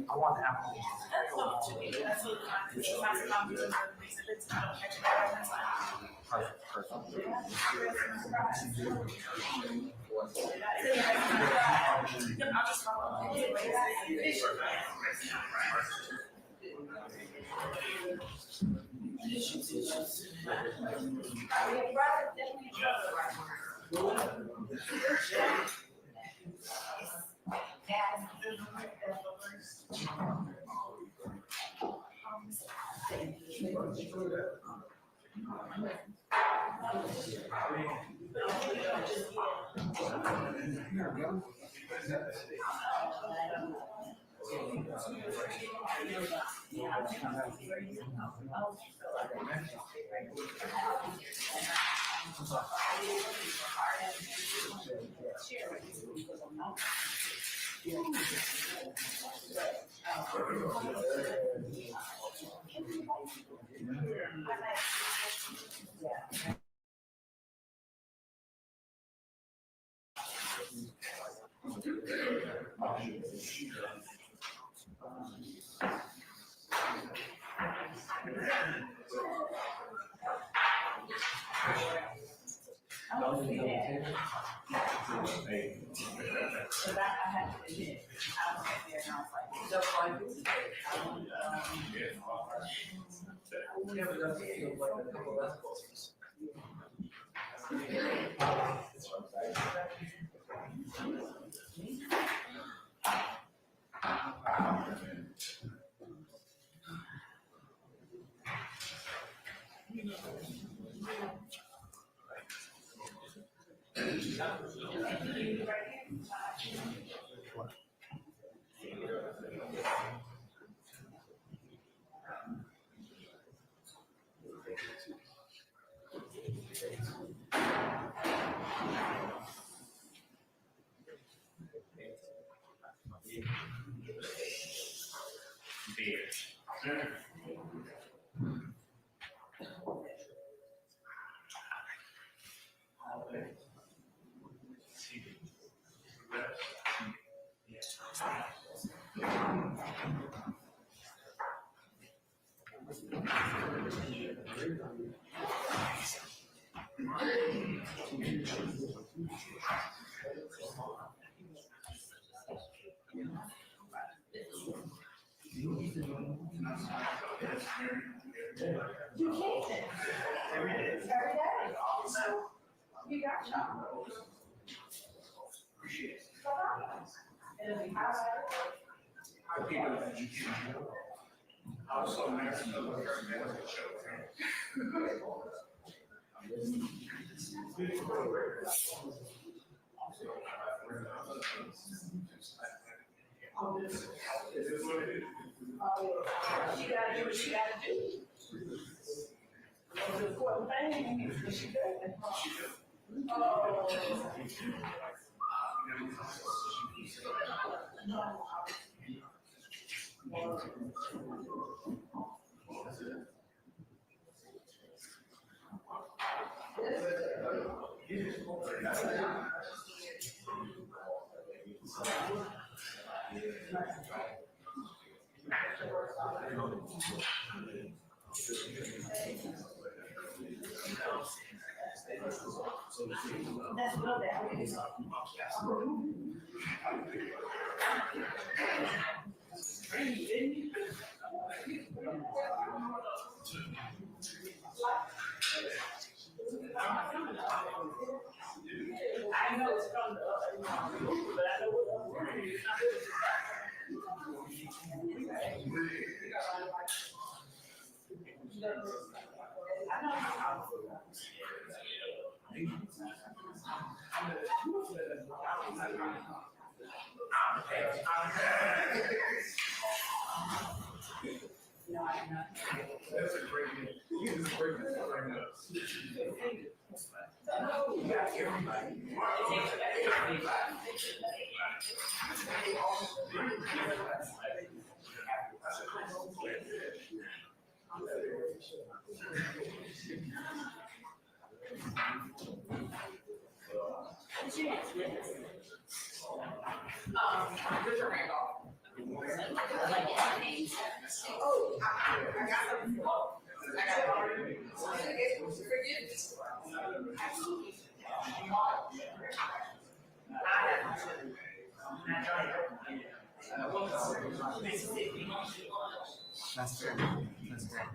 I want to have. She gotta do what she gotta do. The important thing is what she doing. Oh. That's what that is. I know it's from the but I know what No, I'm not. That's a great deal. You just break this right now. Yeah, everybody. That's fair. That's fair.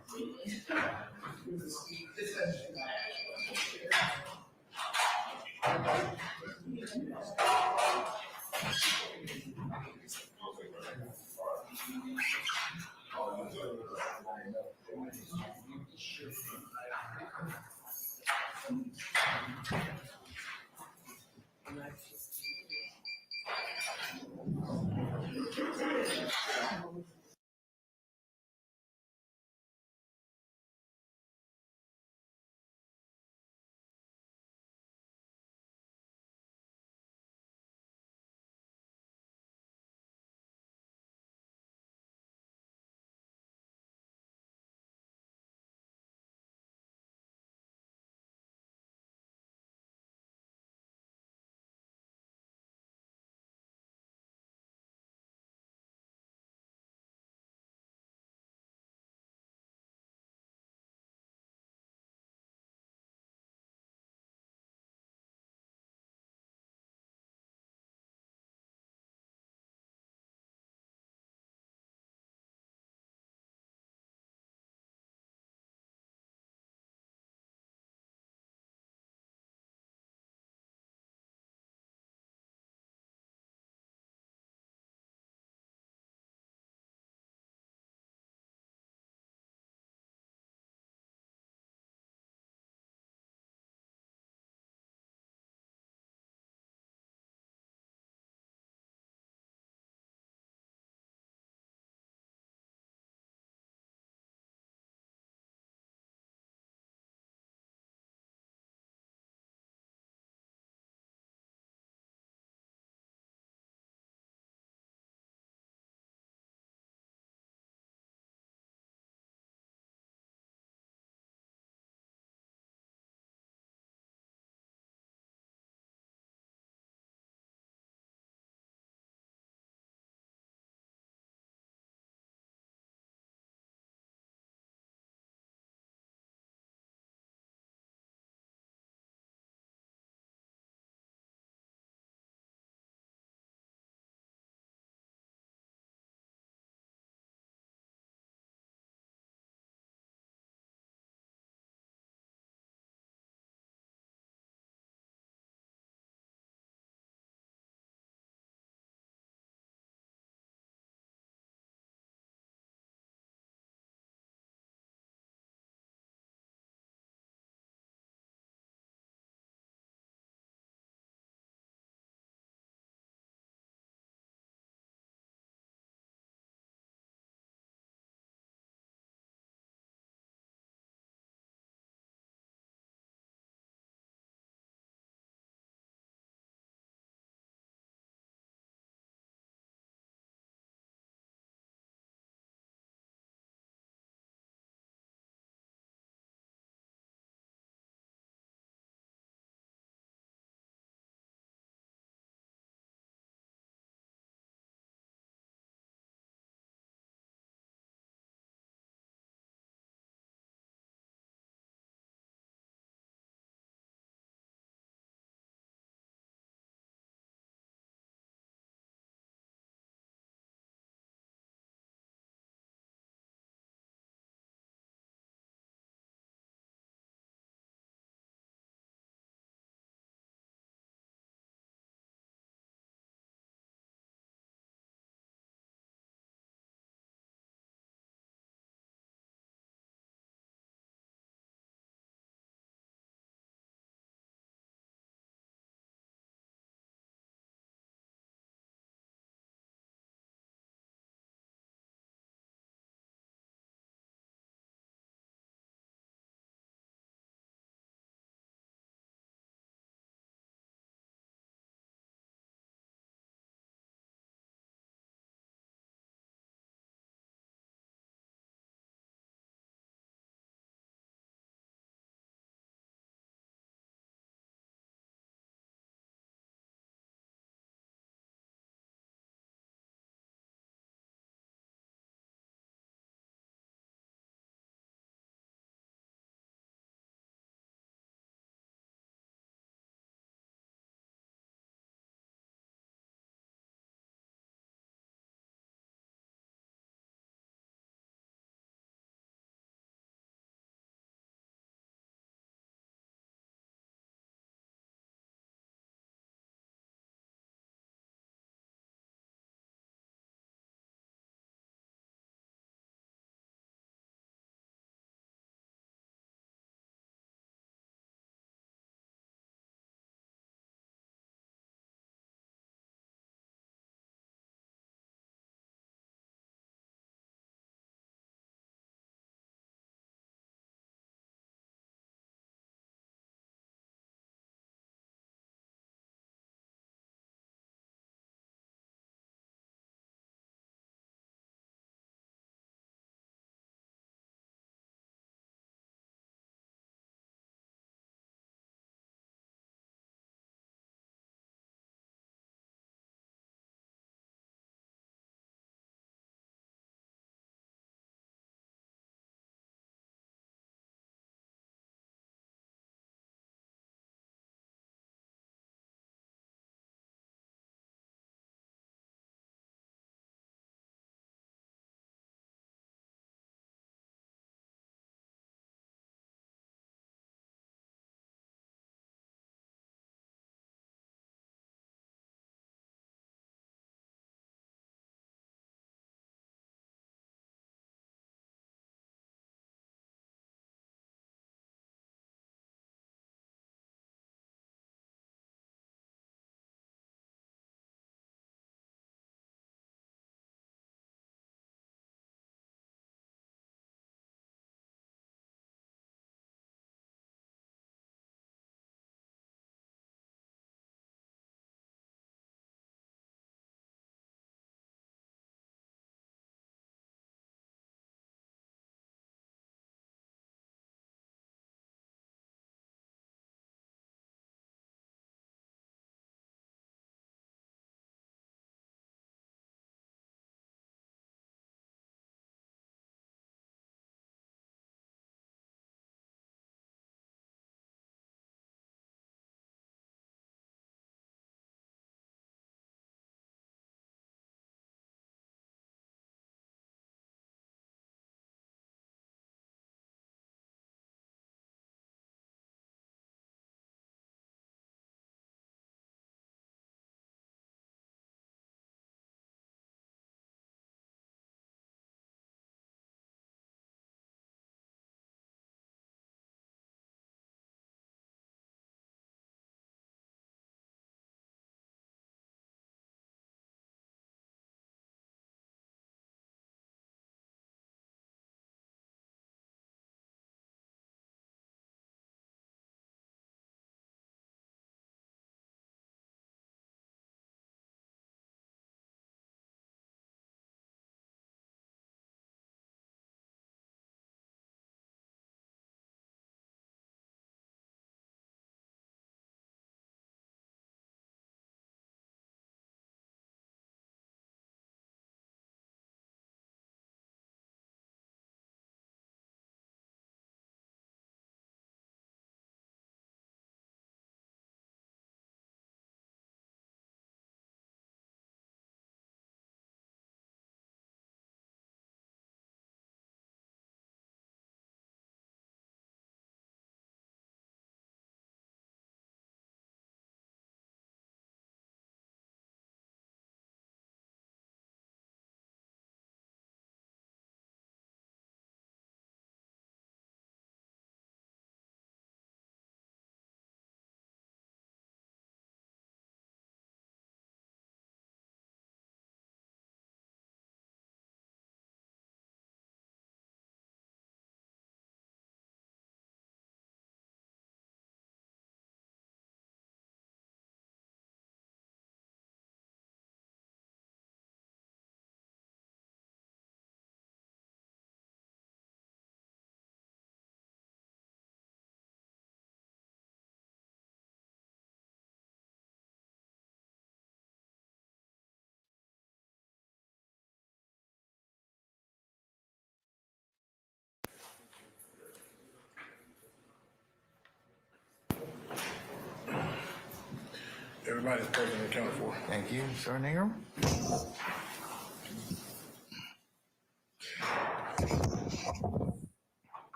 Everybody is present and accounted for. Thank you, Sergeant Ingram.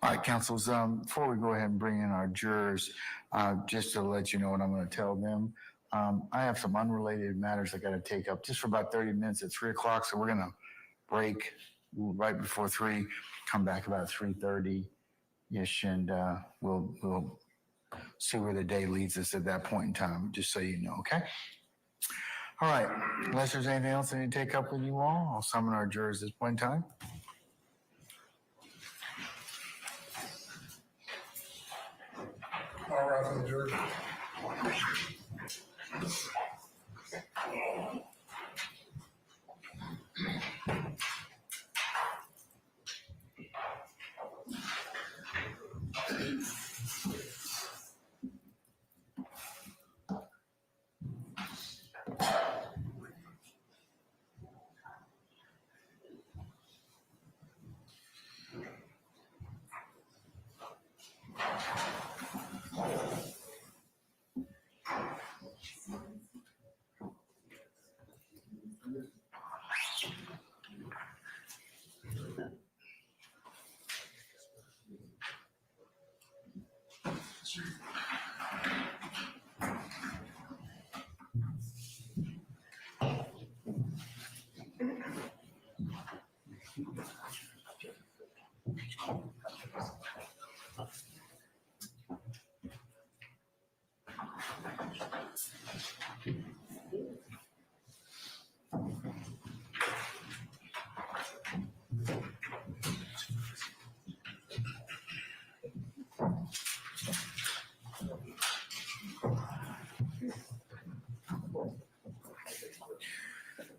All right, councils, before we go ahead and bring in our jurors, just to let you know what I'm going to tell them, I have some unrelated matters I got to take up just for about 30 minutes at 3 o'clock. So we're going to break right before 3, come back about 3:30-ish, and we'll see where the day leads us at that point in time, just so you know, okay? All right, unless there's anything else I need to take up with you all, I'll summon our jurors at this point in time. All right, for the jury.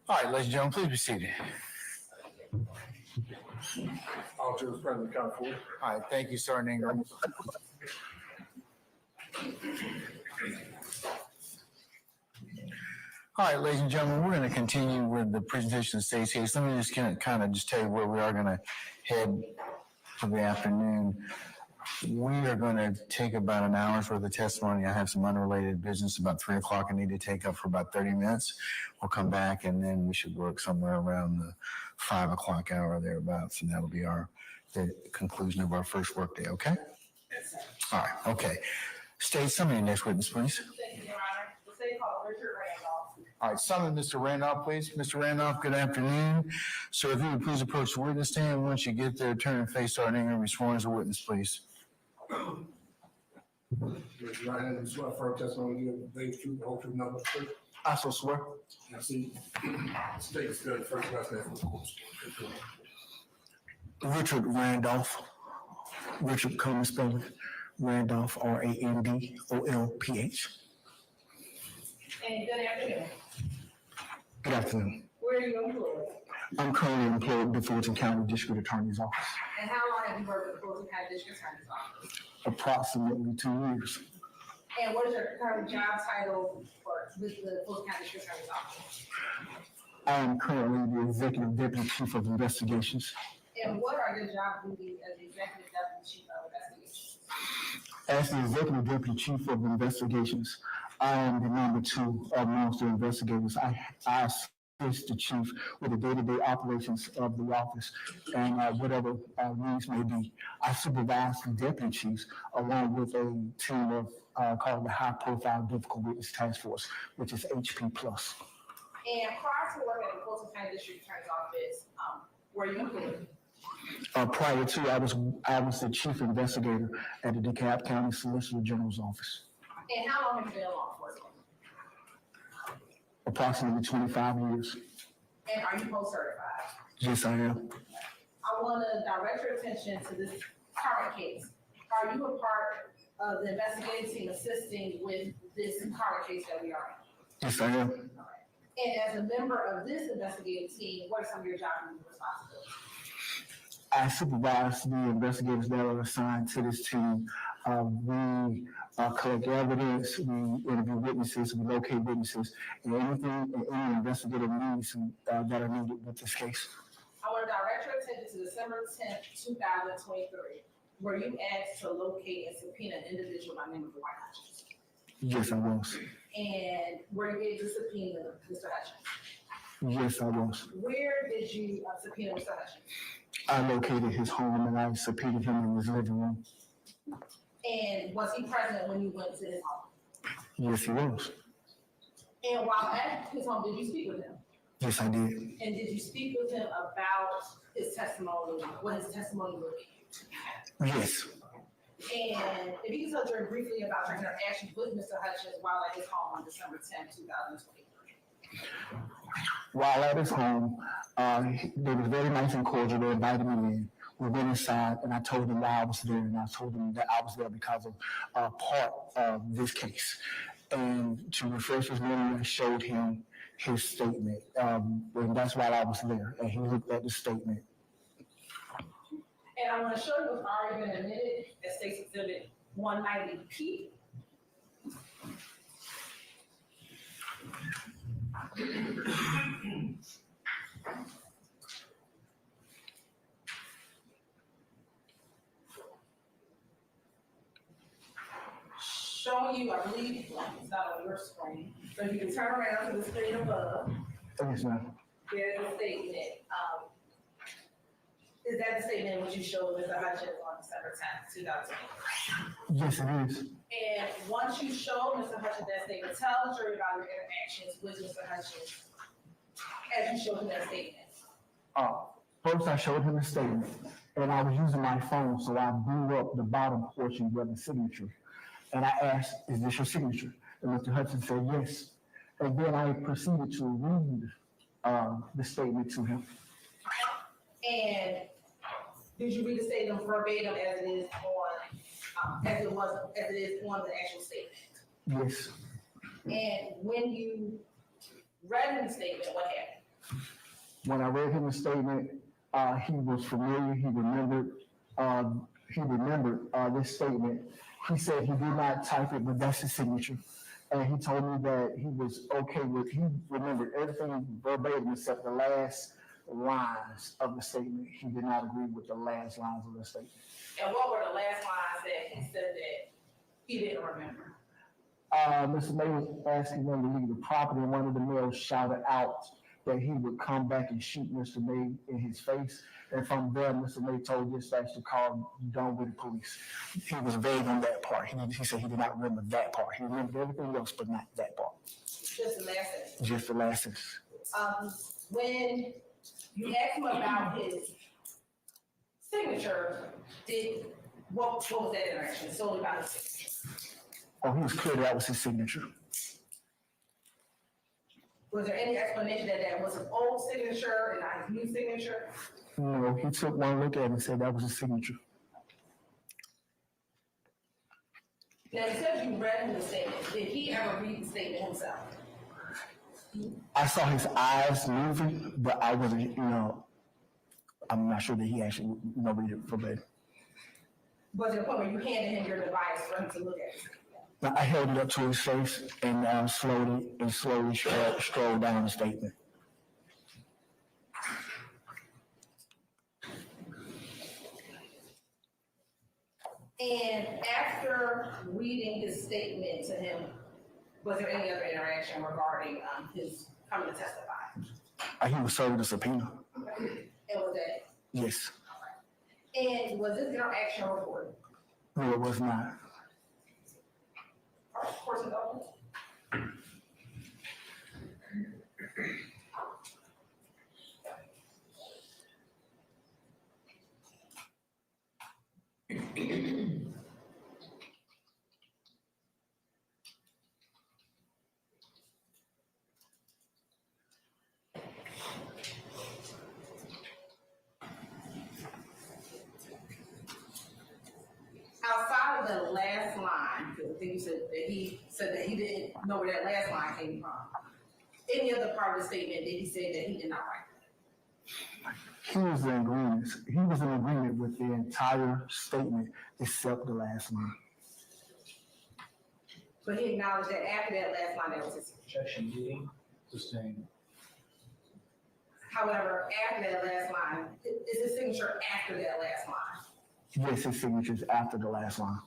All right, ladies and gentlemen, please be seated. All jurors present and accounted for. All right, thank you, Sergeant Ingram. All right, ladies and gentlemen, we're going to continue with the presentation of the state's case. Let me just kind of just tell you where we are going to head for the afternoon. We are going to take about an hour's worth of testimony. I have some unrelated business about 3 o'clock I need to take up for about 30 minutes. We'll come back and then we should work somewhere around the 5 o'clock hour thereabouts, and that'll be the conclusion of our first workday, okay? Yes, sir. All right, okay. State, somebody next witness, please. Thank you, Your Honor. The state called Richard Randolph. All right, summon Mr. Randolph, please. Mr. Randolph, good afternoon. Sir, if you would please approach the witness stand. Once you get there, turn and face our name and be sworn as a witness, please. Raise your right hand and swear firm testimony you give the truth, the whole truth, nothing but the truth. I so swear. Now, see, state the spelling first last name for the court. Richard Randolph. Richard Coleman spelling. Randolph, Randolph. And good afternoon. Good afternoon. Where are you employed? I'm currently employed with the Fulton County District Attorney's Office. And how long have you worked with the Fulton County District Attorney's Office? Approximately 2 years. And what is your current job title with the Fulton County District Attorney's Office? I am currently the Executive Deputy Chief of Investigations. And what are your job duties as the Executive Deputy Chief of Investigations? As the Executive Deputy Chief of Investigations, I am the number 2 amongst the investigators. I assist the chief with the day-to-day operations of the office and whatever needs may be. I supervise the deputy chiefs along with a team of called the High Profile Difficult Witness Task Force, which is HP+. And prior to working at the Fulton County District Attorney's Office, were you employed? Prior to, I was the chief investigator at the DeKalb County Solicitor General's office. And how long have you been in law enforcement? Approximately 25 years. And are you post-certified? Yes, I am. I want to direct your attention to this current case. Are you a part of the investigative team assisting with this current case that we are in? Yes, I am. And as a member of this investigative team, what are some of your job and responsibilities? I supervise the investigators that are assigned to this team. We collect evidence, we interview witnesses, we locate witnesses, and anything, any investigative needs that are needed with this case. I want to direct your attention to December 10th, 2023, where you asked to locate and subpoena an individual by the name of Dwight Hutchins. Yes, I was. And were you able to subpoena Mr. Hutchins? Yes, I was. Where did you subpoena Mr. Hutchins? I located his home and I subpoenaed him in his living room. And was he present when you went to his home? Yes, he was. And while at his home, did you speak with him? Yes, I did. And did you speak with him about his testimony, what his testimony would be? Yes. And if you could tell us briefly about your interactions with Mr. Hutchins while at his home on December 10th, 2023. While at his home, they were very nice and cordial. They invited me in. We went inside, and I told them why I was there, and I told them that I was there because of part of this case. And to refresh his memory, I showed him his statement, and that's why I was there. And he looked at the statement. And I want to show you what's already been admitted as State's Exhibit 190P. Showing you, I believe, it's not on your screen, so you can turn around to the screen above. Yes, ma'am. There's a statement. Is that the statement which you showed Mr. Hutchins on December 10th, 2020? Yes, it is. And once you show Mr. Hutchins that statement, tell the jury about your interactions with Mr. Hutchins as you showed him that statement. First, I showed him the statement, and I was using my phone, so I blew up the bottom portion where the signature. And I asked, "Is this your signature?" And Mr. Hutchins said, "Yes." And then I proceeded to read the statement to him. And did you read the statement verbatim as it is on, as it is on the actual statement? Yes. And when you read him the statement, what happened? When I read him the statement, he was familiar. He remembered this statement. He said he did not type it, but that's his signature. And he told me that he was okay with, he remembered everything verbatim except the last lines of the statement. He did not agree with the last lines of the statement. And what were the last lines that he said that he didn't remember? Mr. May was asking them to leave the property, and one of the males shouted out that he would come back and shoot Mr. May in his face. And from there, Mr. May told dispatch to call Dunwoody Police. He was vague on that part. He said he did not remember that part. He remembered everything else, but not that part. Just the last sentence. Just the last sentence. When you asked him about his signature, what was that interaction? Solely about his signature. Oh, he was clear that was his signature. Was there any explanation that was an old signature and not his new signature? No, he took one look at it and said that was his signature. Now, you said you read him the statement. Did he ever read the statement himself? I saw his eyes moving, but I wasn't, I'm not sure that he actually, read it verbatim. Was there a point where you handed him your device for him to look at? Now, I held it up to his face and slowly strolled down the statement. And after reading his statement to him, was there any other interaction regarding his coming to testify? He was served a subpoena. And was that? Yes. And was this interaction recorded? No, it was not. Of course, it was. Outside of the last line, because I think you said that he didn't know where that last line came from. Any other part of the statement did he say that he did not write? He was in agreement. He was in agreement with the entire statement except the last line. But he acknowledged that after that last line, that was his signature. Objection, meeting, sustained. However, after that last line, is his signature after that last line? Yes, his signature's after the last line.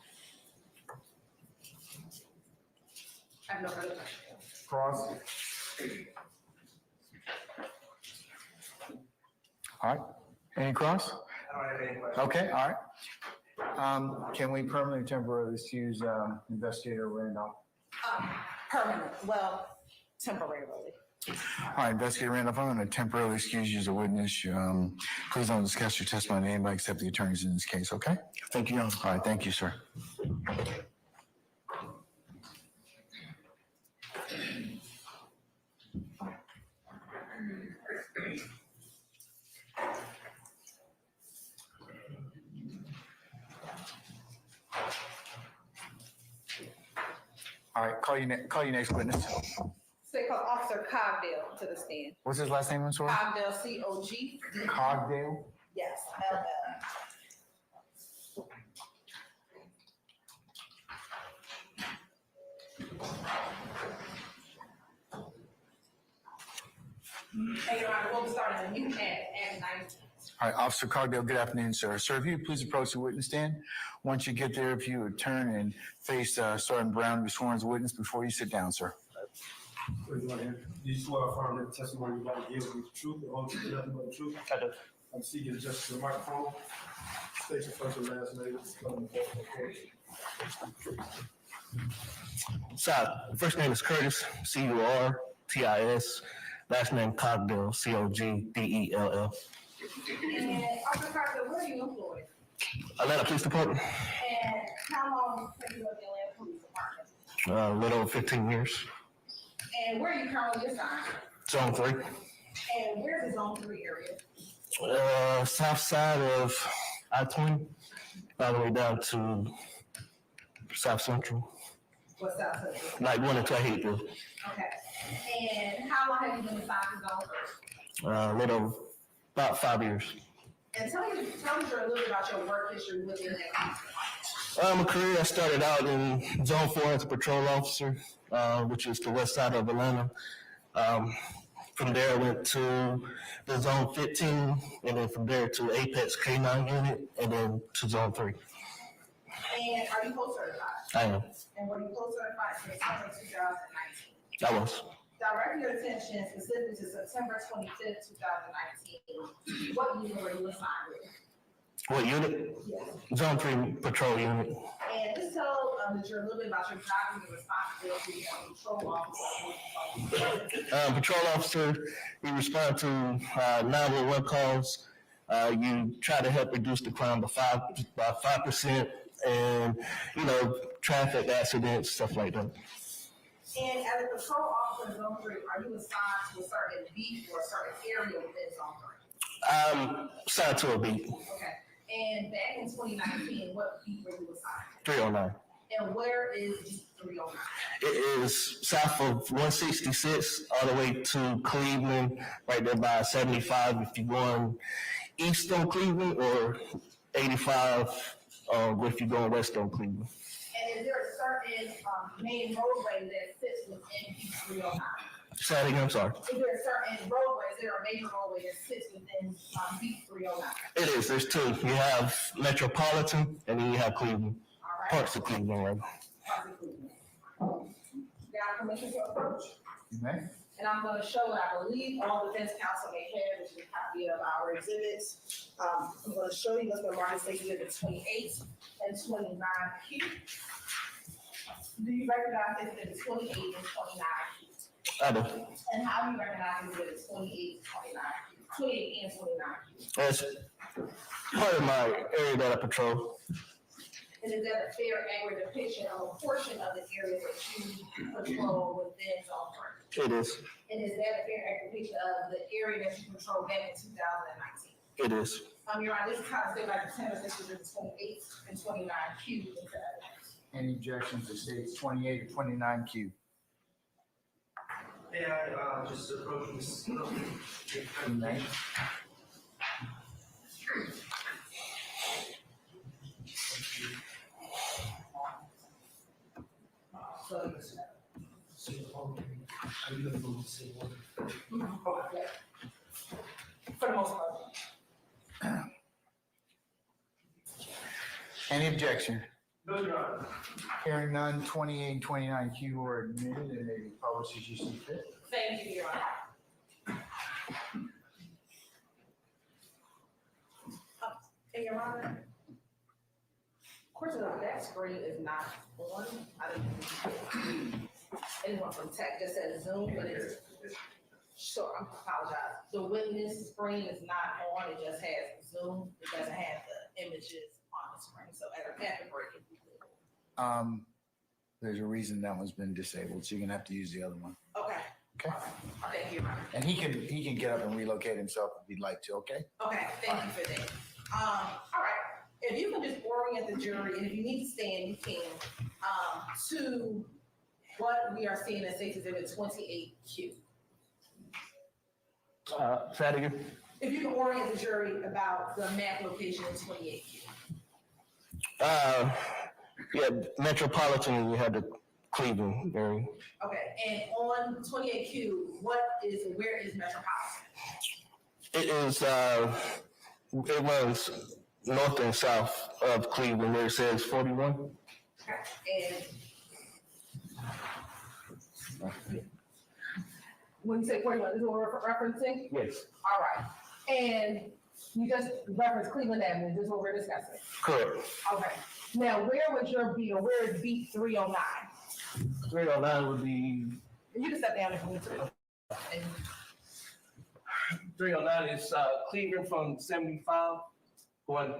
I have no further questions. Cross. All right. Any cross? I don't have any questions. Okay, all right. Can we permanently temporarily excuse Investigator Randolph? Permanent, well, temporarily. All right, Investigator Randolph, I'm going to temporarily excuse you as a witness. Please don't discuss your testimony to anybody except the attorneys in this case, okay? Thank you, Your Honor. All right, thank you, sir. All right, call your next witness. Say call Officer Cogdell to the stand. What's his last name, I'm sorry? Cogdell, C-O-G. Cogdell? Yes, L-L. Hey, Your Honor, we'll be starting a new at 9. All right, Officer Cogdell, good afternoon, sir. Sir, if you would please approach the witness stand. Once you get there, if you would turn and face Sergeant Brown to be sworn as a witness before you sit down, sir. Do you swear affirm that the testimony you're about to give is the truth, the whole truth, nothing but the truth? I do. I'm seeking just the microphone. State your first and last name. So, first name is Curtis, C-U-R-T-I-S. Last name Cogdell, C-O-G-D-E-L-L. And Officer Cogdell, where are you employed? Atlanta Police Department. And how long have you worked in the Atlanta Police Department? A little over 15 years. And where are you currently assigned? Zone 3. And where's the Zone 3 area? South side of I-20, all the way down to South Central. What's South Central? Like one into Haiti. Okay. And how long have you been assigned to Zone 3? Little, about 5 years. And tell me a little bit about your work history within that. My career, I started out in Zone 4 as a patrol officer, which is the west side of Atlanta. From there, I went to the Zone 15, and then from there to Apex K9 unit, and then to Zone 3. And are you post certified? I am. And were you post certified since September 2019? I was. Direct your attention specifically to September 25th, 2019. What unit were you assigned with? What unit? Yes. Zone 3 patrol unit. And just tell the jury a little bit about your job and your responsibilities as a patrol officer. Patrol officer, you respond to 911 calls. You try to help reduce the crime by 5%, and traffic accidents, stuff like that. And as a patrol officer in Zone 3, are you assigned to a certain beat or a certain area within Zone 3? Assigned to a beat. Okay. And back in 2019, what beat were you assigned? 309. And where is beat 309? It is south of 166 all the way to Cleveland, right there by 75 if you're going east on Cleveland, or 85 if you're going west on Cleveland. And is there a certain main roadway that sits within beat 309? Say that again, I'm sorry. Is there a certain roadway, is there a major roadway that sits within beat 309? It is, there's two. You have Metropolitan and then you have Cleveland. All right. Parts of Cleveland, right? Parts of Cleveland. Got permission to approach? You may. And I'm gonna show what I believe all defense counsel may have, which is a copy of our exhibits. I'm gonna show you what's going on in exhibit 28 and 29Q. Do you recognize exhibit 28 and 29Q? I do. And how do you recognize exhibit 28 and 29Q? That's part of my area that I patrol. And is that a fair, accurate depiction of a portion of the area that you patrol within Zone 3? It is. And is that a fair, accurate depiction of the area that you control back in 2019? It is. Your Honor, this is kind of state like the 10 of this is in 28 and 29Q. Any objections to states 28 or 29Q? May I just approach Ms. You may. Are you gonna move to say one? For the most part. Any objection? No, Your Honor. Hearing none, 28 and 29Q are admitted and may be published as you see fit. Thank you, Your Honor. And Your Honor, of course, that screen is not on. I didn't anyone from tech just said Zoom, but it's sure. I apologize. The witness screen is not on. It just has Zoom. It doesn't have the images on the screen. So at the break, if you could. There's a reason that one's been disabled, so you're gonna have to use the other one. Okay. Okay. Thank you, Your Honor. And he can get up and relocate himself if he'd like to, okay? Okay, thank you for that. All right, if you can just orient the jury, and if you need to stand, you can, to what we are seeing in State's Exhibit 28Q. Say that again. If you can orient the jury about the map location in 28Q. Yeah, Metropolitan, you have the Cleveland area. Okay, and on 28Q, where is Metropolitan? It is, it runs north and south of Cleveland, where it says 41. Okay, and when you say 41, is what we're referencing? Yes. All right, and you just referenced Cleveland Avenue, this is what we're discussing? Correct. Okay, now where would your beat, or where is beat 309? 309 would be. You can step down if you need to. 309 is Cleveland from 75 going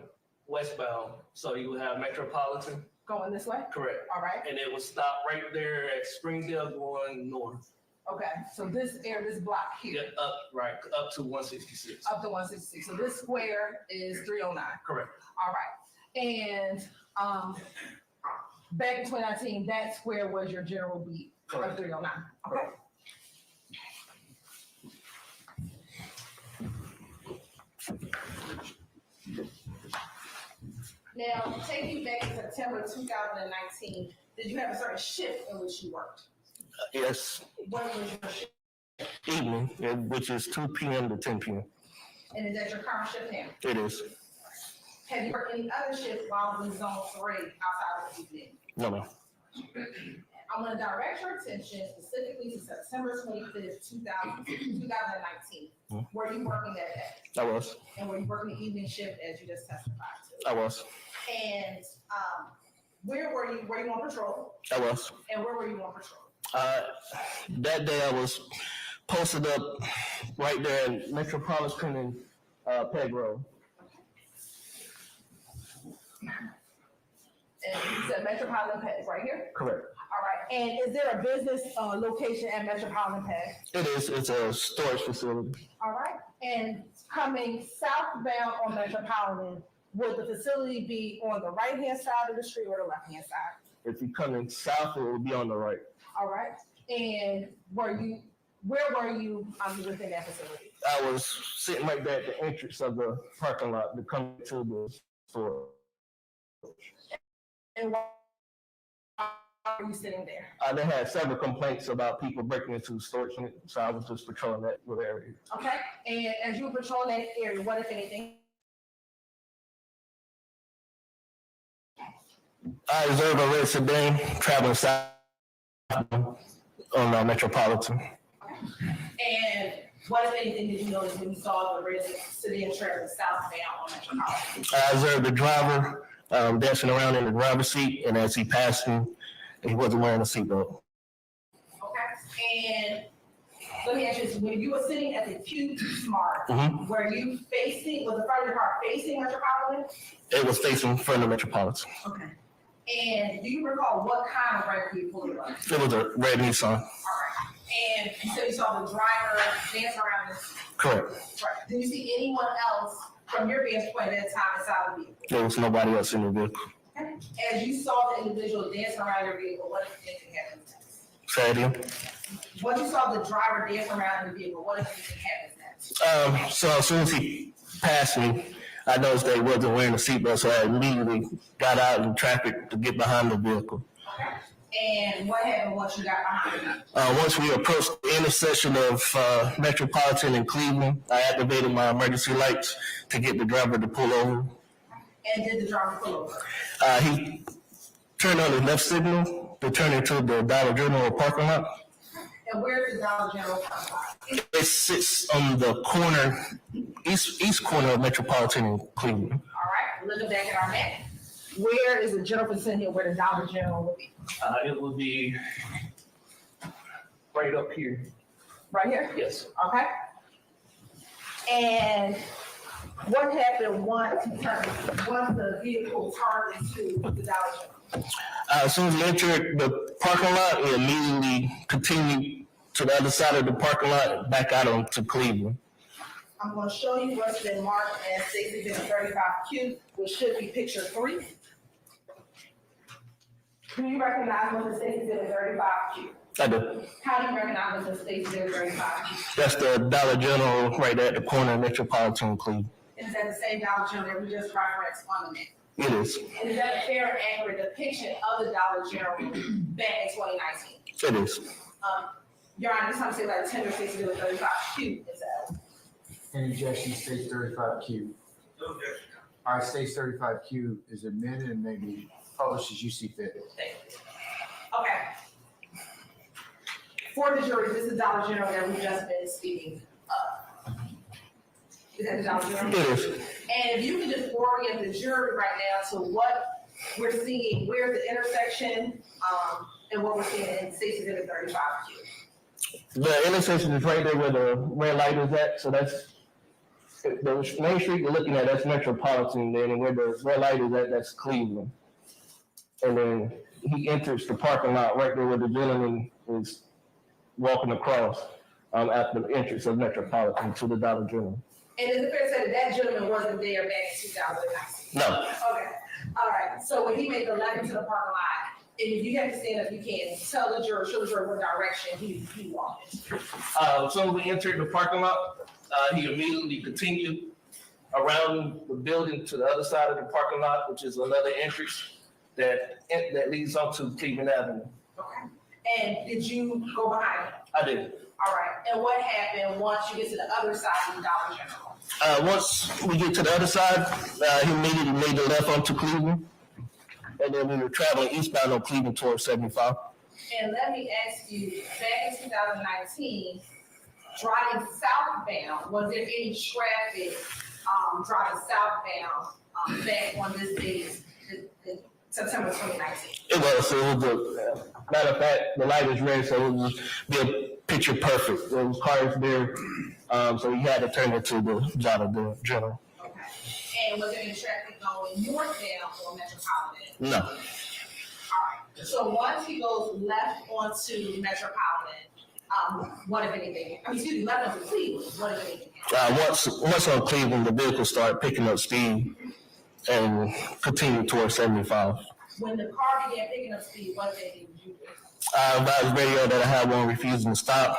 westbound. So you would have Metropolitan. Going this way? Correct. All right. And it would stop right there at Springdale going north. Okay, so this area, this block here. Yeah, up to 166. Up to 166. So this square is 309. Correct. All right. And back in 2019, that square was your general beat of 309. Okay. Now, taking you back to September 2019, did you have a certain shift in which you worked? Yes. What was your shift? Evening, which is 2 p.m. to 10 p.m. And is that your current shift now? It is. Have you worked any other shift while in Zone 3 outside of the evening? No, ma'am. I want to direct your attention specifically to September 25th, 2019. Were you working that day? I was. And were you working the evening shift as you just testified to? I was. And where were you? Were you on patrol? I was. And where were you on patrol? That day I was posted up right there in Metropolitan and Peg Road. And you said Metropolitan Peg, right here? Correct. All right. And is there a business location at Metropolitan Peg? It is. It's a storage facility. All right. And coming southbound on Metropolitan, would the facility be on the right-hand side of the street or the left-hand side? If you're coming south, it will be on the right. All right. And where were you within that facility? I was sitting right there at the entrance of the parking lot to come to the store. And why were you sitting there? They had several complaints about people breaking into the storage unit, so I was just patrolling that little area. Okay. And as you were patrolling that area, what, if anything? I observed a red sedan traveling south on Metropolitan. And what, if anything, did you notice when you saw the red sedan traveling southbound on Metropolitan? I observed the driver dancing around in the driver's seat, and as he passed me, he wasn't wearing a seatbelt. Okay. And let me ask you this: when you were sitting at the Q Smart, were you facing? Was the front of your car facing Metropolitan? It was facing in front of Metropolitan. Okay. And do you recall what kind of vehicle you pulled up? It was a red Nissan. All right. And you said you saw the driver dance around this. Correct. Right. Did you see anyone else from your vantage point at that time inside the vehicle? There was nobody else in the vehicle. Okay. As you saw the individual dancing around your vehicle, what did you think happened next? Say it again. Once you saw the driver dancing around the vehicle, what did you think happened next? So as soon as he passed me, I noticed that he wasn't wearing a seatbelt, so I immediately got out in traffic to get behind the vehicle. Okay. And what happened once you got behind it? Once we approached the intersection of Metropolitan and Cleveland, I activated my emergency lights to get the driver to pull over. And did the driver pull over? He turned on his left signal to turn into the Dollar General parking lot. And where's the Dollar General parking lot? It sits on the corner, east corner of Metropolitan and Cleveland. All right, looking back at our map, where is the general vicinity where the Dollar General would be? It would be right up here. Right here? Yes. Okay. And what happened once the vehicle turned into the Dollar General? As soon as we entered the parking lot, we immediately continued to the other side of the parking lot, back out onto Cleveland. I'm going to show you what's been marked as Safety Exhibit 35Q, which should be picture 3. Do you recognize what's the Safety Exhibit 35Q? I do. How do you recognize what's the Safety Exhibit 35Q? That's the Dollar General right there at the corner of Metropolitan and Cleveland. Is that the same Dollar General that we just referenced on the map? It is. And is that a fair and accurate depiction of the Dollar General back in 2019? It is. Your Honor, this time to say like tender Safety Exhibit 35Q is that? Any objection to stage 35Q? No objection. All right, stage 35Q is admitted and may be published as you see fit. Thank you. Okay. For the jury, this is Dollar General that we've just been speaking of. Is that the Dollar General? It is. And if you can just orient the jury right now to what we're seeing, where's the intersection, and what we're seeing in Safety Exhibit 35Q. The intersection is right there where the red light is at, so that's the main street you're looking at, that's Metropolitan, then, and where the red light is at, that's Cleveland. And then he enters the parking lot right there where the gentleman is walking across at the entrance of Metropolitan to the Dollar General. And is it fair to say that that gentleman wasn't there back in 2019? No. Okay. All right. So when he made the left into the parking lot, and if you have to stand up, you can tell the juror, show the juror what direction he walked in. So when we entered the parking lot, he immediately continued around the building to the other side of the parking lot, which is another entrance that leads onto Cleveland Avenue. Okay. And did you go behind him? I did. All right. And what happened once you get to the other side of the Dollar General? Once we get to the other side, he immediately made the left onto Cleveland. And then we were traveling eastbound on Cleveland towards 75. And let me ask you, back in 2019, driving southbound, was there any traffic, driving southbound, back on this day, in September 2019? It was a, matter of fact, the light is red, so it was be a picture perfect. There was cars there, so we had to turn it to the general. Okay. And was there any traffic going northbound or Metropolitan? No. All right. So once he goes left onto Metropolitan, what if anything? Left onto Cleveland, what if anything? Once on Cleveland, the vehicle started picking up speed and continued towards 75. When the car began picking up speed, what did you do? I advised radio that I had one refusing to stop.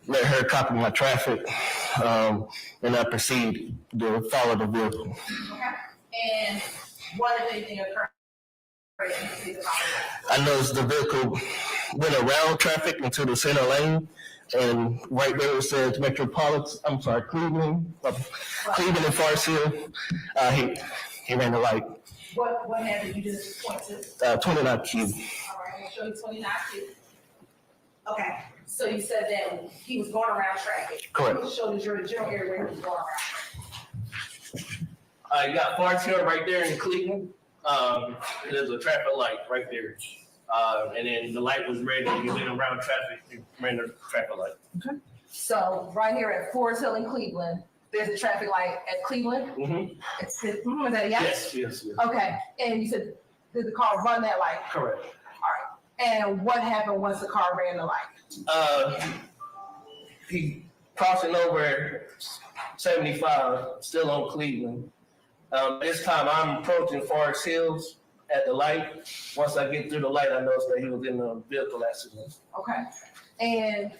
Let her copy my traffic, and I proceeded to follow the vehicle. Okay. And what if anything occurred? I noticed the vehicle went around traffic into the center lane, and right there it says Cleveland and Forest Hill. He ran the light. What happened? You just point to? 29 Q. All right, I'm gonna show you 29 Q. Okay, so you said that he was going around traffic. Correct. Show the jury the general area where he was going around. You got Forest Hill right there in Cleveland. There's a traffic light right there. And then the light was red and you went around traffic, you ran the traffic light. Okay. So right here at Forest Hill in Cleveland, there's a traffic light at Cleveland? Mm-hmm. Is that a yes? Yes. Okay, and you said, did the car run that light? Correct. All right, and what happened once the car ran the light? He crossing over 75, still on Cleveland. This time I'm approaching Forest Hills at the light. Once I get through the light, I noticed that he was in a vehicle accident. Okay, and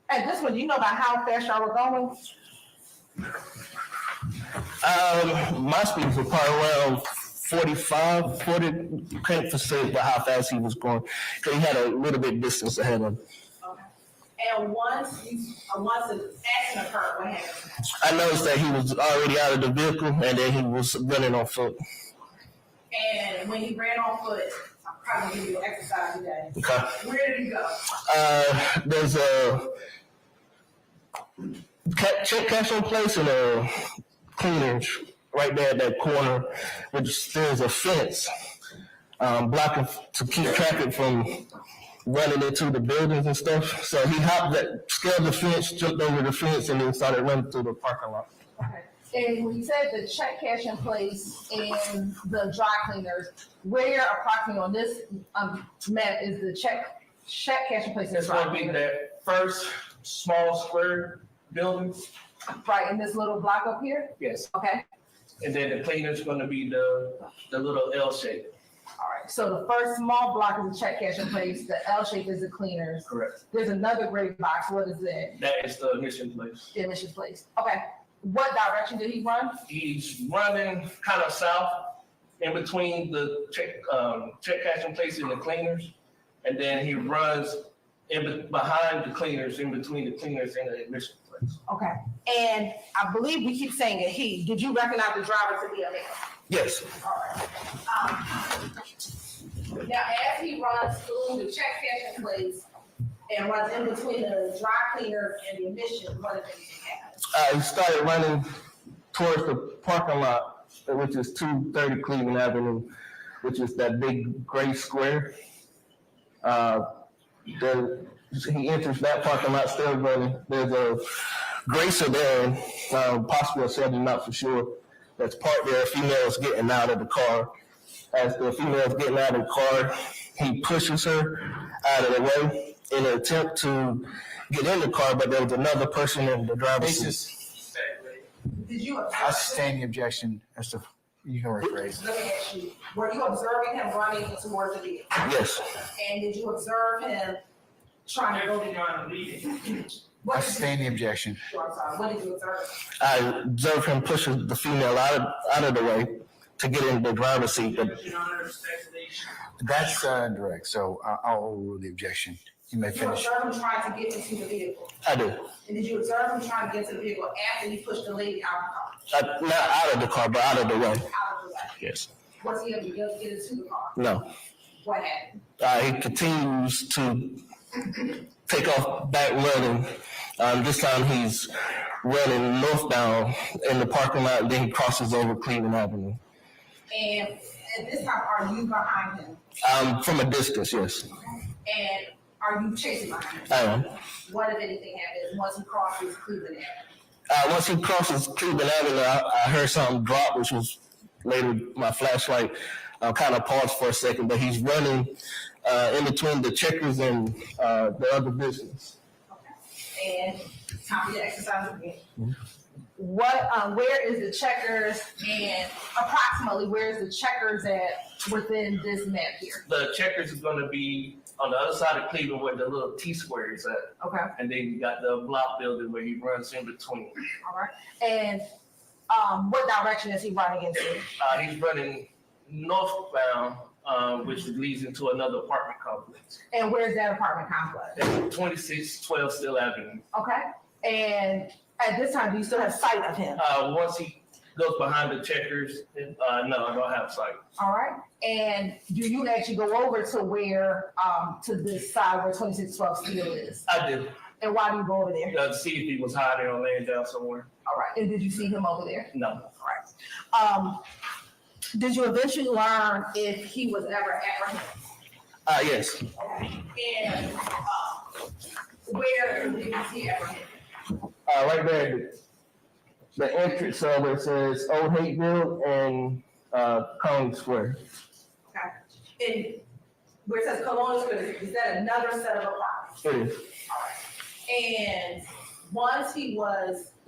at this one, do you know about how fast y'all were going? My speeds were probably around 45, 40. Can't foresee about how fast he was going. Cause he had a little bit distance ahead of him. Okay. And once the accident occurred, what happened? I noticed that he was already out of the vehicle and then he was running on foot. And when he ran on foot, I'm probably gonna give you an exercise today. Okay. Where did he go? There's a check cash on place and a cleaners right there at that corner, which there's a fence blocking to keep traffic from running into the buildings and stuff. So he scaled the fence, jumped over the fence, and then started running through the parking lot. Okay. And when you said the check cash in place and the dry cleaners, where approximately on this map is the check cash in place and It's the dry going to be cleaners? that first small square building. Right, in this little block up here? Yes. Okay. And then the cleaner's going to be the little L shape. All right, so the first small block is the check cash in place, the L shape is the cleaners. Correct. There's another gray box, what is that? That is the admission place. The admission place. Okay, what direction did he run? He's running kind of south in between the check cash in place and the cleaners. And then he runs behind the cleaners, in between the cleaners and the admission place. Okay, and I believe we keep saying a he. Did you recognize the driver to be a male? Yes. All right. Now, as he runs through the check cash in place and runs in between the dry cleaner and the admission, what if anything happens? He started running towards the parking lot, which is 230 Cleveland Avenue, which is that big gray square. He enters that parking lot still running. There's a gray sedan, possibly a 7, not for sure, that's parked there. A female's getting out of the car. As the female's getting out of the car, he pushes her out of the way in an attempt to get in the car, but there was another person in the driver's seat. Did you I sustain the objection as to, you can rephrase. Let me ask you, were you observing him running towards the vehicle? Yes. And did you observe him trying to go behind the vehicle? I sustain the objection. Sure, I'm sorry, what did you observe? I observed him pushing the female out of the way to get in the driver's seat. But That's direct, so I'll overrule the objection. You may Did you finish. observe him trying to get into the vehicle? I do. And did you observe him trying to get into the vehicle after he pushed the lady out of the car? Not out of the car, but out of the way. Out of the way? Yes. Was he able to get into the car? No. What happened? He continues to take off back running. This time he's running northbound in the parking lot, and then he crosses over Cleveland Avenue. And at this time, are you behind him? From a distance, yes. And are you chasing behind him? I am. What, if anything, happens once he crosses Cleveland Avenue? Once he crosses Cleveland Avenue, I heard something drop, which was later my flashlight. Kind of paused for a second, but he's running in between the Checkers and the other business. Okay. And time for your exercise again. Mm-hmm. Where is the Checkers, and approximately where is the Checkers at within this map here? The Checkers is going to be on the other side of Cleveland where the little T square is at. Okay. And then you got the block building where he runs in between. All right. And what direction is he running into? He's running northbound, which leads into another apartment complex. And where's that apartment complex? 2612 Still Avenue. Okay. And at this time, do you still have sight of him? Once he goes behind the Checkers, no, I don't have sight. All right. And do you actually go over to where, to this side where 2612 Still is? I do. And why do you go over there? To see if he was hiding or laying down somewhere. All right. And did you see him over there? No. All right. Did you eventually learn if he was ever apprehended? Yes. Okay. And where did you see apprehended? Right there, the entrance of it says Old Hateville and Colony Square. Okay. And where it says Colonial Square, is that another set of apartments? It is. All right. And once the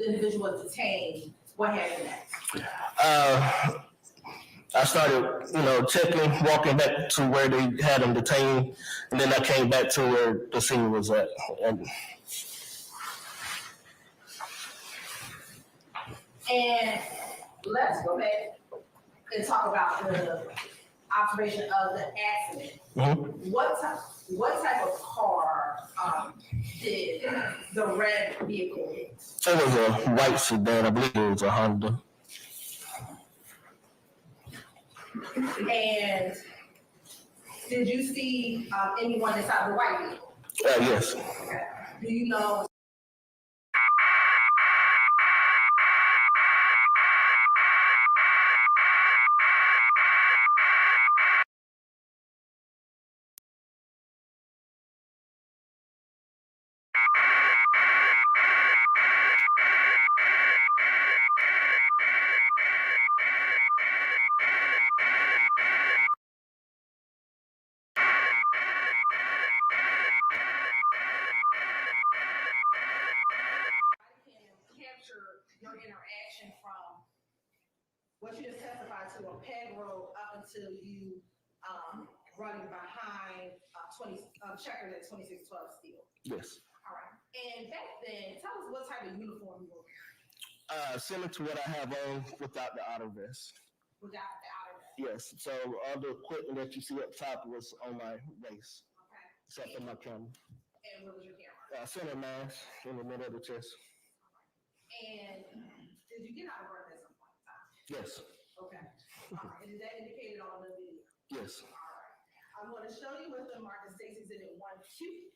individual was detained, what happened next? I started, checking, walking back to where they had him detained, and then I came back to where the scene was at. And let's go back and talk about the observation of the accident. Mm-hmm. What type of car did the red vehicle hit? It was a white sedan. I believe it was a Honda. And did you see anyone inside the white vehicle? Yes. Okay. Do you know? Your interaction from what you just testified to on Peg Road up until you running behind Checkers at 2612 Steel. Yes. All right. And back then, tell us what type of uniform you were wearing. Similar to what I have on without the outer vest. Without the outer vest. Yes. So all the equipment that you see up top was on my waist. Okay. Except for my camera. And what was your camera? Center mass in the middle of the chest. And did you get out of work at some point in time? Yes. Okay. All right. And is that indicated on the video? Yes. All right. I'm going to show you what the Marcus Stacy's Exhibit 1Q.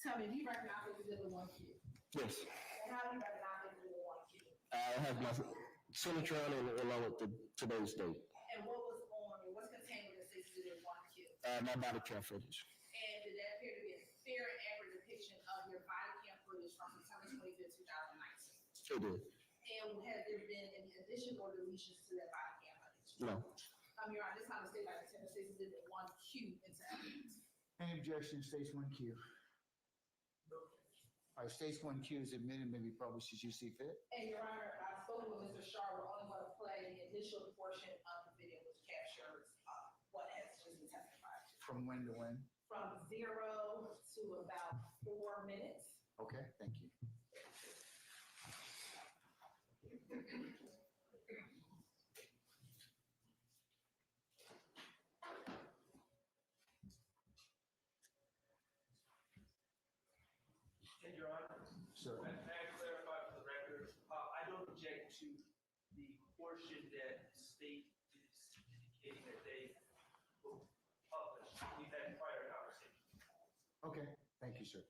Tell me if you recognize Exhibit 1Q. Yes. And how do you recognize Exhibit 1Q? I have my signature on it along with today's date. And what's contained within Exhibit 1Q? My body cam footage. And did that appear to be a fair and accurate depiction of your body cam footage from September 25th, 2019? It did. And has there been any addition or deletions to that body cam footage? No. Your Honor, this time the state like to send Exhibit 1Q into evidence. Any objection, stage 1Q? All right, stage 1Q is admitted, maybe published as you see fit. And Your Honor, I spoke with Mr. Schardt. We're only going to play the initial portion of the video, which captures what has just been testified to. From when to when? From 0 to about 4 minutes. Okay, thank you. Your Honor, Sir. may I clarify for the record? I don't object to the portion that the state is indicating that they will publish. We've had prior conversations. Okay, thank you, sir.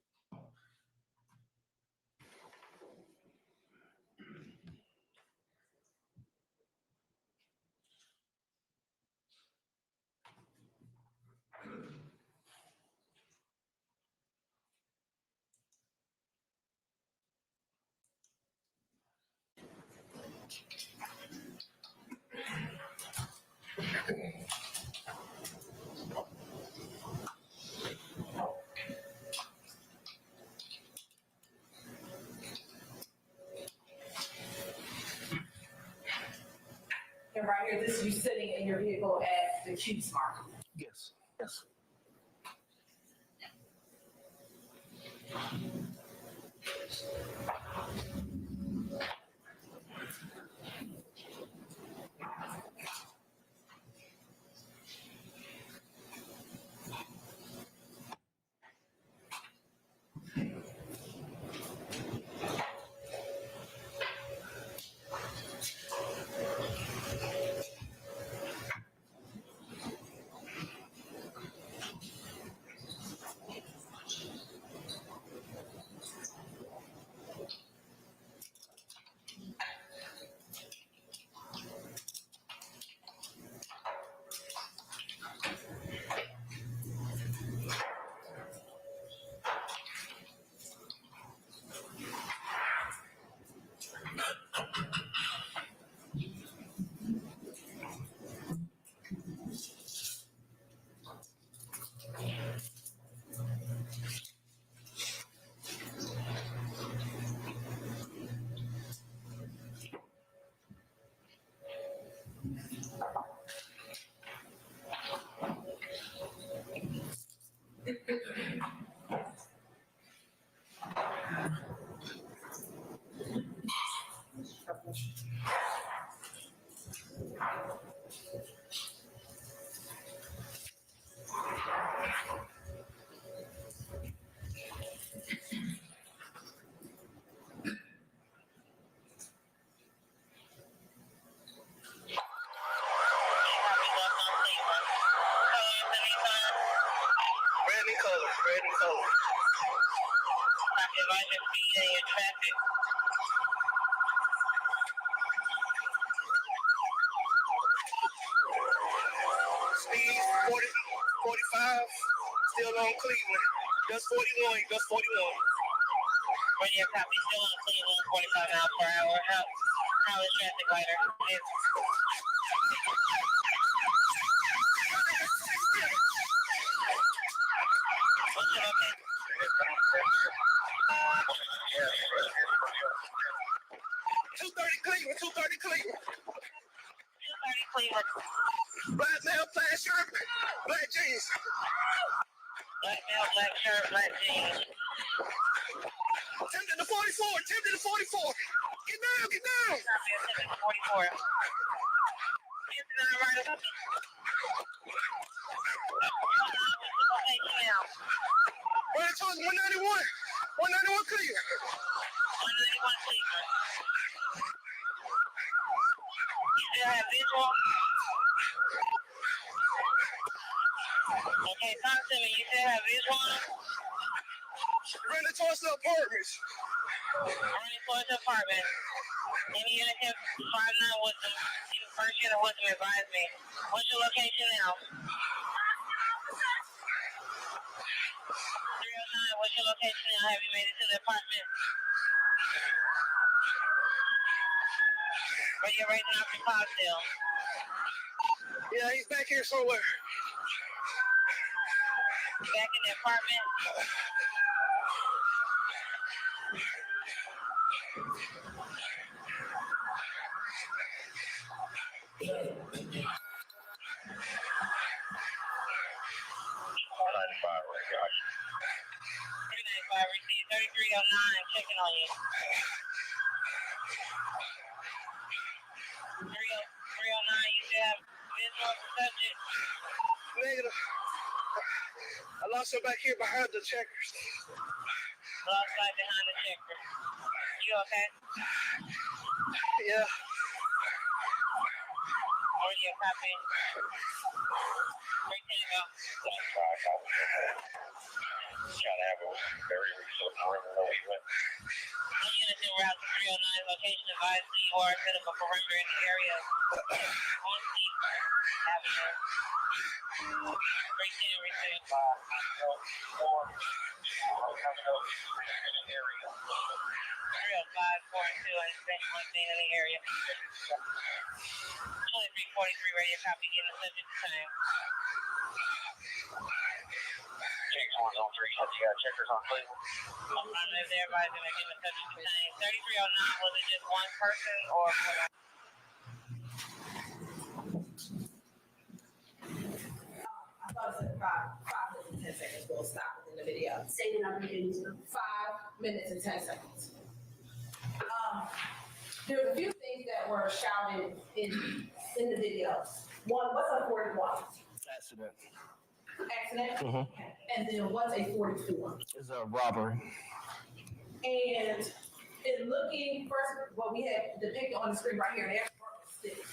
here, this is you sitting in your vehicle at the Q Smart. Yes, yes. Speed 40, 45, still on Cleveland. Just 41, just 41. Radio copy, still on Cleveland, 45 miles per hour. How is traffic lighter? What's your location? 230 Cleveland, 230 Cleveland. 230 Cleveland. Black male, black shirt, black jeans. Black male, black shirt, black jeans. Tempted to 44, tempted to 44. Get down, get down. Tempted to 44. 59 right up. Right towards 191. 191 clear. 191 clear. You still have visual? Okay, talk to me. You still have visual? Running towards the apartments. Running towards the apartment. Any unit 59 Wisdom. First unit Wisdom, advise me. What's your location now? 309, what's your location now? Have you made it to the apartment? Where you're raising off your Cogdell? Yeah, he's back here somewhere. Back in the apartment? Received 3309, checking on you. 309, you still have visual of the subject? Negative. I lost her back here behind the checkers. Lost right behind the checkers. You okay? Yeah. Where's your copy? Where can you go? Trying to have a very resource perimeter where we went. I'm unit to route to 309 location advised you are set up a perimeter in the area on Steve Avenue. 310 received. 4 coming over in the area. 305, 4 and 2 on scene in the area. 2343 radio copy getting the subject the same. James 103, said you got checkers on Cleveland. I'm trying to know everybody's going to get the subject the same. 3309, was it just one person or what? seconds, we'll stop within the video. Say the number again, too. 5 minutes and 10 seconds. There were a few things that were shouted in the video. One, what's a 41? Accident. Accident? Mhm. And then what's a 44? It's a robbery. And in looking, first, what we have depicted on the screen right here, there's a stick.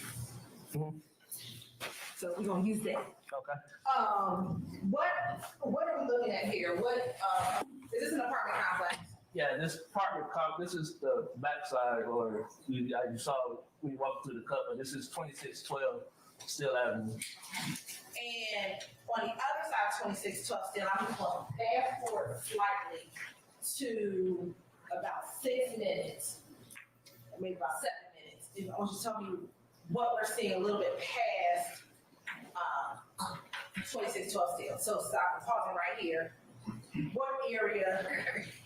Mhm. So we're gonna use that. Okay. What are we looking at here? Is this an apartment complex? Yeah, this apartment this is the backside, or you saw when you walked through the cut, but this is 2612 Still Avenue. And on the other side of 2612 Still, I'm just gonna fast forward slightly to about 6 minutes, or maybe about 7 minutes. If I want you to tell me what we're seeing a little bit past 2612 Still. So stop, pausing right here. What area,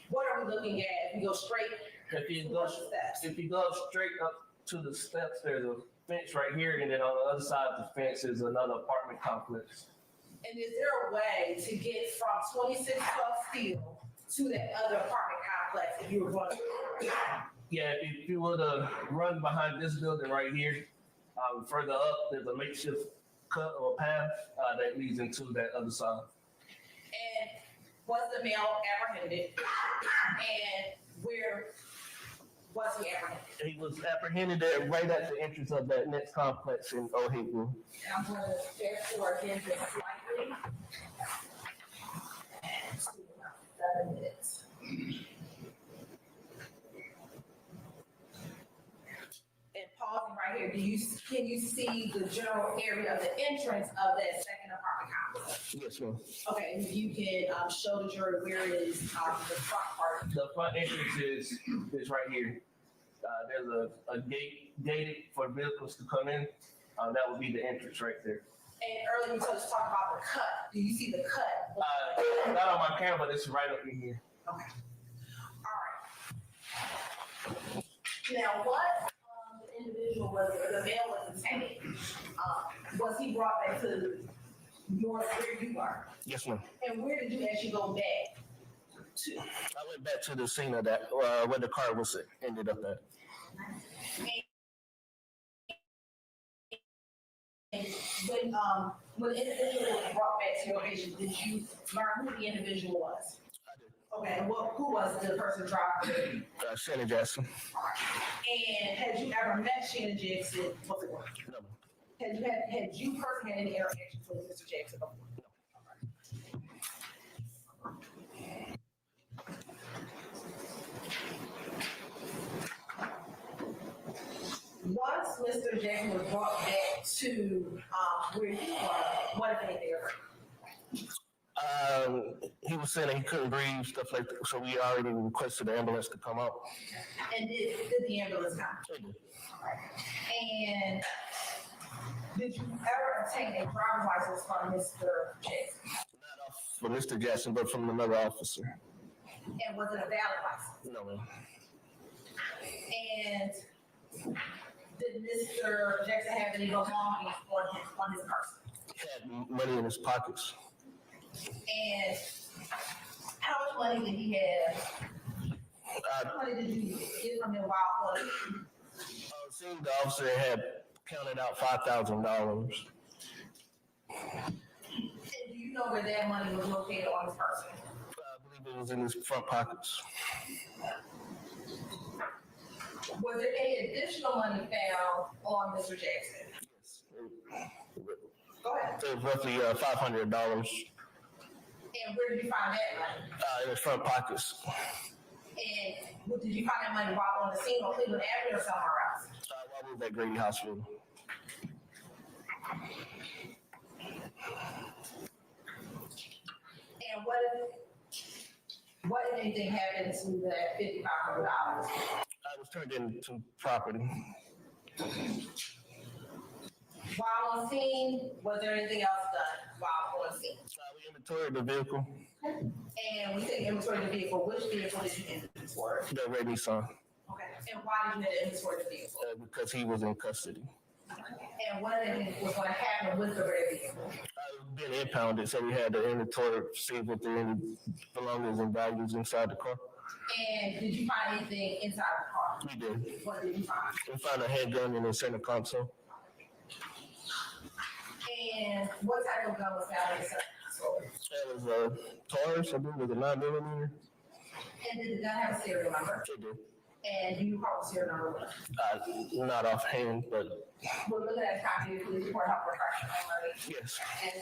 what are we looking at if we go straight? If you go straight up to the steps, there's a fence right here, and then on the other side of the fence is another apartment complex. And is there a way to get from 2612 Still to that other apartment complex if you were going to? Yeah, if you were to run behind this building right here, further up, there's a makeshift cut or path that leads into that other side. And was the male apprehended? And where was he apprehended? He was apprehended right at the entrance of that next complex in O'Hagan. And I'm going to fast forward again just slightly. 7 minutes. And pausing right here, can you see the general area of the entrance of that second apartment complex? Yes, ma'am. Okay, and if you can show the jury where it is, the front part. The front entrance is right here. There's a gate gated for vehicles to come in. That would be the entrance right there. And earlier you told us to talk about the cut. Do you see the cut? Not on my camera, but it's right up in here. Okay. All right. Now, what the individual the male was detained, was he brought back to where you are? Yes, ma'am. And where did you actually go back to? I went back to the scene of that, where the car was ended up at. And when the individual was brought back to your location, did you learn who the individual was? Okay, well, who was the person driving? Shannon Jackson. And had you ever met Shannon Jackson before? No. Had you personally had any interactions with Mr. Jackson before? Once Mr. Jackson was brought back to where you were, what if anything occurred? He was saying that he couldn't breathe, stuff like that. So we already requested the ambulance to come out. And did the ambulance come? It did. And did you ever obtain a driver's license from Mr. Jackson? Not off from Mr. Jackson, but from another officer. And was it a valid license? No, ma'am. And did Mr. Jackson have any belongings on his person? He had money in his pockets. And how much money did he have? How much money did you get from him while on? Seeing the officer had counted out $5,000. And do you know where that money was located on his person? I believe it was in his front pockets. Was there any additional money found on Mr. Jackson? Yes. Go ahead. It was roughly $500. And where did you find that money? In his front pockets. And did you find that money while on the scene on Cleveland Avenue or somewhere else? While we was at Grady Hospital. And what if anything happened to that $5,500? I was turned into property. While on scene, was there anything else done while on scene? We inventoried the vehicle. And we said inventory the vehicle. Which vehicle did you inventory? The red Nissan. Okay. And why did you have to inventory the vehicle? Because he was in custody. And what did you think was going to happen with the red vehicle? been impounded, so we had to inventory, see if there any belongings and values inside the car. And did you find anything inside the car? We did. What did you find? We found a handgun in the center console. And what type of gun was found in the center console? That was a Taurus, I believe, with a 9mm. And did the gun have a serial number? It did. And do you recall the serial number was? Not offhand, but We're looking at a copy of the police report, help refresh your memory. yes. And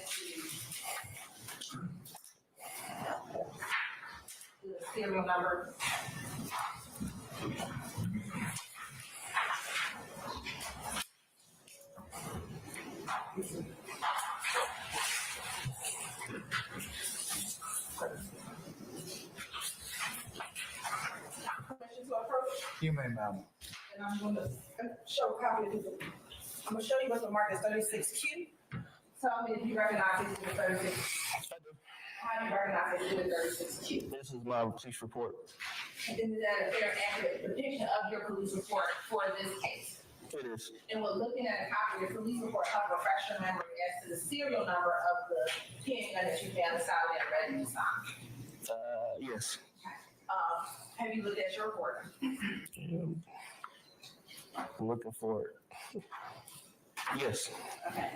the serial number. Permission to approach? You may, ma'am. And I'm gonna show a copy of this. I'm gonna show you what's marked as 36Q. Tell me if you recognize this as 36. How do you recognize it as 36Q? This is my police report. And is that a fair and accurate depiction of your police report for this case? It is. And we're looking at a copy of your police report, help refresh your memory as to the serial number of the handgun that you found inside of that red Nissan. Yes. Have you looked at your report? I'm looking for it. Yes. Okay.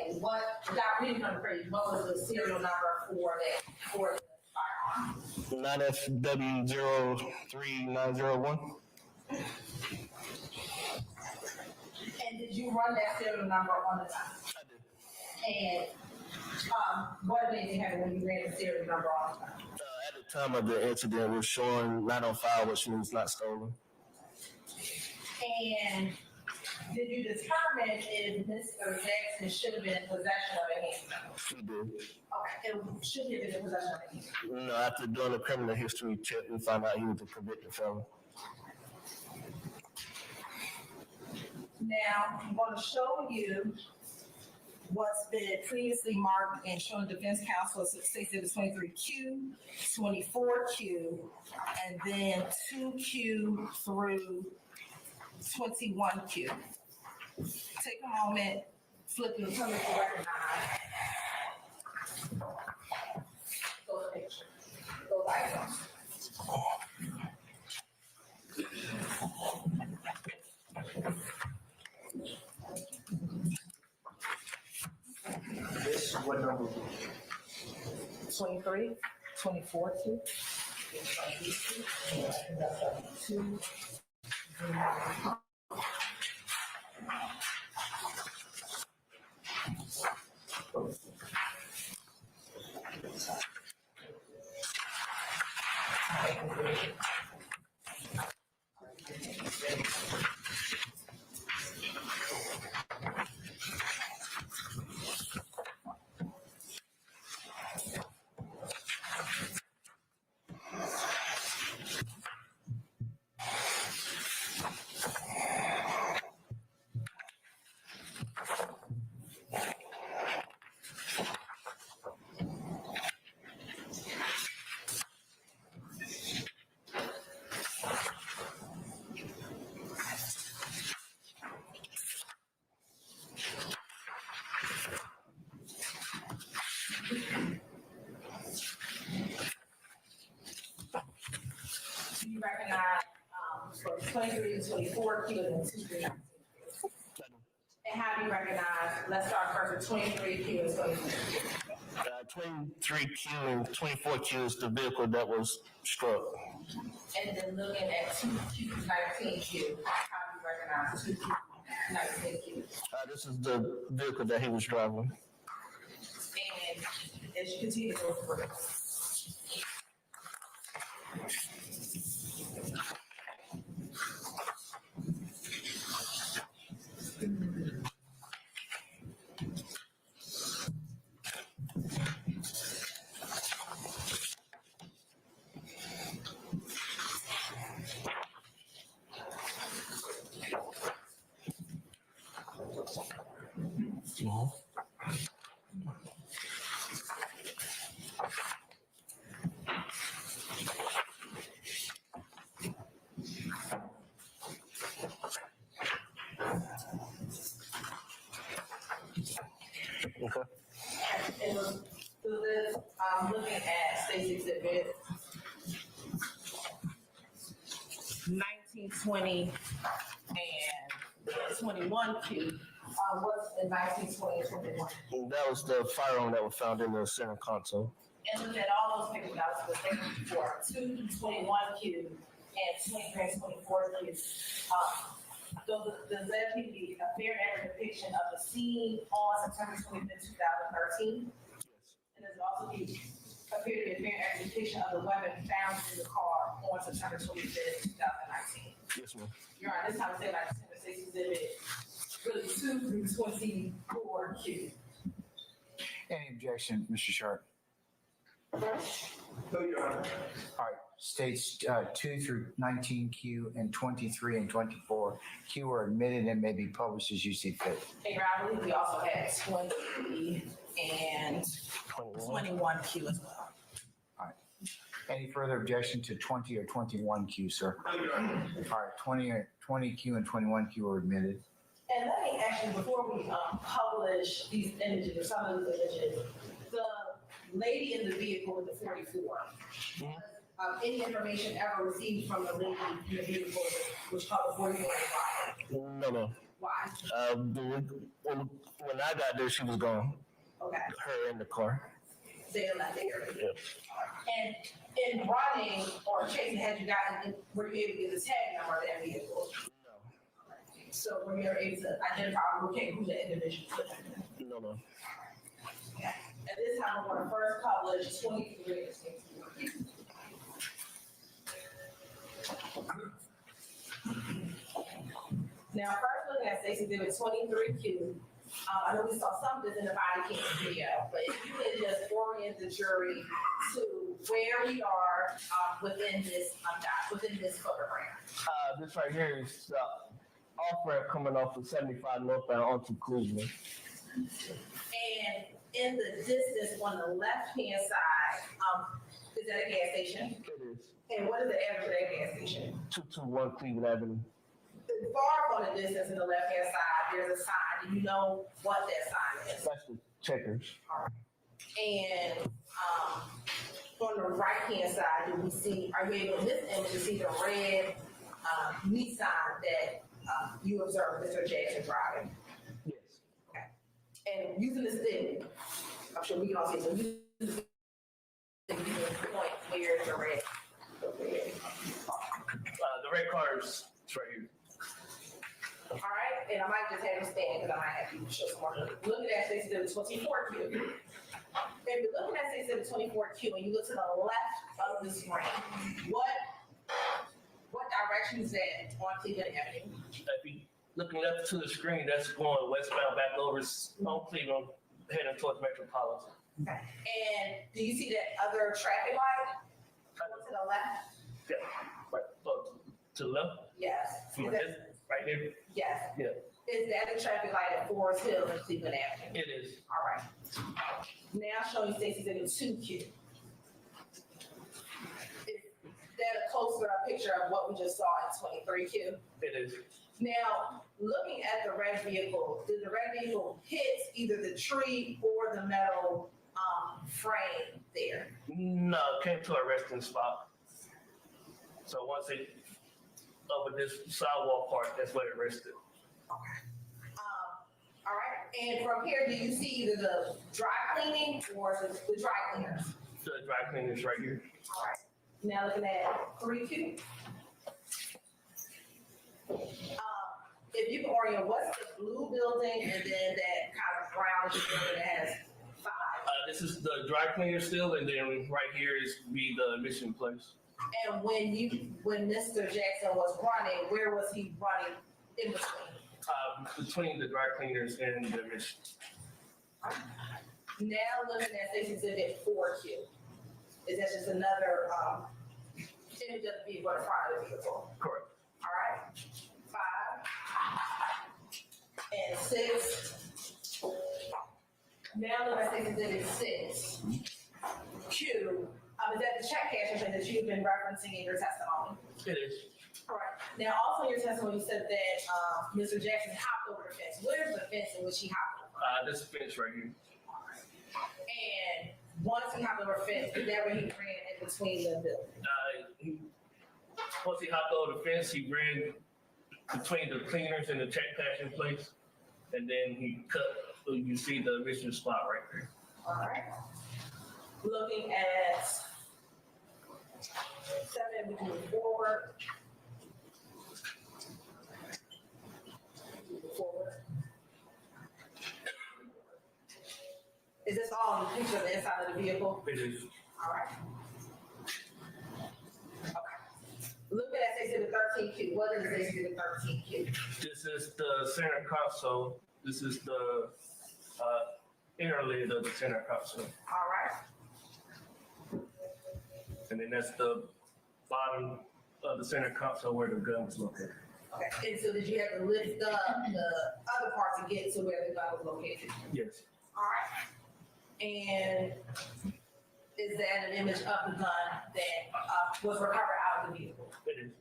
And what, without reading from the page, what was the serial number for the firearm? 9FW03901. And did you run that serial number on the time? I did. And what amazing happened when you ran the serial number on the time? At the time of the incident, we're showing not on file, which means not stolen. And did you determine if Mr. Jackson should have been in possession of a handgun? She did. Okay, it should have been in possession of a handgun. No, after doing a criminal history check, we found out he was a convicted felon. Now, I'm going to show you what's been previously marked and shown defense counsel as Exhibit 23Q, 24Q, and then 2Q through 21Q. Take a moment, flip them, tell me if you recognize those pictures, those items. This, what number? 23, 24Q. 2. Do you recognize for 23 and 24 Q and 2, 3, and how do you recognize, let's start first with 23 Q and 24 Q. 23Q and 24Q is the vehicle that was struck. And then looking at 2Q, 19Q, how do you recognize 2Q, 19Q? This is the vehicle that he was driving. And as you continue to go through. 20, and 21Q. What's in 19, 20, and 21? That was the firearm that was found in the center console. And look at all those pictures I was saying before, 2 through 21Q and 23 and 24Q. So does that be a fair and accurate depiction of the scene on September 25th, 2013? And does it also appear to be a fair and accurate depiction of the weapon found in the car on September 25th, 2019? Yes, ma'am. You're right, this time I say like September 6th exhibit, really 2 through 24Q. Any objection, Mr. Schardt? No, Your Honor. All right, states 2 through 19Q and 23 and 24Q are admitted and may be published as you see fit. And I believe we also had 20 and 21Q as well. All right. Any further objection to 20 or 21Q, sir? No, Your Honor. All right, 20Q and 21Q are admitted. And let me actually, before we publish these images or some of these images, the lady in the vehicle with the 44. Any information ever received from the lady in the vehicle which called the 44? No. Why? When I got there, she was gone. Okay. Her in the car. They left the area. Yeah. And in running or chasing, had you gotten, were you able to get the tag number of that vehicle? No. So were you able to identify or locate who the individual was? No. Okay. At this time, we're going to first publish 23 and 24. Now, first looking at Stacey Exhibit 23Q, I know we saw some of this in the body cam video, but if you could just orient the jury to where we are within this photograph. This right here is off ramp coming off of 75 northbound onto Cleveland. And in the distance on the left-hand side, is that a gas station? It is. And what is the address of that gas station? 221 Cleveland Avenue. Far from the distance on the left-hand side, there's a sign. Do you know what that sign is? That's the checkers. And on the right-hand side, do we see, are you able in this image to see the red Nissan that you observed Mr. Jackson driving? Yes. Okay. And using the stick, I'm sure we can all see, so using the stick, you can point where's the red. The red car is right here. All right, and I might just have him stand because I might have to show some more. Look at that 6724Q. If you're looking at 6724Q and you look to the left of the screen, what direction is that on Cleveland Avenue? If you looking up to the screen, that's going westbound back over on Cleveland, heading towards Metropolitan. Okay. And do you see that other traffic light going to the left? Yeah, right. To the left? Yes. From right here? Yes. Yeah. Is that the traffic light at Forest Hill and Cleveland Avenue? It is. All right. Now showing Stacey's in 2Q. Is that a closer picture of what we just saw in 23Q? It is. Now, looking at the red vehicle, did the red vehicle hit either the tree or the metal frame there? No, it came to a resting spot. So once it over this sidewalk part, that's where it rested. Okay. All right. And from here, do you see either the dry cleaning or the dry cleaners? The dry cleaners right here. All right. Now looking at 3Q. If you can orient, what's the blue building and then that kind of brownish building that has 5? This is the dry cleaner still, and then right here is be the admission place. And when Mr. Jackson was running, where was he running in between? Between the dry cleaners and the admission. Now looking at this exhibit 4Q. Is that just another image of the vehicle in front of the vehicle? Correct. All right. 5 and 6. Now looking at this exhibit 6Q. Is that the check cashing that you've been referencing in your testimony? It is. All right. Now, also in your testimony, you said that Mr. Jackson hopped over the fence. Where's the fence in which he hopped over? This fence right here. And once he hopped over the fence, is that where he ran in between the buildings? once he hopped over the fence, he ran between the cleaners and the check cashing place, and then he cut. So you see the original spot right there. All right. Looking at 7, we move forward. Is this all in the picture of the inside of the vehicle? It is. All right. Okay. Looking at exhibit 13Q, what is exhibit 13Q? This is the center console. This is the inner lid of the center console. All right. And then that's the bottom of the center console where the gun was located. Okay. And so did you have to lift up the other part to get to where the gun was located? Yes. All right. And is that an image of the gun that was recovered out of the vehicle? It is.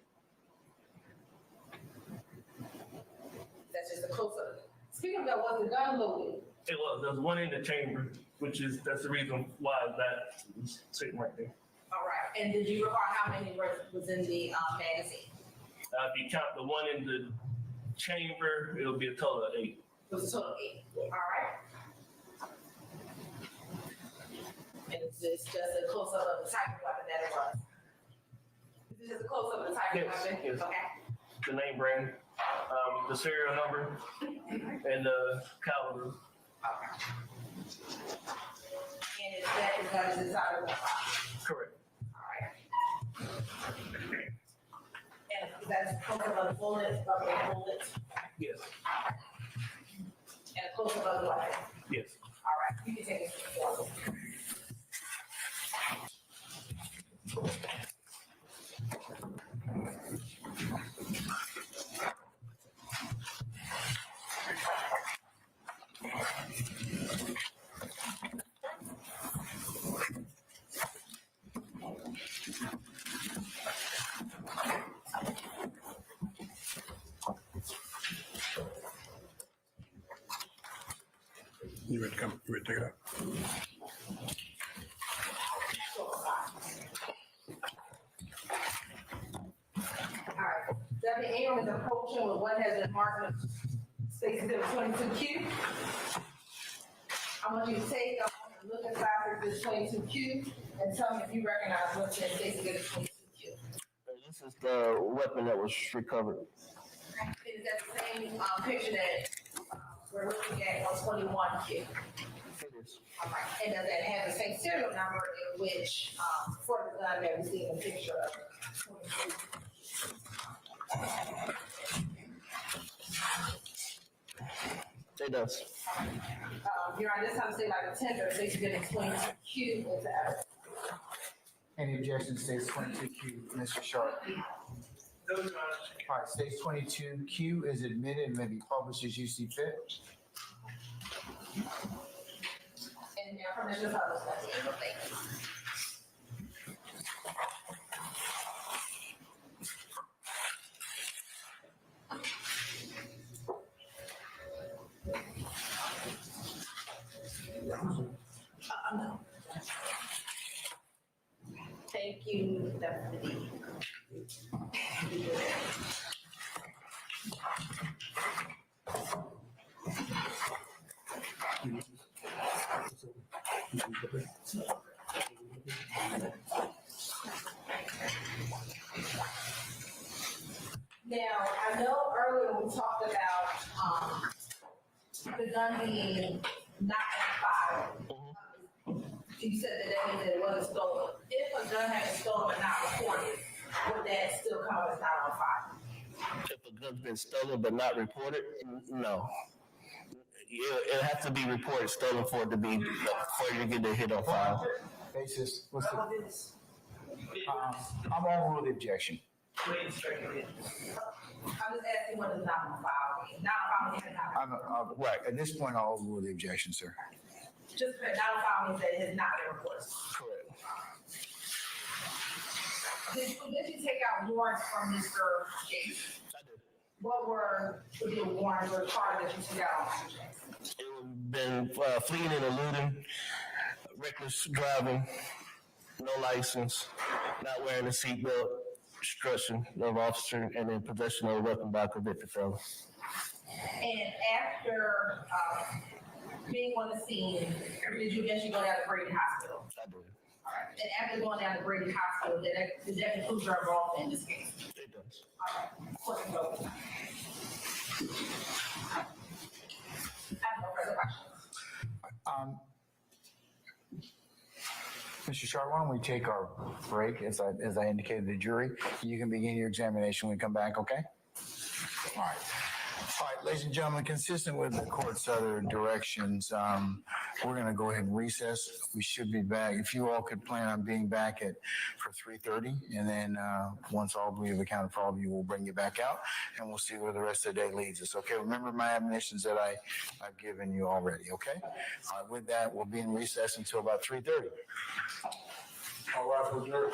That's just a close-up. Speaking of that, was the gun loaded? It was. There's one in the chamber, that's the reason why that was sitting right there. All right. And did you recall how many was in the magazine? If you count the one in the chamber, it'll be a total of 8. It was a total of 8. All right. And is this just a close-up of the type of weapon that it was? Is this just a close-up of the type of weapon? Yes. Okay. The name brand, the serial number, and the caliber. Okay. And is that the gun is inside of the box? Correct. All right. And that's a close-up of the bullet, Yes. and a close-up of the weapon? Yes. All right. You can take it to the floor. You ready to come? You ready to take it out? All right. Deputy Ingram is approaching with what has been marked with Stacy 22Q. I want you to take, look inside for this 22Q and tell me if you recognize what's in Stacy 22Q. This is the weapon that was recovered. Is that the same picture that we're looking at on 21Q? It is. All right. And does that have the same serial number in which, for the gun that we see in the picture of 22? It does. Your Honor, this time say like a tender, they should get a 22Q into evidence. Any objections, states 22Q, Mr. Schardt? No, Your Honor. All right, states 22Q is admitted and may be published as you see fit. And now permission to publish that. Thank you. No. Thank you, Deputy. Now, I know earlier we talked about the gun being not fire. You said that means that it wasn't stolen. If a gun had been stolen but not reported, would that still come as not on fire? If a gun's been stolen but not reported, no. It has to be reported stolen for it to be, for you to get the hit on file. Basis, what's the? I'm overruled the objection. I'm just asking what is not on file. Not on file means not. Right, at this point, I'll overrule the objection, sir. Just because not on file means that it has not been reported. Correct. Did you take out warrants from Mr. James? I did. What were the warrants or charges that you took out on Mr. James? It would have been fleeing and eluding, reckless driving, no license, not wearing a seatbelt, destruction of officer, and then possession of a weapon by a convicted felon. And after being on the scene, did you eventually go down to Brady Hospital? I did. All right. And after going down to Brady Hospital, did that conclude your involvement in this case? It does. All right. Court is open. I have no further questions. Mr. Schardt, why don't we take our break as I indicated to the jury? You can begin your examination when we come back, okay? All right. All right, ladies and gentlemen, consistent with the court's other directions, we're going to go ahead and recess. We should be back. If you all could plan on being back for 3:30, and then once we have accounted for all of you, we'll bring you back out, and we'll see where the rest of the day leads us. Okay, remember my admonitions that I've given you already. Okay. With that, we'll be in recess until about 3:30. All right, for jury.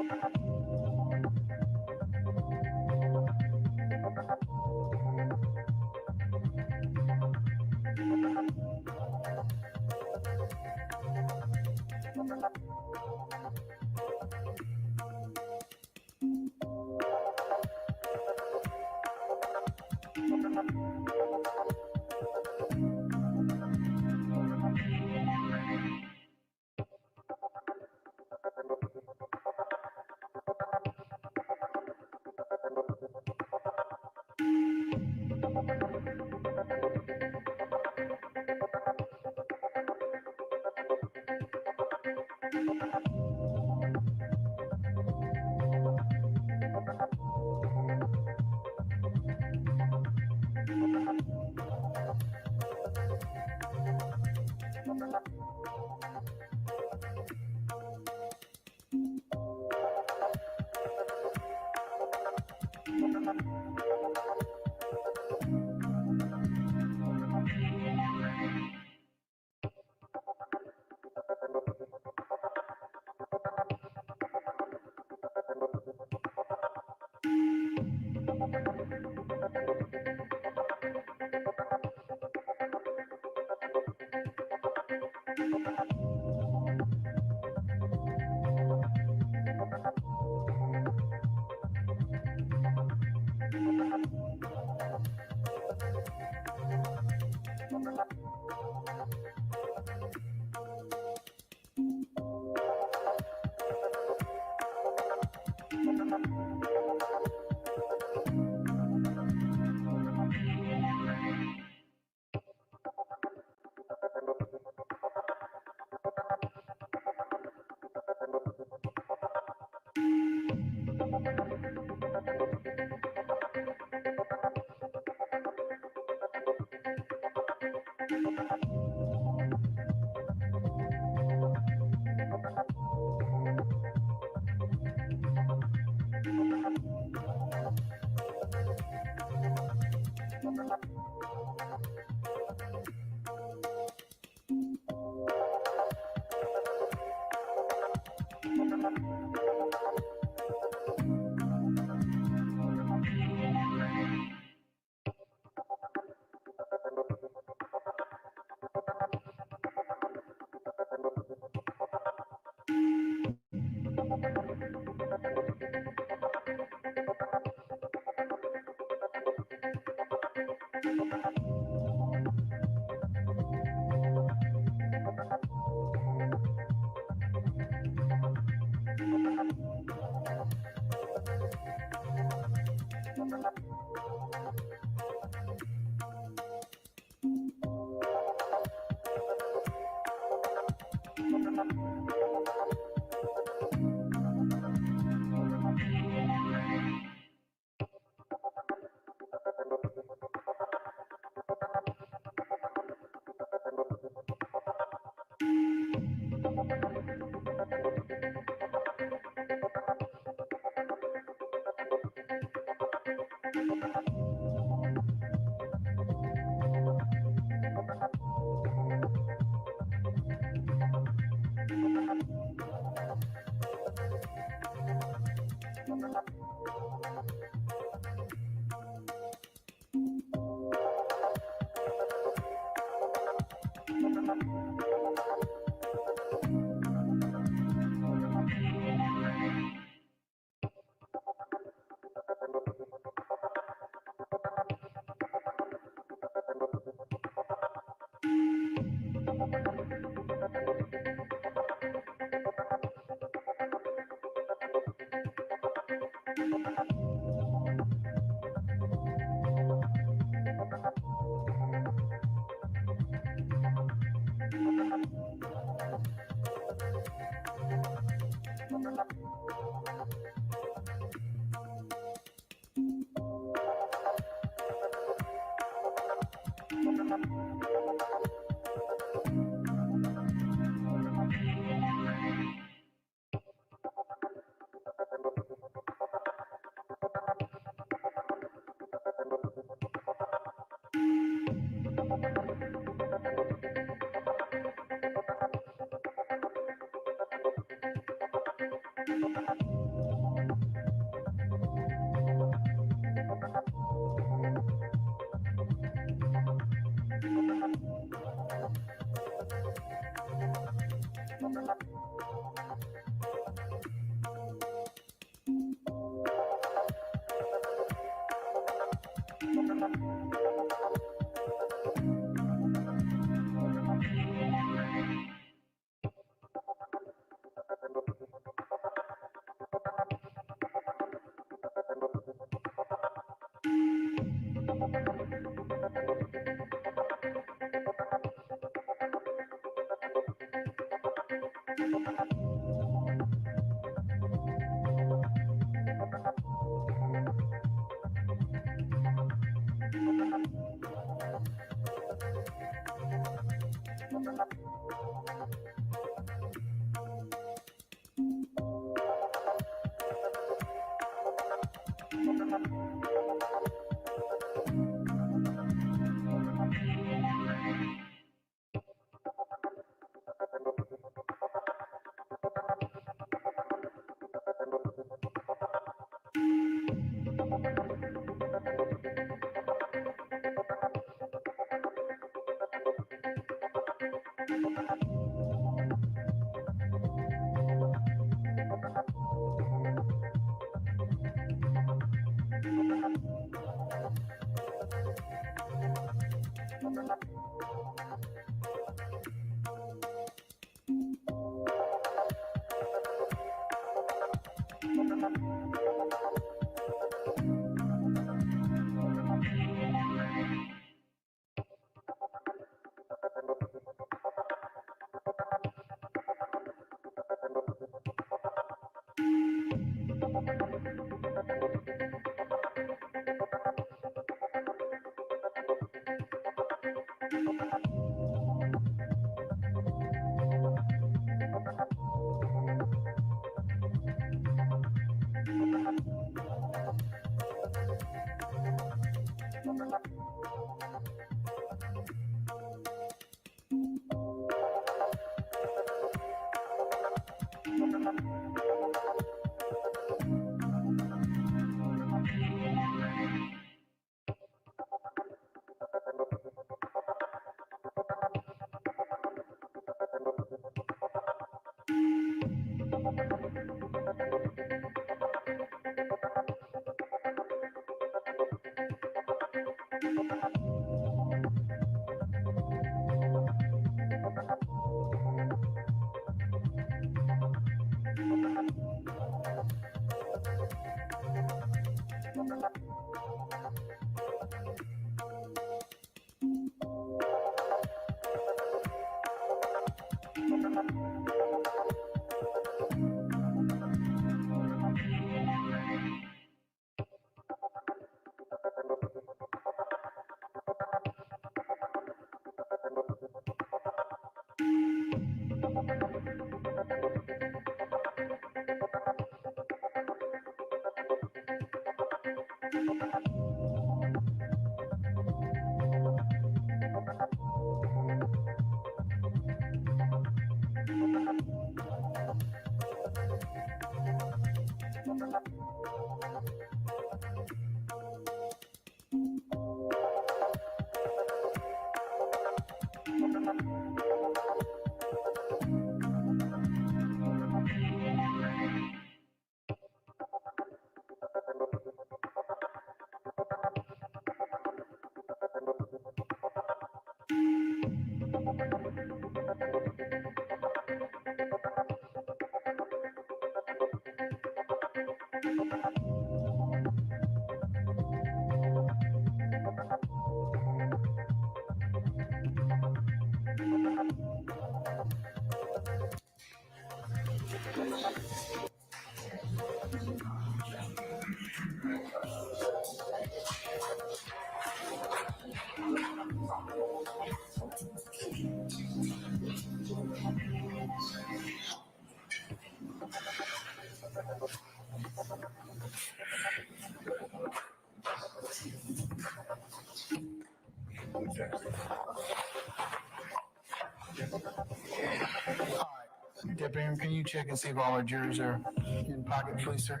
Deputy, can you check and see if all our jurors are in pocket, please, sir?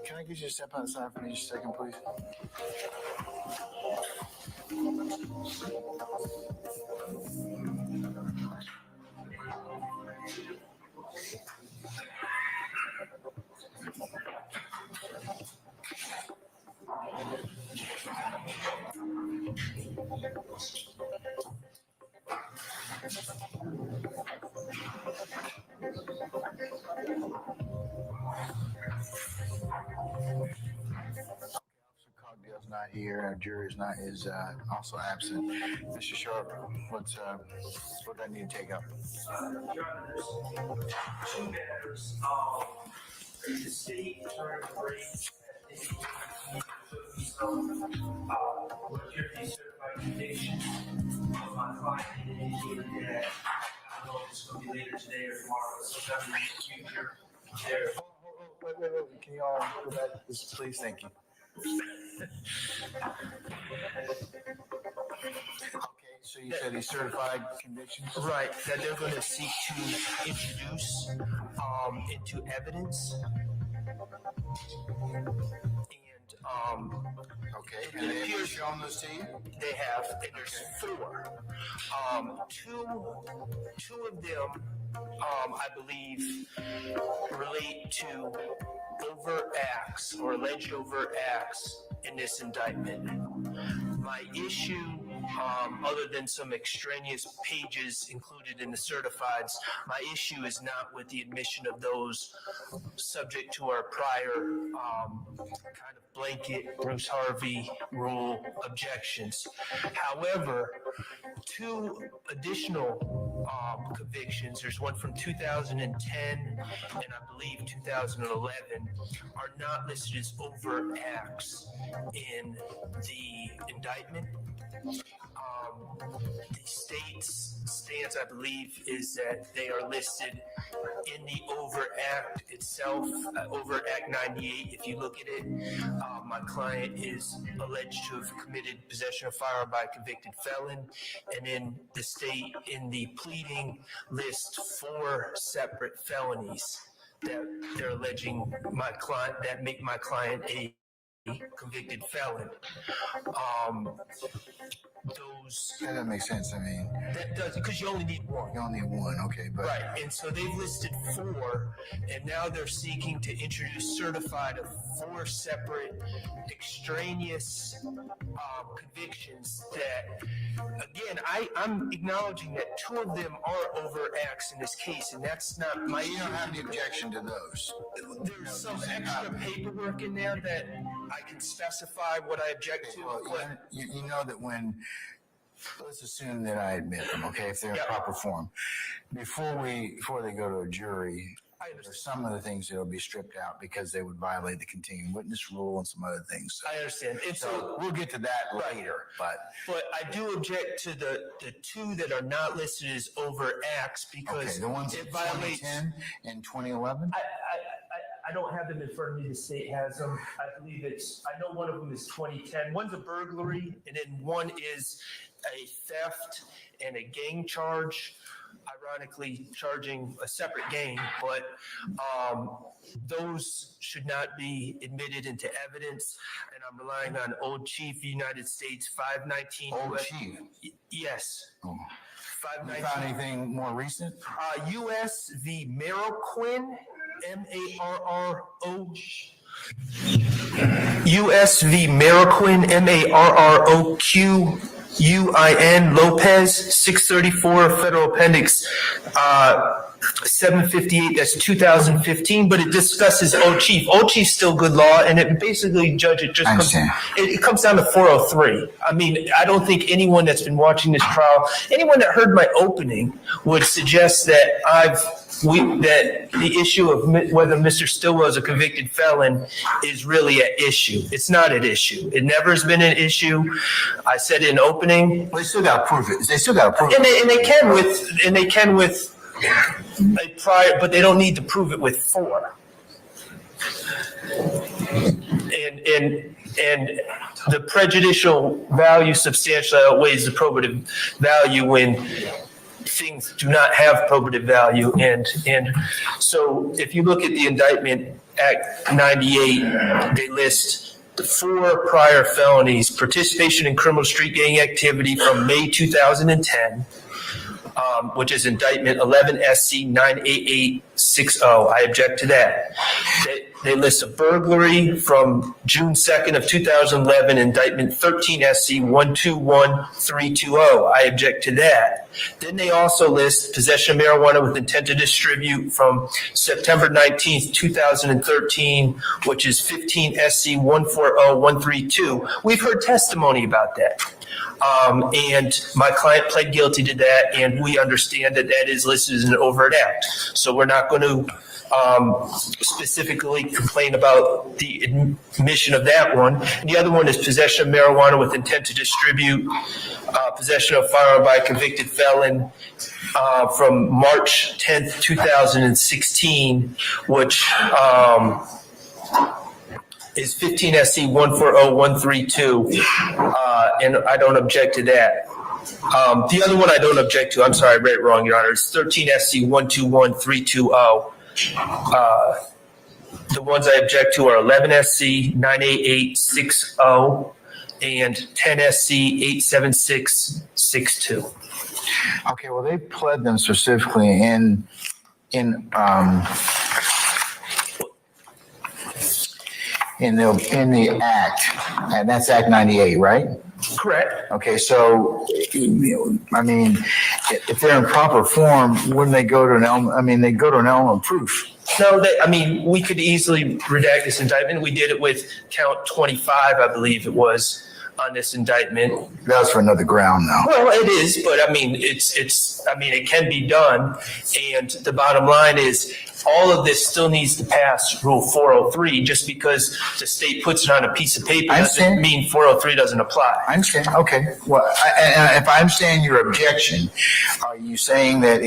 Can I get you to step outside for me just a second, please? Cogdell's not here. Our jury is also absent. Mr. Schardt, what do I need to take up? Your Honors, two matters. The state attorney brings what appear to be certified convictions of my client indicated that I don't know if it's going to be later today or tomorrow, but sometime in the future. Wait. Can you all go back, please? Thank you. Okay, so you said he's certified convictions? Right, that they're going to seek to introduce into evidence. Okay, and they have shown those to you? They have, and there's four. Two of them, I believe, relate to overt acts or alleged overt acts in this indictment. My issue, other than some extraneous pages included in the certifieds, my issue is not with the admission of those subject to our prior kind of blanket Bruce Harvey rule objections. However, two additional convictions, there's one from 2010 and I believe 2011, are not listed as overt acts in the indictment. The state's stance, I believe, is that they are listed in the overt act itself, overt act 98. If you look at it, my client is alleged to have committed possession of firearm by a convicted felon, and in the state, in the pleading, list 4 separate felonies that they're alleging my client, that make my client a convicted felon. That makes sense. I mean, that does, because you only need one. You only need one, okay, but right. And so they've listed 4, and now they're seeking to introduce certified of 4 separate extraneous convictions. That, again, I'm acknowledging that 2 of them are overt acts in this case, and that's not my. You don't have the objection to those. There's some extra paperwork in there that I can specify what I object to. Well, you know that when, let's assume that I admit them, okay, if they're in proper form. Before they go to a jury, There's some of the things that will be stripped out because they would violate the continuing witness rule and some other things. I understand. And So we'll get to that later, but I do object to the two that are not listed as overt acts because the ones in it violates. 2010 and 2011? I don't have them in front of me. The state has them. I believe I know one of them is 2010. One's a burglary, and then one is a theft and a gang charge. Ironically, charging a separate gang, but those should not be admitted into evidence. And I'm relying on Old Chief United States 519. Old Chief? Yes. Oh. 519. You found anything more recent? U.S. v. Marroquin, M-A-R-R-O. U.S. v. Marroquin, M-A-R-R-O-Q-U-I-N, Lopez, 634 Federal Appendix 758, that's 2015, but it discusses Old Chief. Old Chief's still good law, and it basically, Judge, it comes down to 403. I mean, I don't think anyone that's been watching this trial, anyone that heard my opening would suggest that that the issue of whether Mr. Stillwell is a convicted felon is really at issue. It's not at issue. It never has been an issue. I said in opening. They still got to prove it. They still got to prove it. And they can with a prior, but they don't need to prove it with 4. And the prejudicial value substantially outweighs the probative value when things do not have probative value. And so if you look at the indictment Act 98, they list the 4 prior felonies: participation in criminal street gang activity from May 2010, which is indictment 11 SC 98860. I object to that. They list a burglary from June 2nd of 2011, indictment 13 SC 121320. I object to that. Then they also list possession of marijuana with intent to distribute from September 19th, 2013, which is 15 SC 140132. We've heard testimony about that. And my client pled guilty to that, and we understand that that is listed as an overt act. So we're not going to specifically complain about the admission of that one. And the other one is possession of marijuana with intent to distribute, possession of firearm by a convicted felon from March 10th, 2016, which is 15 SC 140132, and I don't object to that. The other one I don't object to, I'm sorry, I read it wrong, Your Honor, it's 13 SC 121320. The ones I object to are 11 SC 98860 and 10 SC 87662. Okay, well, they pled them specifically in the act, and that's Act 98, right? Correct. Okay, so, I mean, if they're in proper form, wouldn't they go to an element? I mean, they go to an element of proof. No, we could easily redact this indictment. We did it with count 25, I believe it was, on this indictment. That was for another ground, though. Well, it is, but I mean, it can be done. And the bottom line is, all of this still needs to pass Rule 403. Just because the state puts it on a piece of paper doesn't mean 403 doesn't apply. I understand. Okay. Well, if I understand your objection, are you saying that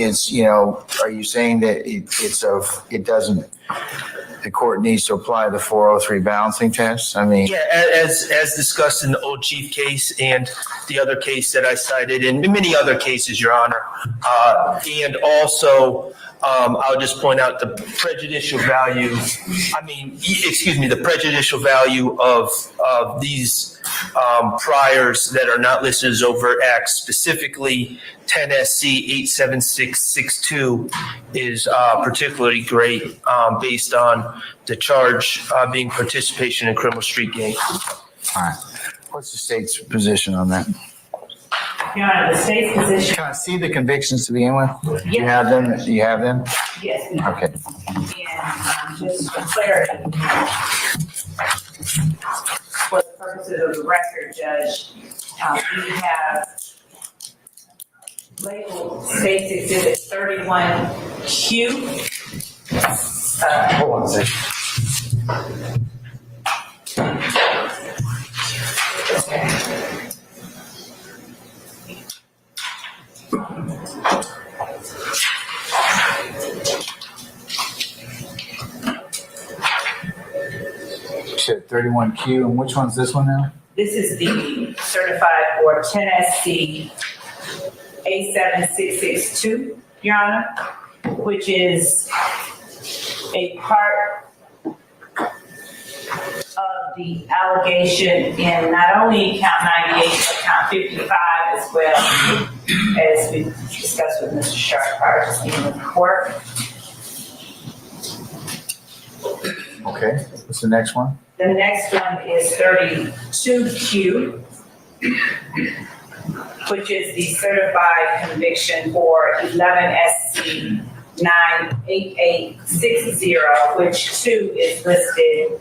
the court needs to apply the 403 balancing test? I mean, yeah, as discussed in the Old Chief case and the other case that I cited, and many other cases, Your Honor, and also. I'll just point out the prejudicial value. The prejudicial value of these priors that are not listed as overt acts, specifically 10 SC 87662, is particularly great based on the charge being participation in criminal street gang. All right. What's the state's position on that? Your Honor, the state's position. Can I see the convictions to begin with? Yes. Do you have them? Do you have them? Yes. Okay. And just for clarity, for the purposes of the record, Judge, we have labeled State's Exhibit 31Q Hold on a second. You said 31Q, and which one's this one now? This is the certified for 10SC A7662, Your Honor, which is a part of the allegation in not only count 98, but count 55 as well, as we discussed with Mr. Schardt prior to speaking with the court. Okay, what's the next one? The next one is 32Q, which is the certified conviction for 11SC 98860, which too is listed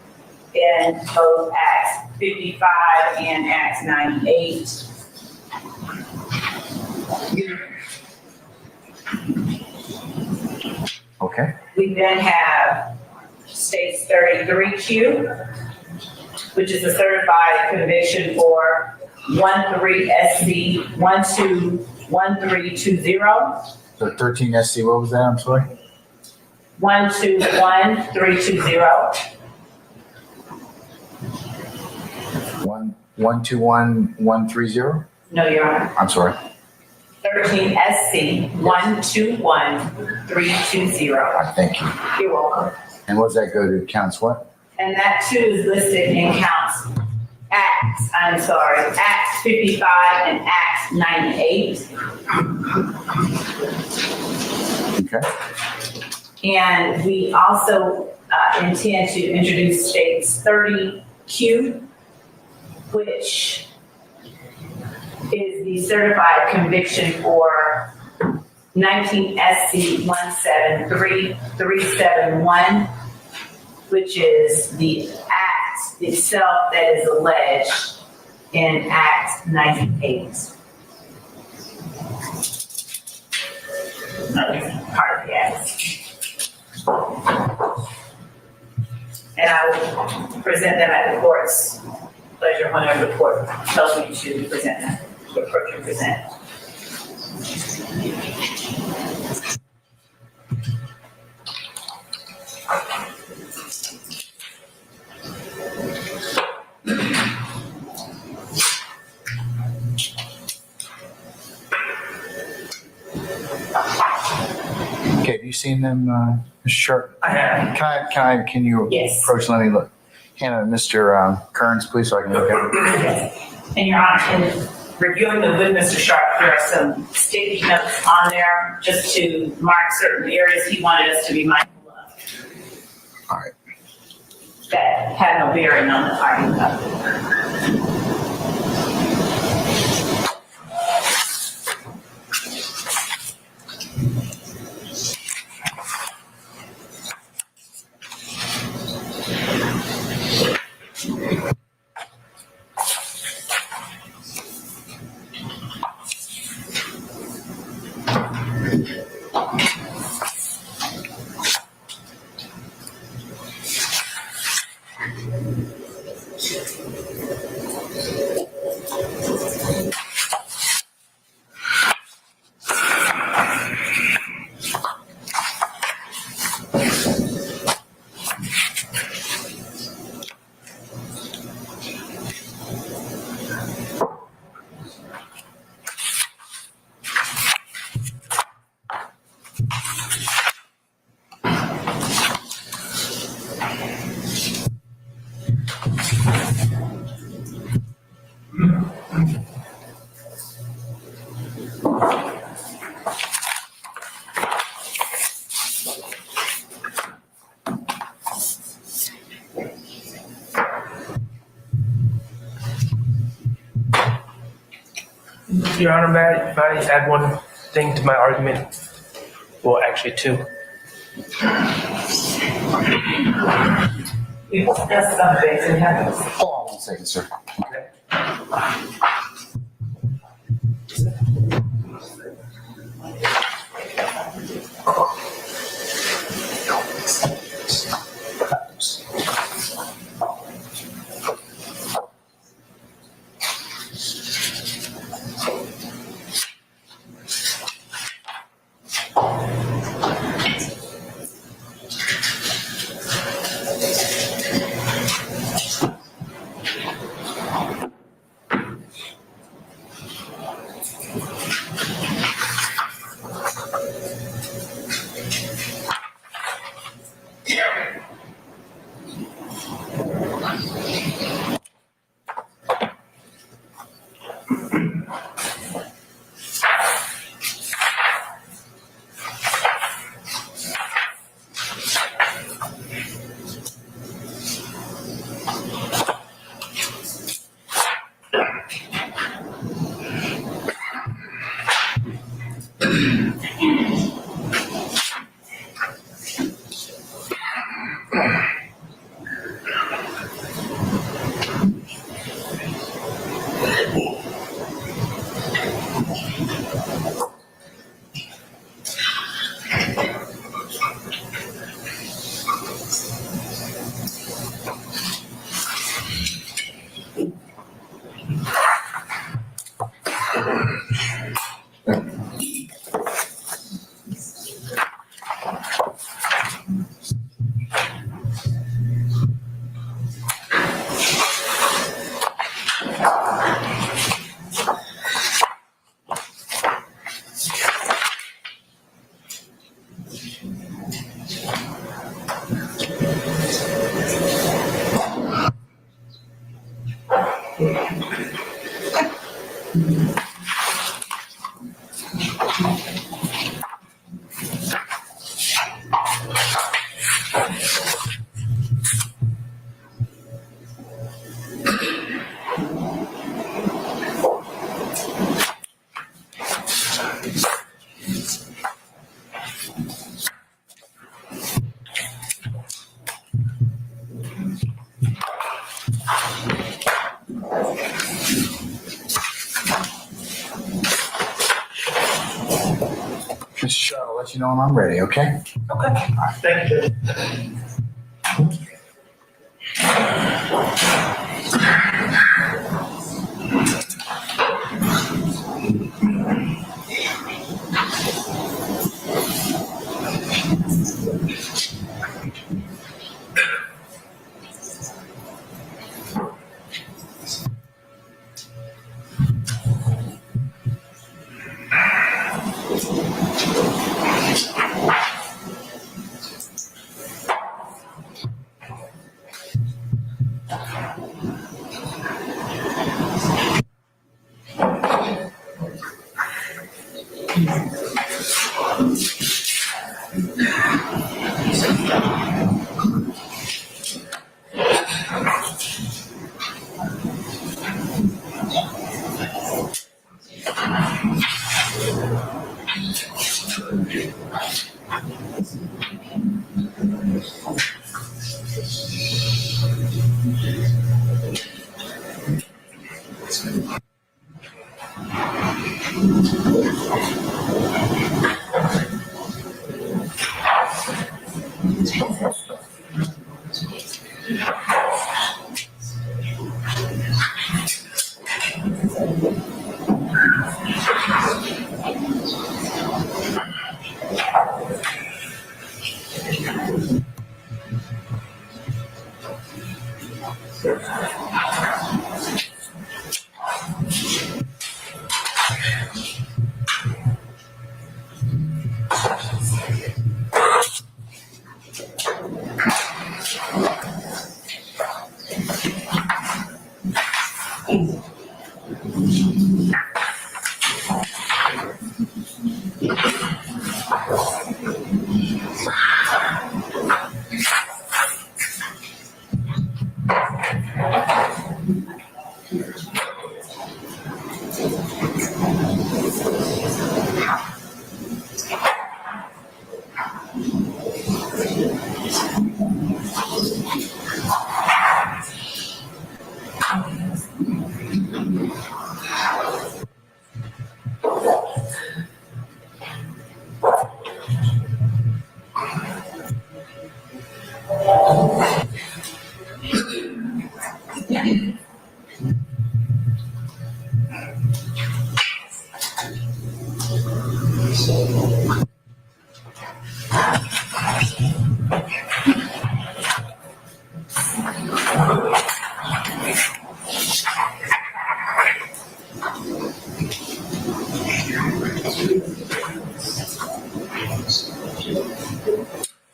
in both Acts 55 and Acts 98. Okay. We then have State's 33Q, which is a certified conviction for 13SC 121320. So 13SC, what was that? I'm sorry? 121320. 121130? No, Your Honor. I'm sorry. 13SC 121320. Thank you. You're welcome. And what does that go to? Counts what? And that too is listed in Acts 55 and Acts 98. Okay. And we also intend to introduce State's 30Q, which is the certified conviction for 19 SC 173371, which is the act itself that is alleged in Act 98. Part of the act. And I will present them at the court's pleasure whenever the court tells me to present them, to approach and present. Okay, have you seen them, Mr. Schardt? I have. Can you Yes. approach, let me look. Hand it to Mr. Kearns, please, so I can look at it. Yes. And Your Honor, in reviewing them with Mr. Schardt, there are some sticky notes on there just to mark certain areas he wanted us to be mindful of. All right. That had no bearing on the argument. Your Honor, may I add one thing to my argument? Well, actually two. We discussed some things and have those. Hold on one second, sir. Mr. Schardt, I'll let you know when I'm ready, okay? Okay. Thank you.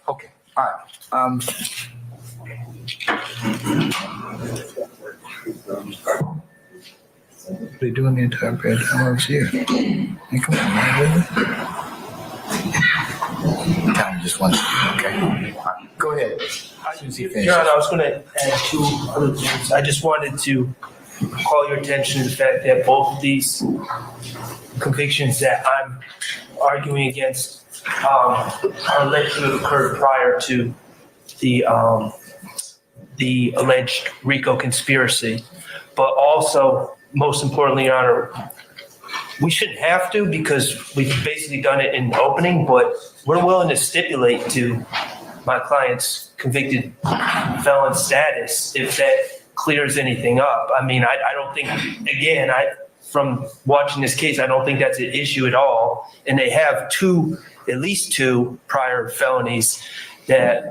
Okay, all right. They doing the entire period time I was here. Hey, come on, man, really? Tell me just one second, okay? All right, go ahead. As soon as he finishes. Your Honor, I was going to add two other things. I just wanted to call your attention to the fact that both of these convictions that I'm arguing against are alleged to have occurred prior to the alleged RICO conspiracy. But also, most importantly, Your Honor, we shouldn't have to because we've basically done it in opening, but we're willing to stipulate to my client's convicted felon status if that clears anything up. I mean, I don't think, again, from watching this case, I don't think that's an issue at all. And they have at least two prior felonies that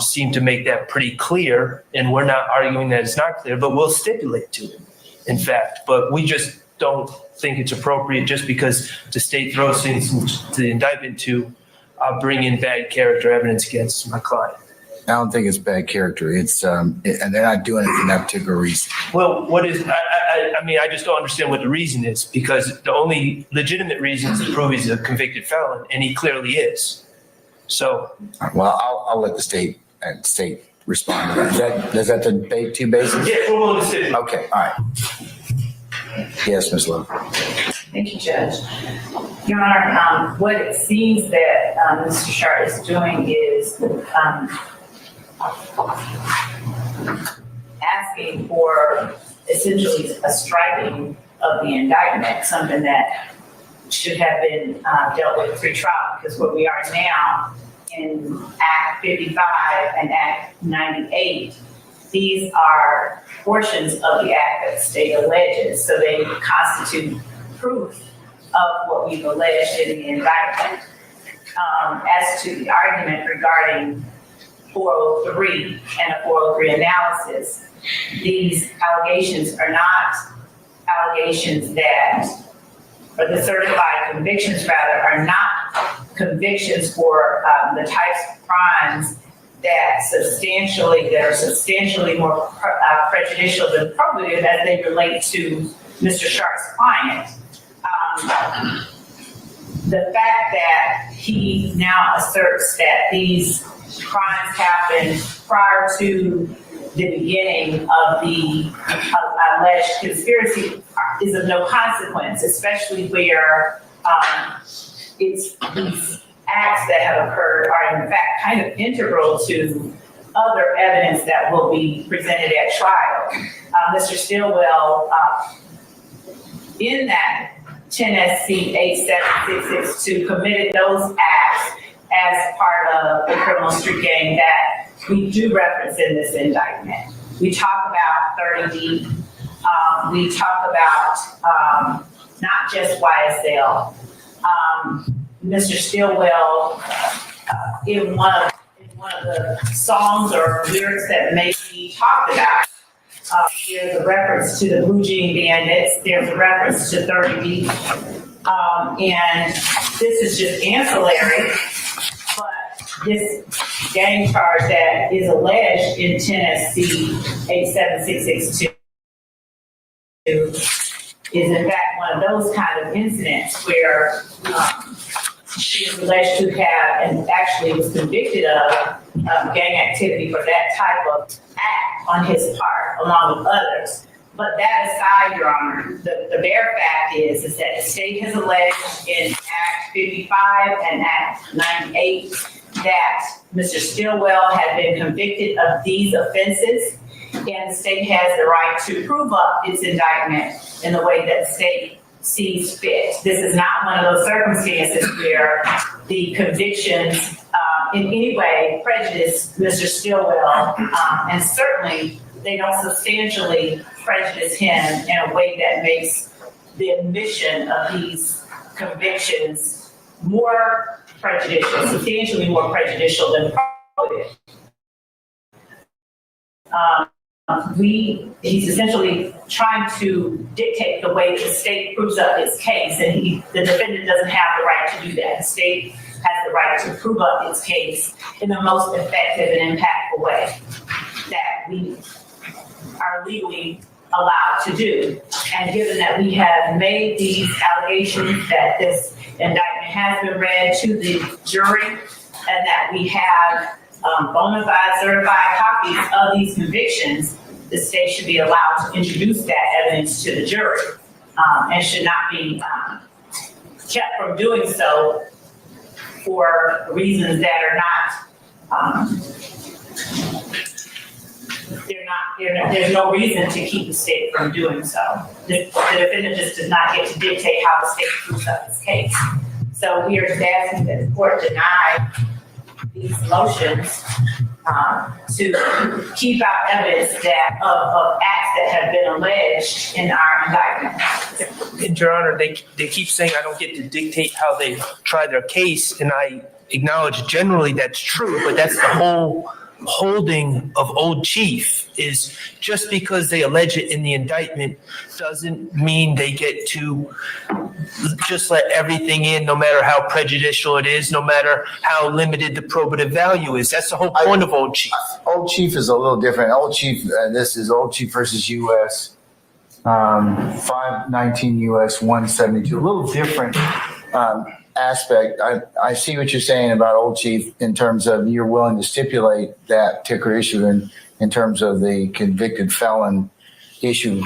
seem to make that pretty clear. And we're not arguing that it's not clear, but we'll stipulate to it, in fact. But we just don't think it's appropriate just because the state throws things into the indictment to bring in bad character evidence against my client. I don't think it's bad character. It's, and they're not doing it for that particular reason. Well, what is, I mean, I just don't understand what the reason is, because the only legitimate reason is to prove he's a convicted felon, and he clearly is. So. Well, I'll let the state respond to that. Is that the two bases? Yeah, formal decision. Okay, all right. Yes, Ms. Lowe. Thank you, Judge. Your Honor, what it seems that Mr. Schardt is doing is asking for essentially a striking of the indictment, something that should have been dealt with pre-trial, because where we are now in Act 55 and Act 98, these are portions of the act that the state alleges, so they constitute proof of what we've alleged in the indictment. As to the argument regarding 403 and a 403 analysis, these allegations are not allegations that, or the certified convictions rather, are not convictions for the types of crimes that are substantially more prejudicial than probative as they relate to Mr. Schartt's client. The fact that he now asserts that these crimes happened prior to the beginning of the alleged conspiracy is of no consequence, especially where it's these acts that have occurred are in fact kind of integral to other evidence that will be presented at trial. Mr. Stillwell, in that 10 SC 87662, committed those acts as part of the criminal street gang that we do reference in this indictment. We talk about 30D. We talk about not just YSL. Mr. Stillwell, in one of the songs or lyrics that may be talked about, there's a reference to the Blue Jean Bandits. There's a reference to 30D. And this is just ancillary, but this gang charge that is alleged in 10 SC 87662 is in fact one of those kind of incidents where she is alleged to have and actually was convicted of gang activity for that type of act on his part, along with others. But that aside, Your Honor, the bare fact is that the state has alleged in Act 55 and Act 98 that Mr. Stillwell had been convicted of these offenses, and the state has the right to prove up its indictment in the way that the state sees fit. This is not one of those circumstances where the convictions in any way prejudice Mr. Stillwell, and certainly they don't substantially prejudice him in a way that makes the admission of these convictions more prejudicial, substantially more prejudicial than probative. He's essentially trying to dictate the way the state proves up its case, and the defendant doesn't have the right to do that. The state has the right to prove up its case in the most effective and impactful way that we are legally allowed to do. And given that we have made these allegations, that this indictment has been read to the jury, and that we have bona fide certified copies of these convictions, the state should be allowed to introduce that evidence to the jury, and should not be kept from doing so for reasons that are not, there's no reason to keep the state from doing so. The defendant just does not get to dictate how the state proves up its case. So we are just asking that the court deny these motions to keep out evidence that of acts that have been alleged in our indictment. And Your Honor, they keep saying I don't get to dictate how they try their case, and I acknowledge generally that's true, but that's the whole holding of Old Chief is just because they allege it in the indictment doesn't mean they get to just let everything in, no matter how prejudicial it is, no matter how limited the probative value is. That's the whole point of Old Chief. Old Chief is a little different. Old Chief, this is Old Chief versus U.S. 519 U.S. 172. A little different aspect. I see what you're saying about Old Chief in terms of you're willing to stipulate that particular issue in terms of the convicted felon issue,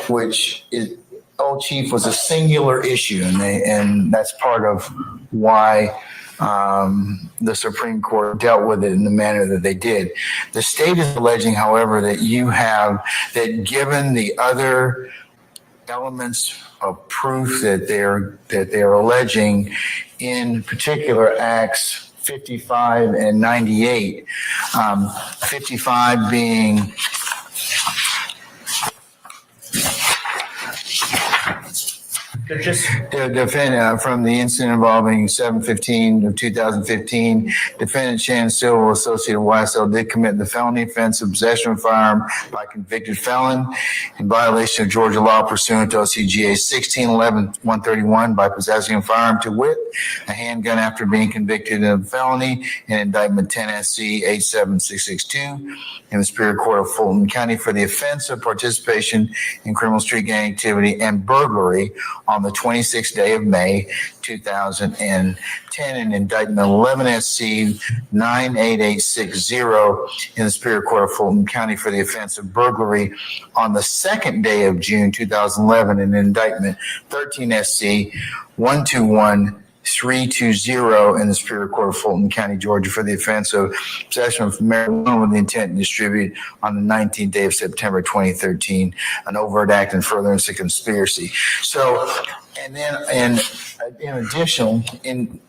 which is Old Chief was a singular issue, and that's part of why the Supreme Court dealt with it in the manner that they did. The state is alleging, however, that given the other elements of proof that they're alleging, in particular Acts 55 and 98, 55 being the defendant from the incident involving 7/15 of 2015, defendant Shannon Stillwell, associate of YSL, did commit the felony offense of possession of a firearm by convicted felon in violation of Georgia law pursuant to OCGA 1611-131 by possessing a firearm, to wit, a handgun, after being convicted of felony in indictment 10 SC 87662 in the Superior Court of Fulton County for the offense of participation in criminal street gang activity and burglary on the 26th day of May 2010 in indictment 11 SC 98860 in the Superior Court of Fulton County for the offense of burglary on the 2nd day of June 2011 in indictment 13 SC 121320 in the Superior Court of Fulton County, Georgia for the offense of possession of marijuana with the intent to distribute on the 19th day of September 2013, an overt act in furtherance of conspiracy. So, and then in addition, in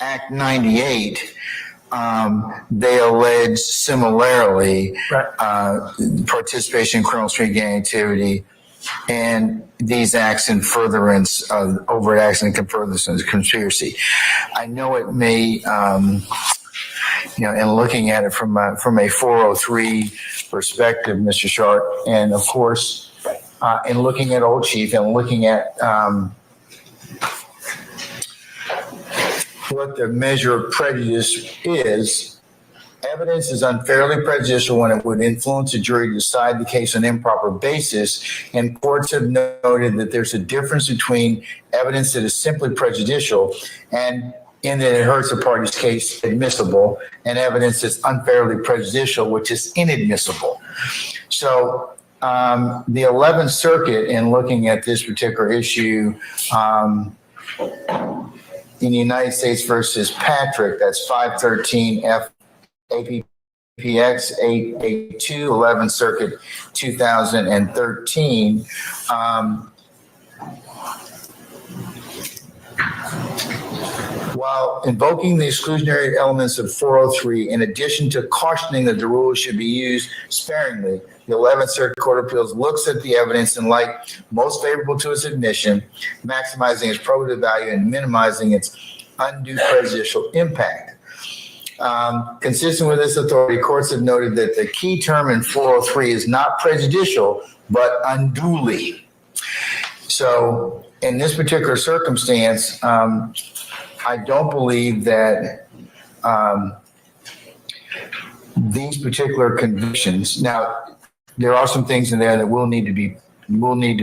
Act 98, they allege similarly participation in criminal street gang activity and these acts in furtherance of overt acts and furtherance of conspiracy. I know it may, and looking at it from a 403 perspective, Mr. Schardt, and of course, in looking at Old Chief and looking at what the measure of prejudice is, evidence is unfairly prejudicial when it would influence a jury to decide the case on an improper basis, and courts have noted that there's a difference between evidence that is simply prejudicial and in that it hurts a party's case admissible, and evidence that's unfairly prejudicial, which is inadmissible. So the 11th Circuit, in looking at this particular issue, in the United States versus Patrick, that's 513 F APPX 882, 11th Circuit, 2013. While invoking the exclusionary elements of 403, in addition to cautioning that the rules should be used sparingly, the 11th Circuit Court of Appeals looks at the evidence in light most favorable to its admission, maximizing its probative value and minimizing its undue prejudicial impact. Consistent with this authority, courts have noted that the key term in 403 is not prejudicial, but unduly. So in this particular circumstance, I don't believe that these particular convictions, now there are some things in there that will need to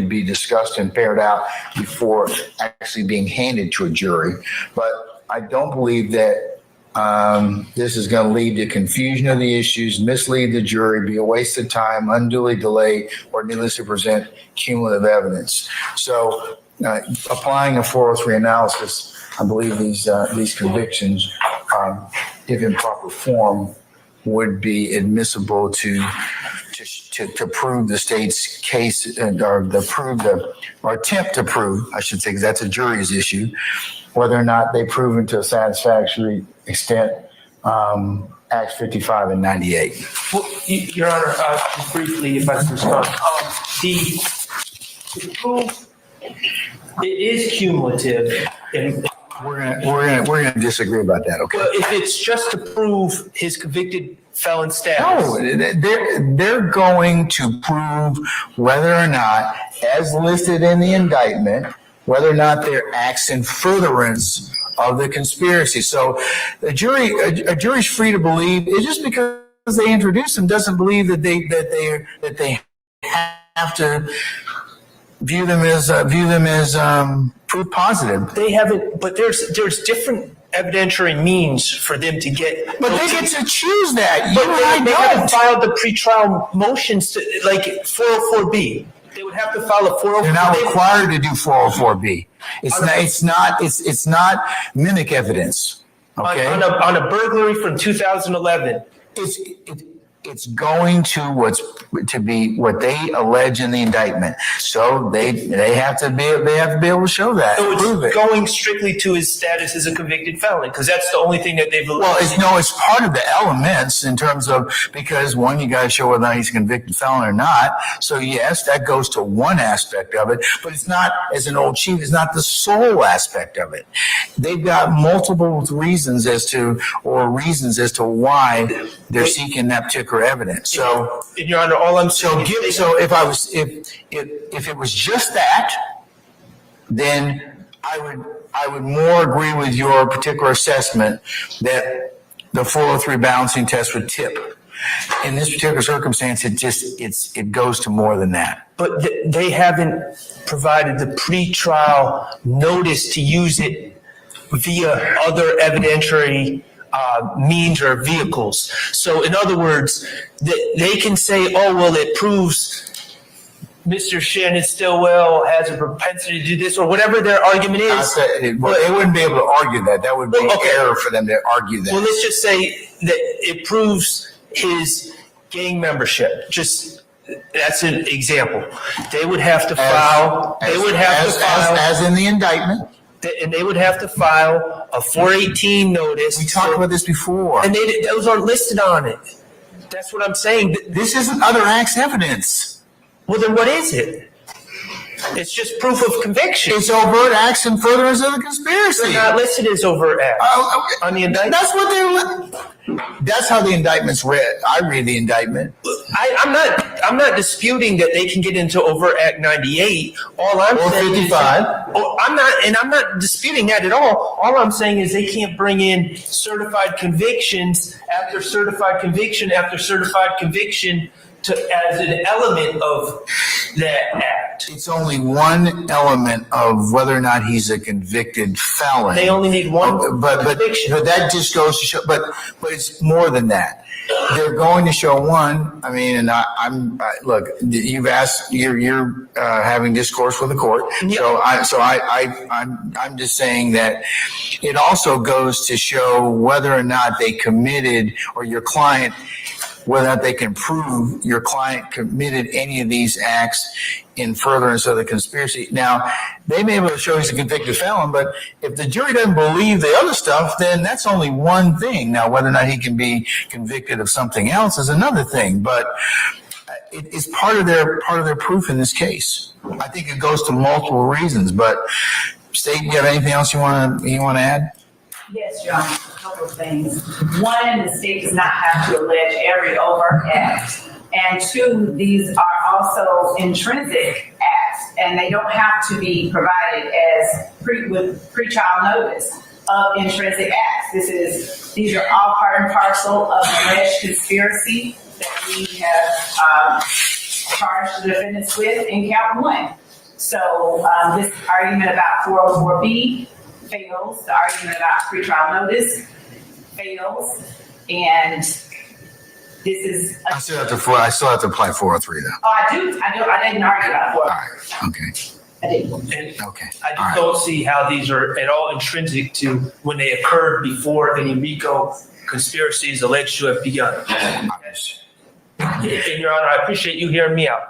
be discussed and paired out before actually being handed to a jury, but I don't believe that this is going to lead to confusion of the issues, mislead the jury, be a waste of time, unduly delay, or needlessly present cumulative evidence. So applying a 403 analysis, I believe these convictions, if in proper form, would be admissible to prove the state's case, or attempt to prove, I should say, because that's a jury's issue, whether or not they proven to a satisfactory extent Acts 55 and 98. Well, Your Honor, just briefly, if I can respond, the proof, it is cumulative, and We're gonna disagree about that, okay? Well, if it's just to prove his convicted felon status. No, they're going to prove whether or not, as listed in the indictment, whether or not they're acts in furtherance of the conspiracy. So a jury's free to believe it's just because they introduce them doesn't believe that they have to view them as proof positive. They haven't, but there's different evidentiary means for them to get. But they get to choose that. But they haven't filed the pretrial motions to, like 404B. They would have to file a 404B. They're not required to do 404B. It's not mimic evidence. Okay. On a burglary from 2011. It's going to be what they allege in the indictment. So they have to be able to show that. So prove it. it's going strictly to his status as a convicted felon because that's the only thing that they've. Well, it's part of the elements in terms of because one, you got to show whether or not he's a convicted felon or not. So yes, that goes to one aspect of it, but it's not, as an old chief, it's not the sole aspect of it. They've got multiple reasons as to why they're seeking that particular evidence. So, and Your Honor, all I'm saying if it was just that, then I would more agree with your particular assessment that the 403 balancing test would tip. In this particular circumstance, it goes to more than that. But they haven't provided the pretrial notice to use it via other evidentiary means or vehicles. So in other words, they can say, oh, well, it proves Mr. Shannon Stillwell has a propensity to do this or whatever their argument is. They wouldn't be able to argue that. That would be error for them to argue that. Well, let's just say that it proves his gang membership. Just that's an example. They would have to file. As in the indictment. And they would have to file a 418 notice. We talked about this before. And those aren't listed on it. That's what I'm saying. This isn't other acts evidence. Well, then what is it? It's just proof of conviction. It's overt acts in furtherance of the conspiracy. They're not listed as overt acts on the indictment. That's what they're. That's how the indictment's read. I read the indictment. I'm not disputing that they can get into overt act 98. All I'm saying 55. I'm not disputing that at all. All I'm saying is they can't bring in certified convictions after certified conviction after certified conviction as an element of that act. It's only one element of whether or not he's a convicted felon. They only need one conviction. But that just goes to show. But it's more than that. They're going to show one. I mean, and look. You've asked. You're having discourse with the court. Yeah. So I'm just saying that it also goes to show whether or not they committed or your client. Whether or not they can prove your client committed any of these acts in furtherance of the conspiracy. Now, they may be able to show he's a convicted felon, but if the jury doesn't believe the other stuff, then that's only one thing. Now, whether or not he can be convicted of something else is another thing, but it's part of their proof in this case. I think it goes to multiple reasons, but State, you have anything else you want to add? Yes, John, a couple of things. One, the state does not have to allege every overt act. And two, these are also intrinsic acts, and they don't have to be provided as with pre-trial notice of intrinsic acts. These are all part and parcel of the alleged conspiracy that we have charged the defendants with in count one. So this argument about 404B fails. The argument about pretrial notice fails, and this is. I still have to apply 403 though. Oh, I do. I didn't argue about 403. All right. Okay. I didn't. Okay. I just don't see how these are at all intrinsic to when they occurred before any RICO conspiracy is alleged to have begun. And Your Honor, I appreciate you hearing me out.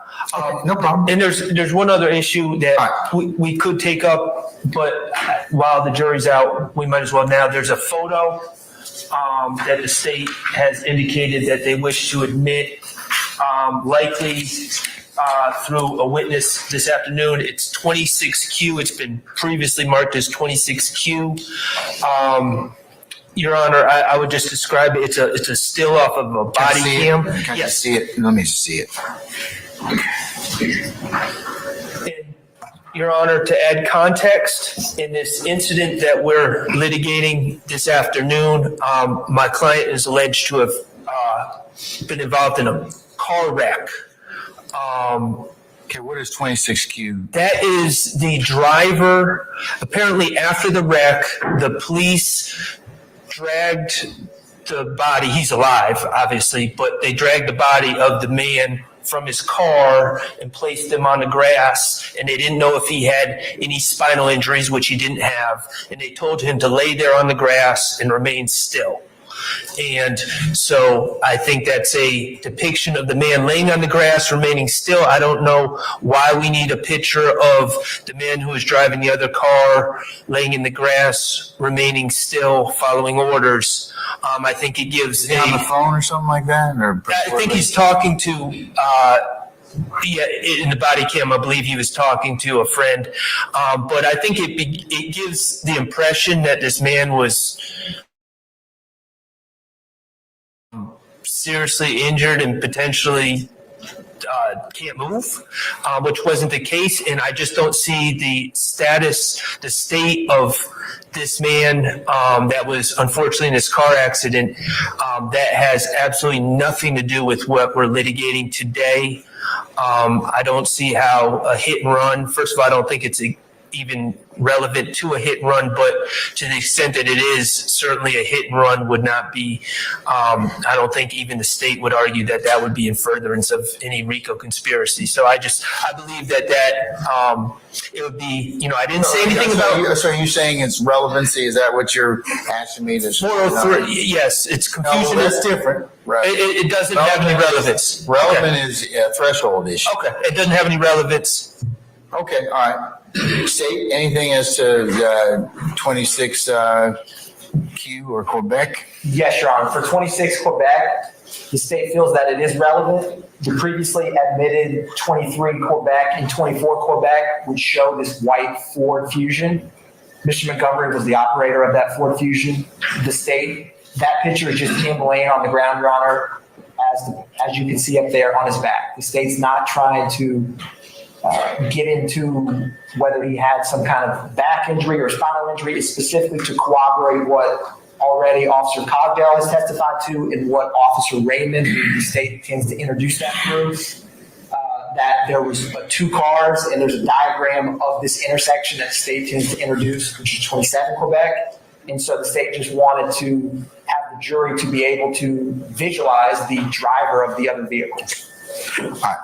No problem. And there's one other issue that we could take up, but while the jury's out, we might as well now. There's a photo that the state has indicated that they wish to admit, likely through a witness this afternoon. It's 26Q. It's been previously marked as 26Q. Your Honor, I would just describe it. It's a still off of a body cam. Can you see it? Let me see it. Your Honor, to add context, in this incident that we're litigating this afternoon, my client is alleged to have been involved in a car wreck. Okay, what is 26Q? That is the driver. Apparently, after the wreck, the police dragged the body. He's alive, obviously, but they dragged the body of the man from his car and placed him on the grass, and they didn't know if he had any spinal injuries, which he didn't have, and they told him to lay there on the grass and remain still. And so I think that's a depiction of the man laying on the grass, remaining still. I don't know why we need a picture of the man who was driving the other car, laying in the grass, remaining still, following orders. I think it gives on the phone or something like that? Or I think he's talking to, in the body cam, I believe he was talking to a friend. But I think it gives the impression that this man was seriously injured and potentially can't move, which wasn't the case. And I just don't see the state of this man that was unfortunately in this car accident. That has absolutely nothing to do with what we're litigating today. I don't see how a hit and run, first of all, I don't think it's even relevant to a hit and run, but to the extent that it is, certainly a hit and run would not be, I don't think even the state would argue that that would be in furtherance of any RICO conspiracy. So I believe that it would be, I didn't say anything about. So are you saying it's relevancy? Is that what you're asking me to? 403, yes, it's confusion. No, that's different. Right. It doesn't have any relevance. Relevant is a threshold issue. Okay, it doesn't have any relevance. Okay, all right. State, anything as to 26Q or Quebec? Yes, Your Honor. For 26 Quebec, the state feels that it is relevant. The previously admitted 23 Quebec and 24 Quebec would show this white Ford Fusion. Mr. Montgomery was the operator of that Ford Fusion. The state, that picture is just him laying on the ground, Your Honor, as you can see up there on his back. The state's not trying to get into whether he had some kind of back injury or spinal injury. It's specifically to corroborate what already Officer Cogdell has testified to and what Officer Raymond, who the state tends to introduce that through, that there was two cars and there's a diagram of this intersection that the state tends to introduce, which is 27 Quebec. And so the state just wanted to have the jury to be able to visualize the driver of the other vehicle. All right.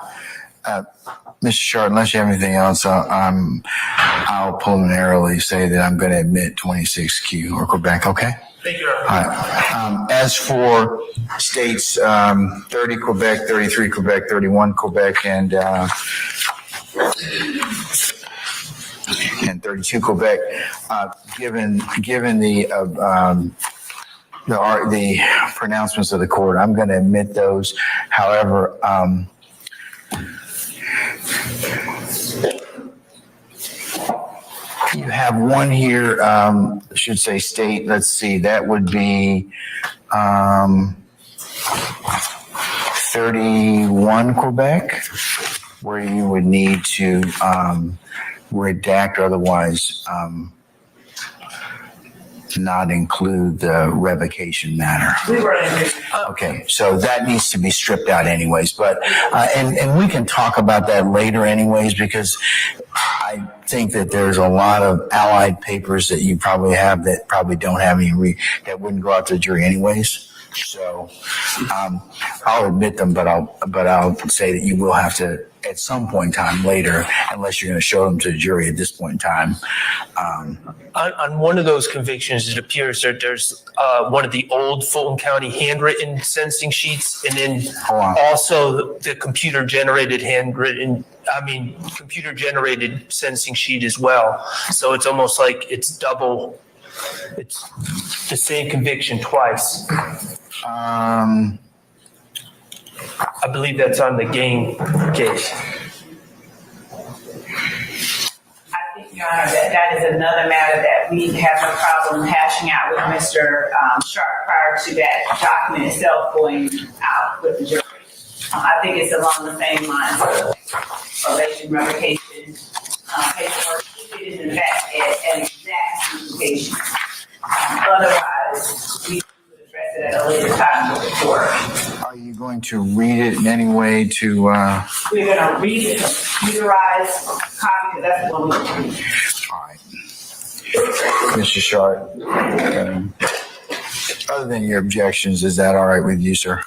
Mr. Schardt, unless you have anything else, I'll preliminarily say that I'm going to admit 26Q or Quebec, okay? Thank you, Your Honor. All right. As for states, 30 Quebec, 33 Quebec, 31 Quebec, and 32 Quebec, given the pronouncements of the court, I'm going to admit those. However, you have one here, should say state, let's see, that would be 31 Quebec, where you would need to redact or otherwise not include the revocation matter. Okay, so that needs to be stripped out anyways, but, and we can talk about that later anyways, because I think that there's a lot of allied papers that you probably have that probably don't have any, that wouldn't go out to the jury anyways. So, I'll admit them, but I'll say that you will have to, at some point in time later, unless you're going to show them to the jury at this point in time. On one of those convictions, it appears that there's one of the old Fulton County handwritten sentencing sheets, and then also the computer-generated sentencing sheet as well. So it's almost like it's double. It's the same conviction twice. I believe that's on the Gang case. Your Honor, that is another matter that we have no problem hashing out with Mr. Schardt prior to that document itself going out with the jury. I think it's along the same lines of probation, revocation, paperwork. It is in fact an exact duplication. Otherwise, we would address it at a later time with the court. Are you going to read it in any way to? We're going to read the computerized copy because that's the one we read. All right. Mr. Schardt, other than your objections, is that all right with you, sir?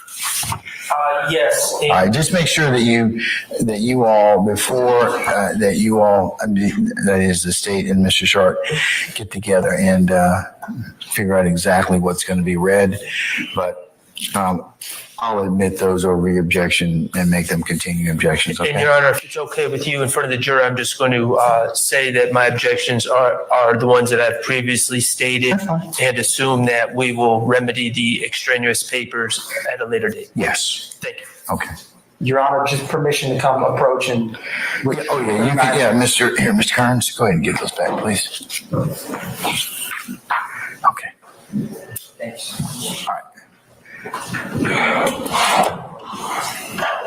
Yes. All right, just make sure that you all, before that you all, that is the state and Mr. Schardt, get together and figure out exactly what's going to be read. But I'll admit those over your objection and make them continuing objections. Okay? And Your Honor, if it's okay with you in front of the jury, I'm just going to say that my objections are the ones that I've previously stated and assume that we will remedy the extraneous papers at a later date. Yes. Thank you. Okay. Your Honor, just permission to come approach and. Oh yeah, you can. Yeah, Mr. Kearns, go ahead and give those back, please. Okay. Thanks. All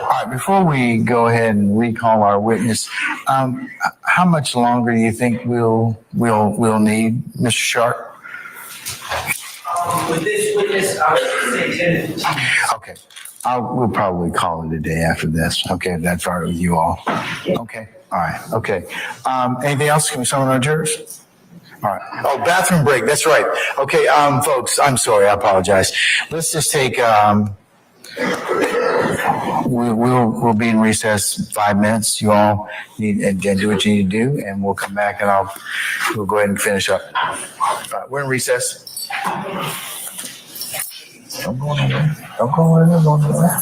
right, before we go ahead and recall our witness, how much longer do you think we'll need, Mr. Schardt? With this witness, I would say 10 to 15. Okay, we'll probably call it a day after this. Okay, if that's all right with you all. Okay, all right, okay. Anything else? Can we summon our jurors? All right. Oh, bathroom break. That's right. Okay, folks, I'm sorry. I apologize. Let's just take, we'll be in recess 5 minutes. You all need and do what you need to do, and we'll come back and we'll go ahead and finish up. All right, we're in recess. Don't go anywhere. Don't go anywhere. Don't go anywhere.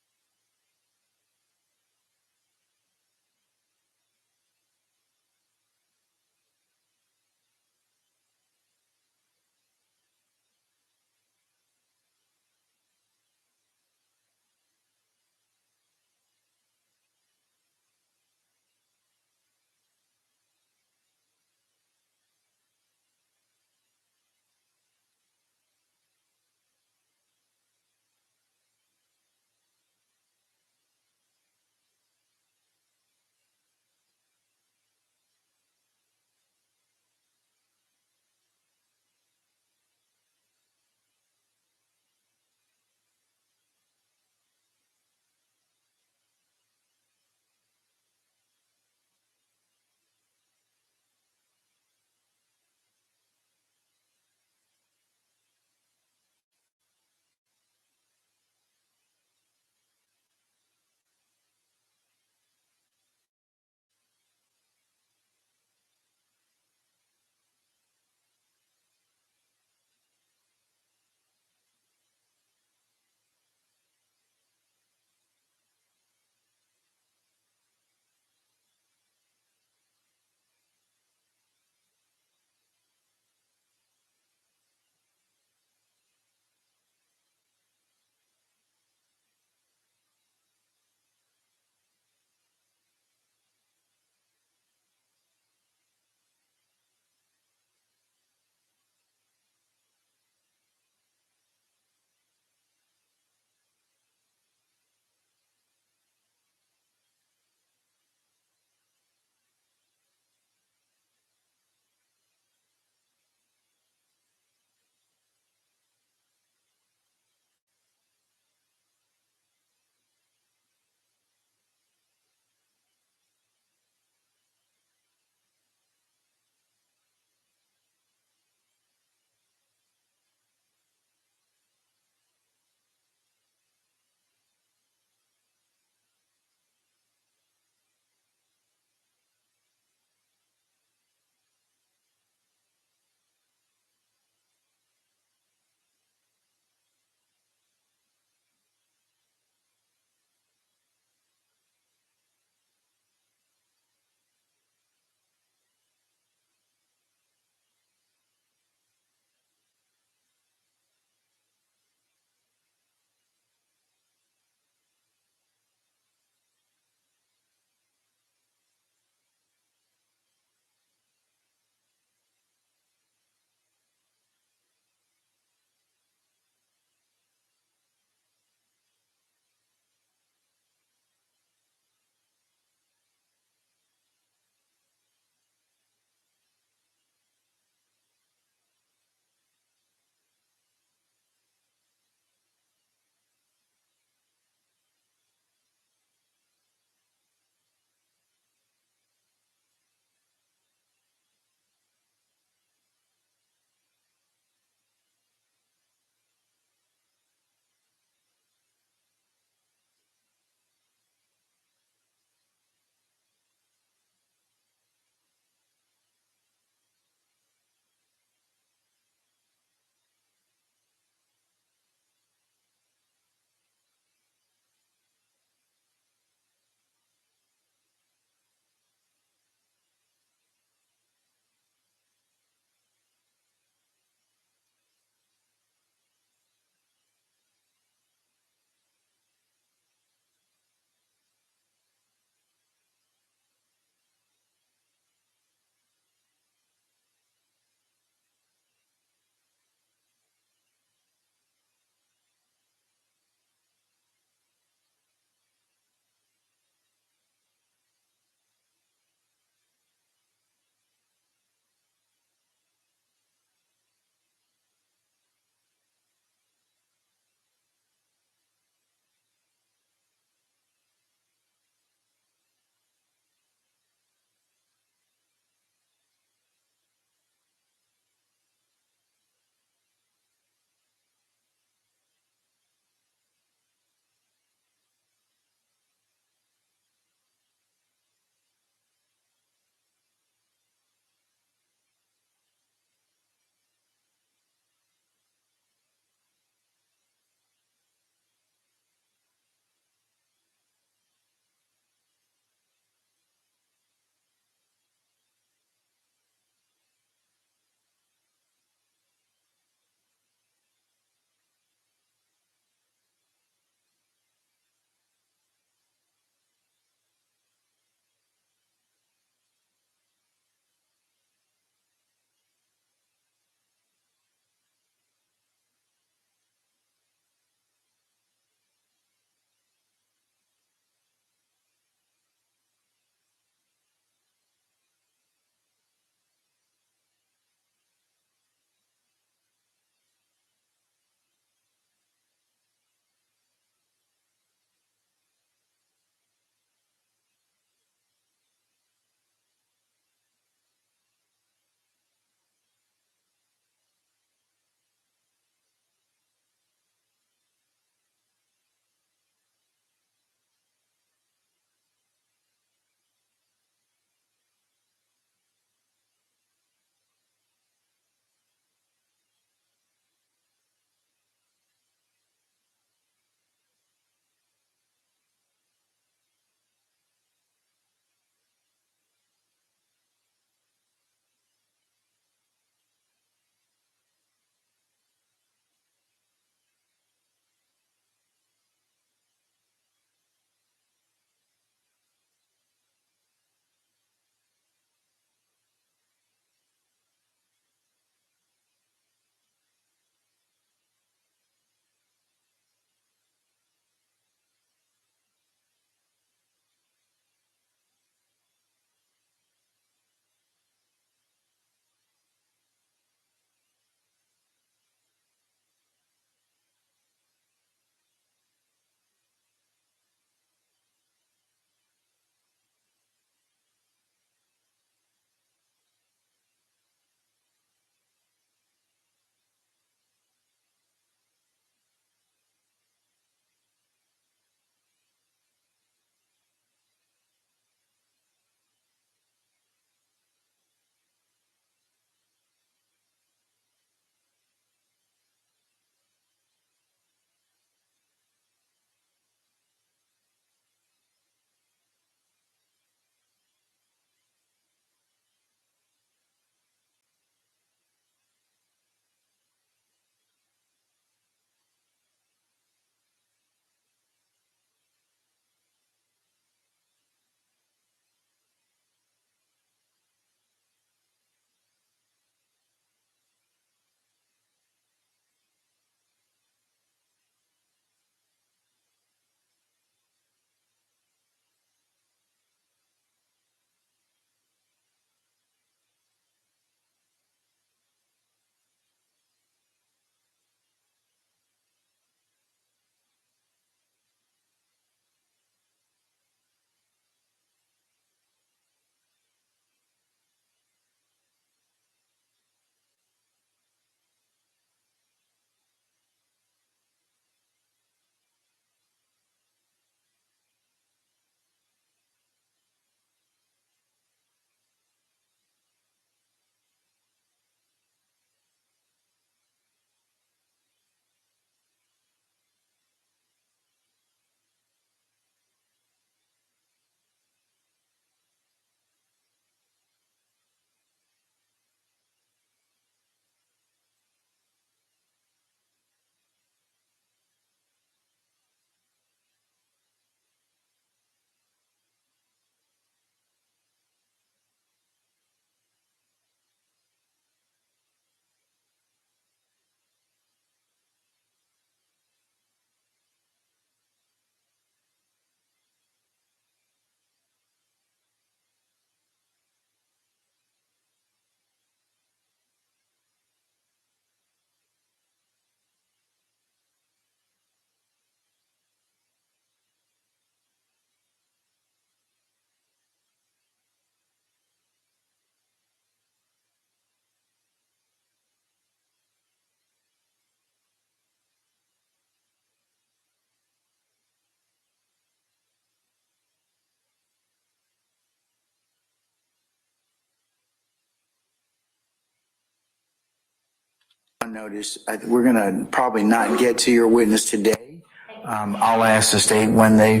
on notice. We're gonna probably not get to your witness today. I'll ask the state when they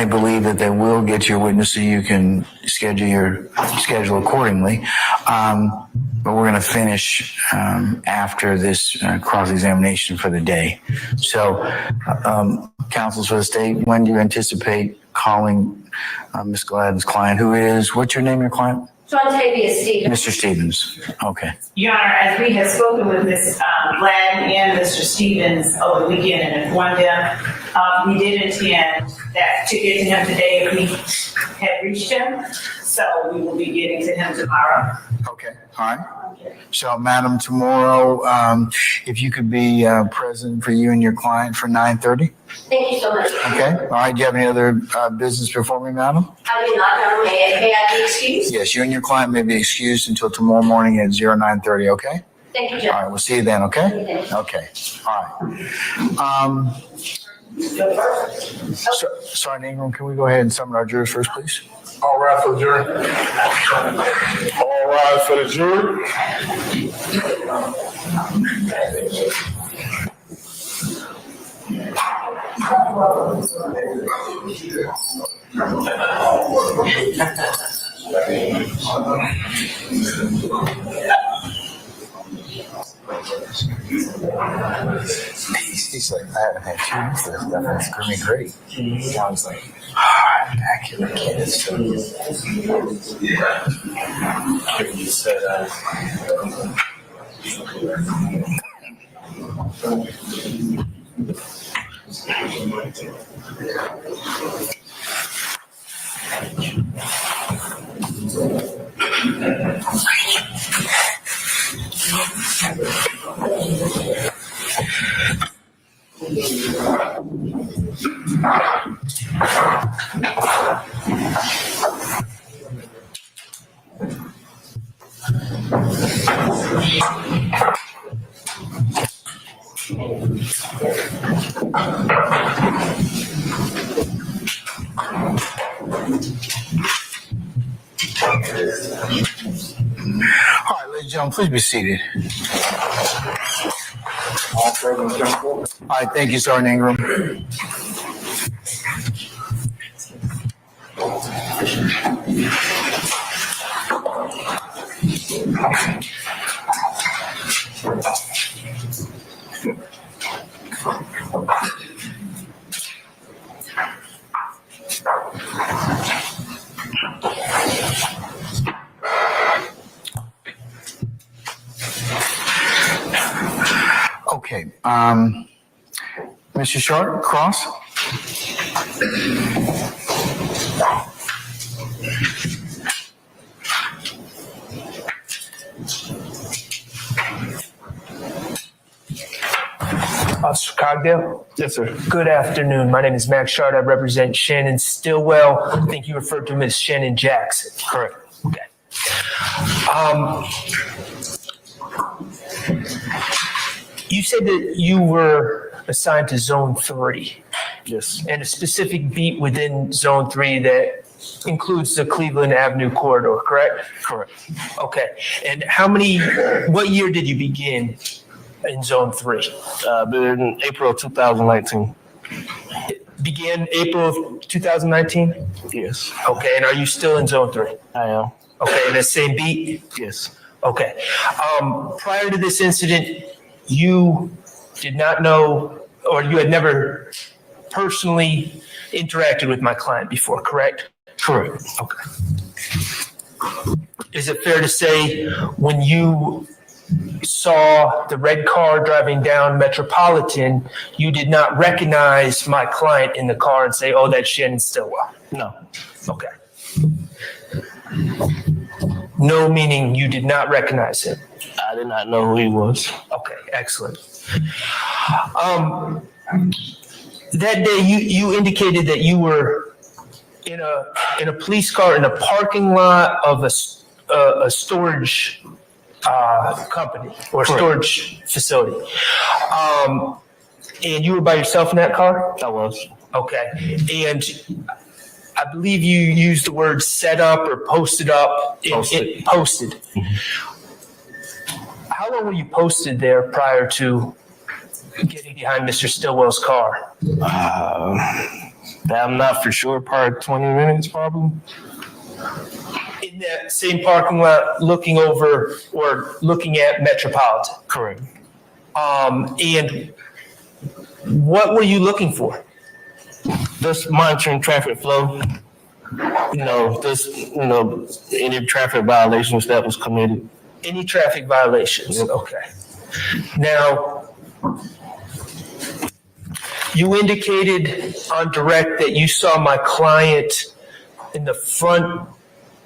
believe that they will get your witness so you can schedule accordingly. But we're gonna finish after this cross-examination for the day. So, counsels for the state, when do you anticipate calling Ms. Gladden's client, who is, what's your name, your client? Jontavia Stevens. Mr. Stevens, okay. Your Honor, as we have spoken with Ms. Gladden and Mr. Stevens over the weekend and informed them, we did intend that to get to him today if we had reached him. So we will be getting to him tomorrow. Okay, all right. So, Madam, tomorrow, if you could be present for you and your client for 9:30? Thank you so much. Okay, all right. Do you have any other business before me, Madam? I do not know. May I be excused? Yes, you and your client may be excused until tomorrow morning at 09:30, okay? Thank you, Judge. All right, we'll see you then, okay? Okay, all right. Sergeant Ingram, can we go ahead and summon our jurors first, please? All rise for the jury. All rise for the jury. He's like, I haven't had two weeks of this stuff. It's gonna be great. I was like, back in the kids. You said, all right, ladies and gentlemen, please be seated. All right, thank you, Sergeant Ingram. Okay, Mr. Schardt, cross. Officer Cogdell? Yes, sir. Good afternoon. My name is Max Schardt. I represent Shannon Stillwell. I think you referred to him as Shannon Jackson. Correct. Okay. You said that you were assigned to Zone 3. Yes. And a specific beat within Zone 3 that includes the Cleveland Avenue corridor, correct? Correct. Okay. And what year did you begin in Zone 3? In April of 2019. Began April of 2019? Yes. Okay. And are you still in Zone 3? I am. Okay. And the same beat? Yes. Okay. Prior to this incident, you did not know, or you had never personally interacted with my client before, correct? Correct. Okay. Is it fair to say when you saw the red car driving down Metropolitan, you did not recognize my client in the car and say, oh, that's Shannon Stillwell? No. Okay. No, meaning you did not recognize him? I did not know who he was. Okay, excellent. That day, you indicated that you were in a police car in a parking lot of a storage company or storage facility. And you were by yourself in that car? I was. Okay. And I believe you used the word set up or posted up. Posted. Posted. Mm-hmm. How How long were you posted there prior to getting behind Mr. Stillwell's car? I'm not for sure, probably 20 minutes probably. In that same parking lot, looking over or looking at Metropolitan? Correct. And what were you looking for? Just monitoring traffic flow. Any traffic violations that was committed. Any traffic violations? Yep. Okay. Now, you indicated on direct that you saw my client in the front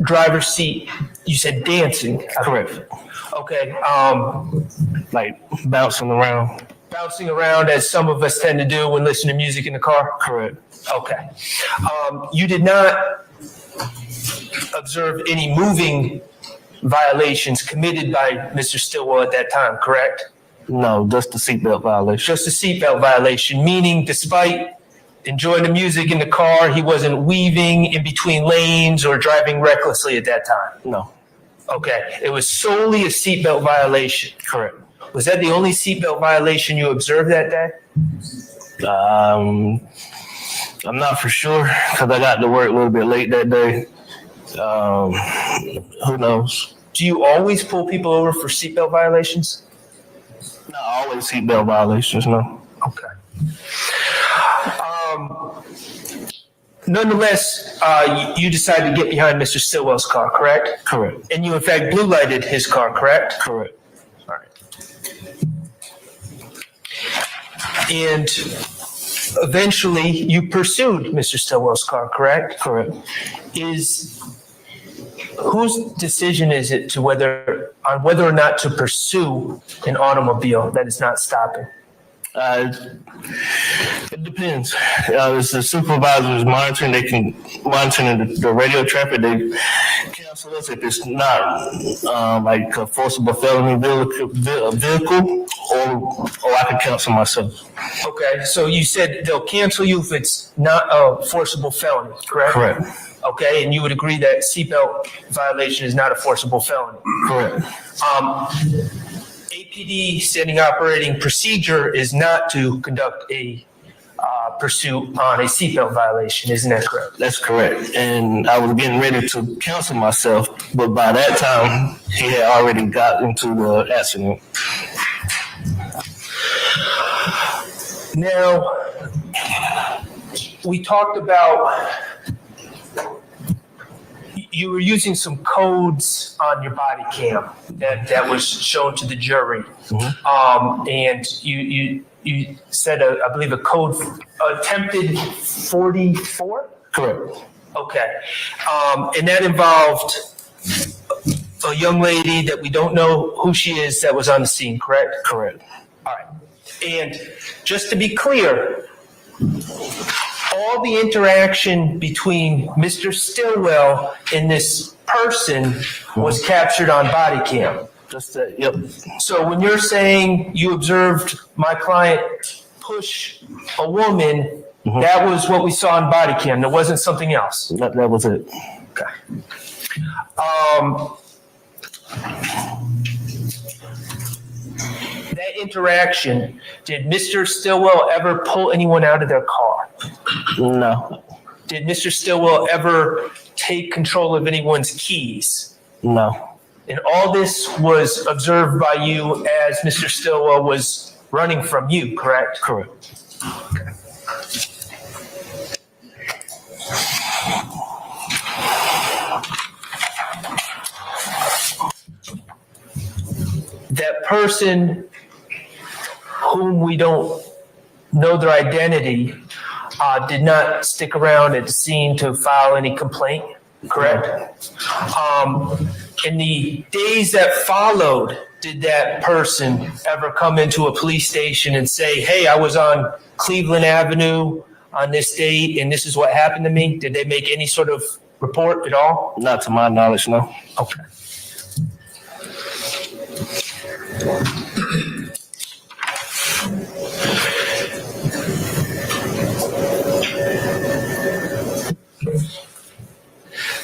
driver's seat. You said dancing. Correct. Okay. Like bouncing around. Bouncing around as some of us tend to do when listening to music in the car? Correct. Okay. You did not observe any moving violations committed by Mr. Stillwell at that time, correct? No, just the seatbelt violation. Just a seatbelt violation, meaning despite enjoying the music in the car, he wasn't weaving in between lanes or driving recklessly at that time? No. Okay. It was solely a seatbelt violation? Correct. Was that the only seatbelt violation you observed that day? I'm not for sure because I got to work a little bit late that day. Who knows? Do you always pull people over for seatbelt violations? Not always seatbelt violations, no. Okay. Nonetheless, you decided to get behind Mr. Stillwell's car, correct? Correct. And you, in fact, blue lighted his car, correct? Correct. All right. And eventually, you pursued Mr. Stillwell's car, correct? Correct. Whose decision is it on whether or not to pursue an automobile that is not stopping? It depends. It's the supervisors monitoring. They can monitor the radio traffic. They cancel us if it's not like a forcible felony vehicle, or I can cancel myself. Okay, so you said they'll cancel you if it's not a forcible felony, correct? Correct. Okay, and you would agree that seatbelt violation is not a forcible felony? Correct. APD standing operating procedure is not to conduct a pursuit on a seatbelt violation, isn't that correct? That's correct. And I was getting ready to cancel myself, but by that time, he had already got into the accident. Now, we talked about you were using some codes on your body cam that was shown to the jury. Mm-hmm. And you said, I believe, a code attempted 44? Correct. Okay. And that involved a young lady that we don't know who she is that was on the scene, correct? Correct. All right. And just to be clear, all the interaction between Mr. Stillwell and this person was captured on body cam. Just that, yep. So when you're saying you observed my client push a woman, that was what we saw on body cam. There wasn't something else. That was it. Okay. That interaction, did Mr. Stillwell ever pull anyone out of their car? No. Did Mr. Stillwell ever take control of anyone's keys? No. And all this was observed by you as Mr. Stillwell was running from you, correct? Correct. Okay. That person whom we don't know their identity did not stick around at the scene to file any complaint, correct? In the days that followed, did that person ever come into a police station and say, hey, I was on Cleveland Avenue on this date and this is what happened to me? Did they make any sort of report at all? Not to my knowledge, no. Okay.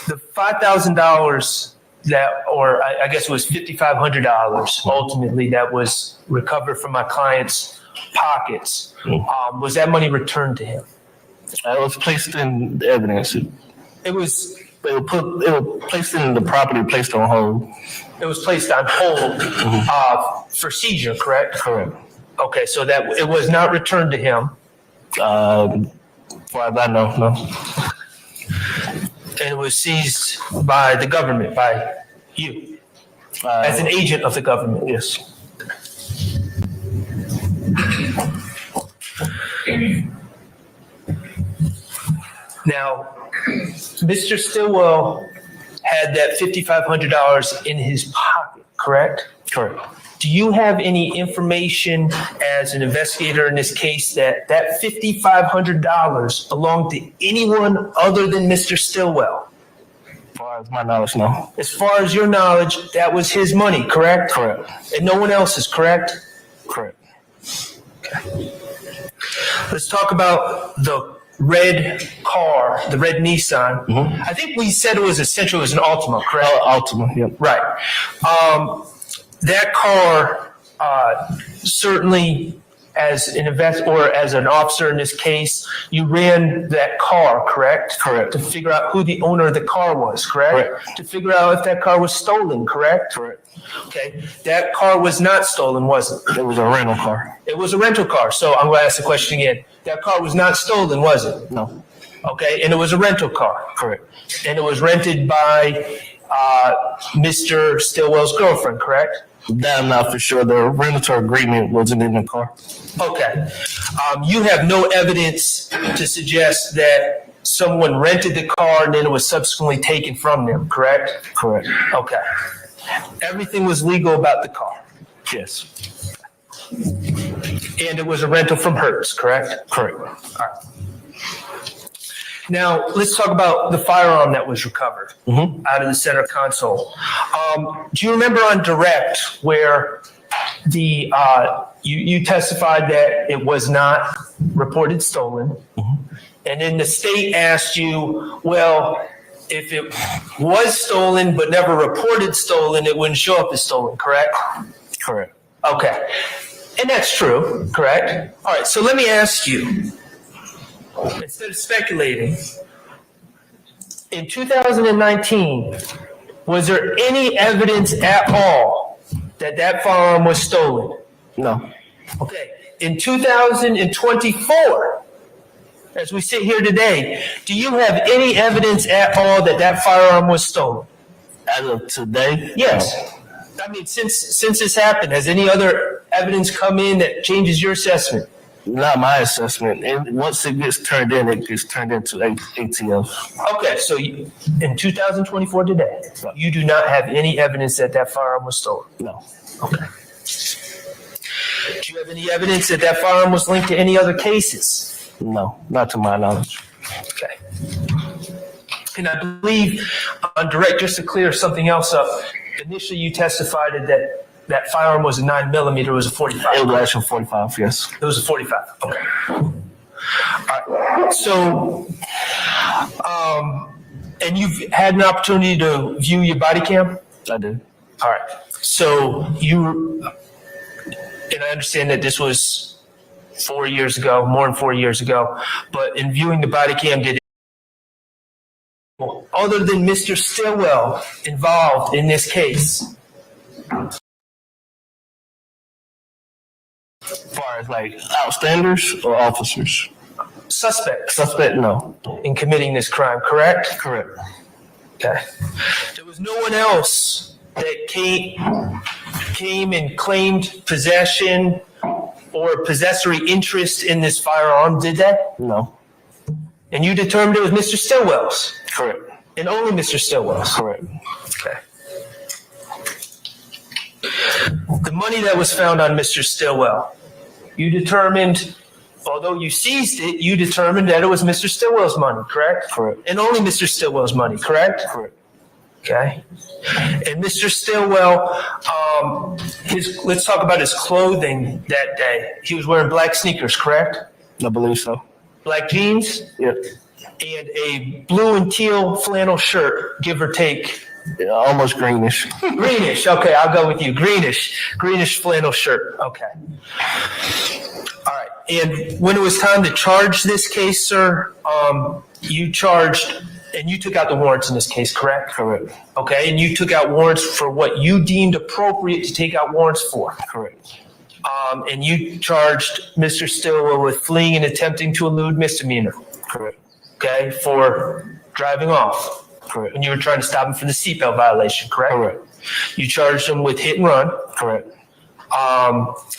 The $5,000 or I guess it was $5,500 ultimately that was recovered from my client's pockets. Was that money returned to him? It was placed in the evidence. It was placed in the property, placed on hold. It was placed on hold for seizure, correct? Correct. Okay, so that it was not returned to him. As far as I know, no. And it was seized by the government, by you, as an agent of the government. Yes. Now, Mr. Stillwell had that $5,500 in his pocket, correct? Correct. Do you have any information as an investigator in this case that that $5,500 belonged to anyone other than Mr. Stillwell? As far as my knowledge, no. As far as your knowledge, that was his money, correct? Correct. And no one else's, correct? Correct. Okay. Let's talk about the red car, the red Nissan. Mm-hmm. I think we said it was essentially an Altima, correct? Altima, yeah. Right. That car, certainly as an as an officer in this case, you ran that car, correct? Correct. To figure out who the owner of the car was, correct? Correct. To figure out if that car was stolen, correct? Correct. Okay. That car was not stolen, was it? It was a rental car. It was a rental car. So I'm going to ask the question again. That car was not stolen, was it? No. Okay. And it was a rental car. Correct. And it was rented by Mr. Stillwell's girlfriend, correct? That I'm not for sure. The rental agreement wasn't in the car. Okay. You have no evidence to suggest that someone rented the car and then it was subsequently taken from them, correct? Correct. Okay. Everything was legal about the car. Yes. And it was a rental from Hertz, correct? Correct. All right. Now, let's talk about the firearm that was recovered out of the center console. Do you remember on direct where the you testified that it was not reported stolen, and then the state asked you, well, if it was stolen but never reported stolen, it wouldn't show up as stolen, correct? Correct. Okay. And that's true, correct? All right, so let me ask you, instead of speculating, in 2019, was there any evidence at all that that firearm was stolen? No. Okay. In 2024, as we sit here today, do you have any evidence at all that that firearm was stolen? As of today? Yes. I mean, since this happened, has any other evidence come in that changes your assessment? Not my assessment. And once it gets turned in, it gets turned into ATF. Okay, so in 2024 today, you do not have any evidence that that firearm was stolen? No. Okay. Do you have any evidence that that firearm was linked to any other cases? No, not to my knowledge. Okay. And I believe on direct, just to clear something else up, initially you testified that that firearm was a 9mm, it was a 45. It was actually 45, yes. It was a 45, okay. All right, so, and you've had an opportunity to view your body cam? I did. All right, so and I understand that this was 4 years ago, more than 4 years ago, but in viewing the body cam, did other than Mr. Stillwell involved in this case? As far as like outstanders or officers? Suspects. Suspect, no. In committing this crime, correct? Correct. Okay. There was no one else that came and claimed possession or possessory interest in this firearm, did that? No. And you determined it was Mr. Stillwell's? Correct. And only Mr. Stillwell's? Correct. Okay. The money that was found on Mr. Stillwell, you determined, although you seized it, you determined that it was Mr. Stillwell's money, correct? Correct. And only Mr. Stillwell's money, correct? Correct. Okay. And Mr. Stillwell, let's talk about his clothing that day. He was wearing black sneakers, correct? I believe so. Black jeans? Yep. And a blue and teal flannel shirt, give or take Yeah, almost greenish. Greenish. Okay, I'll go with you. Greenish flannel shirt. Okay. All right. And when it was time to charge this case, sir, you charged, and you took out the warrants in this case, correct? Correct. Okay, and you took out warrants for what you deemed appropriate to take out warrants for. Correct. And you charged Mr. Stillwell with fleeing and attempting to elude misdemeanor. Correct. Okay, for driving off. Correct. And you were trying to stop him for the seatbelt violation, correct? Correct. You charged him with hit and run. Correct.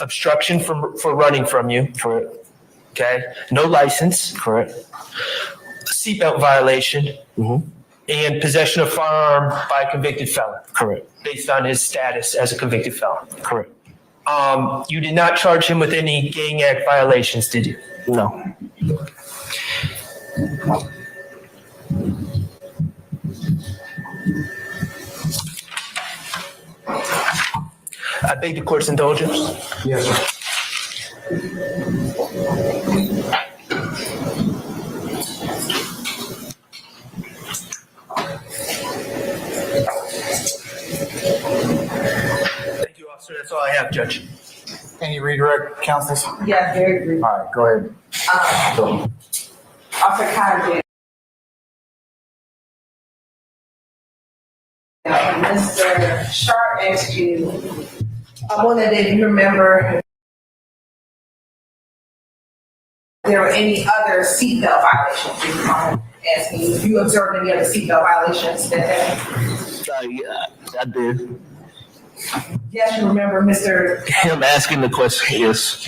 Obstruction for running from you. Correct. Okay, no license. Correct. Seatbelt violation. Mm-hmm. And possession of firearm by a convicted felon. Correct. Based on his status as a convicted felon. Correct. You did not charge him with any gang act violations, did you? No. I beg the court's indulgence. Yes, sir. Thank you, officer. That's all I have, Judge. Any redirect, counsels? Yeah, very brief. All right, go ahead. Officer Cogdell. Mr. Schardt asked you, I wondered if you remember if there were any other seatbelt violations. Asking you if you observed any other seatbelt violations that day. I did. Yes, you remember Mr. Him asking the question, yes.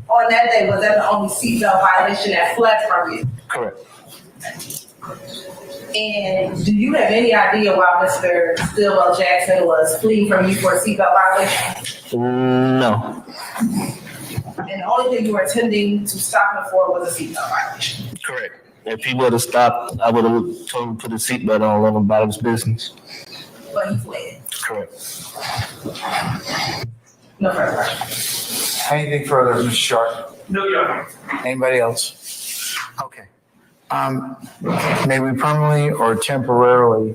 On that day, was that the only seatbelt violation that fled from you? Correct. And do you have any idea why Mr. Stillwell Jackson was fleeing from you for a seatbelt violation? No. And the only thing you were intending to stop him for was a seatbelt violation? Correct. If he would have stopped, I would have told him to put his seatbelt on and let him about his business. But he fled. Correct. No further questions. Anything further, Mr. Schardt? No, Your Honor. Anybody else? Okay. May we permanently or temporarily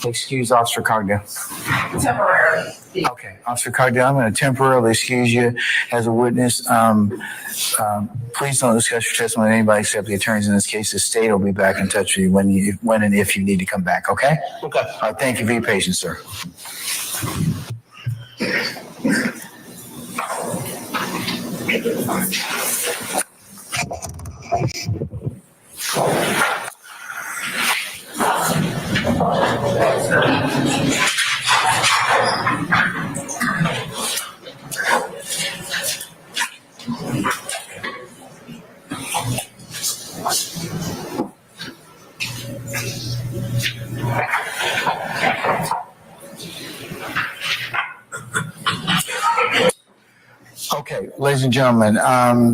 excuse Officer Cogdell? Temporarily. Okay, Officer Cogdell, I'm going to temporarily excuse you as a witness. Please don't discuss your testimony with anybody except the attorneys in this case. The state will be back in touch with you when and if you need to come back, okay? Okay. All right, thank you for your patience, sir. Okay, ladies and gentlemen,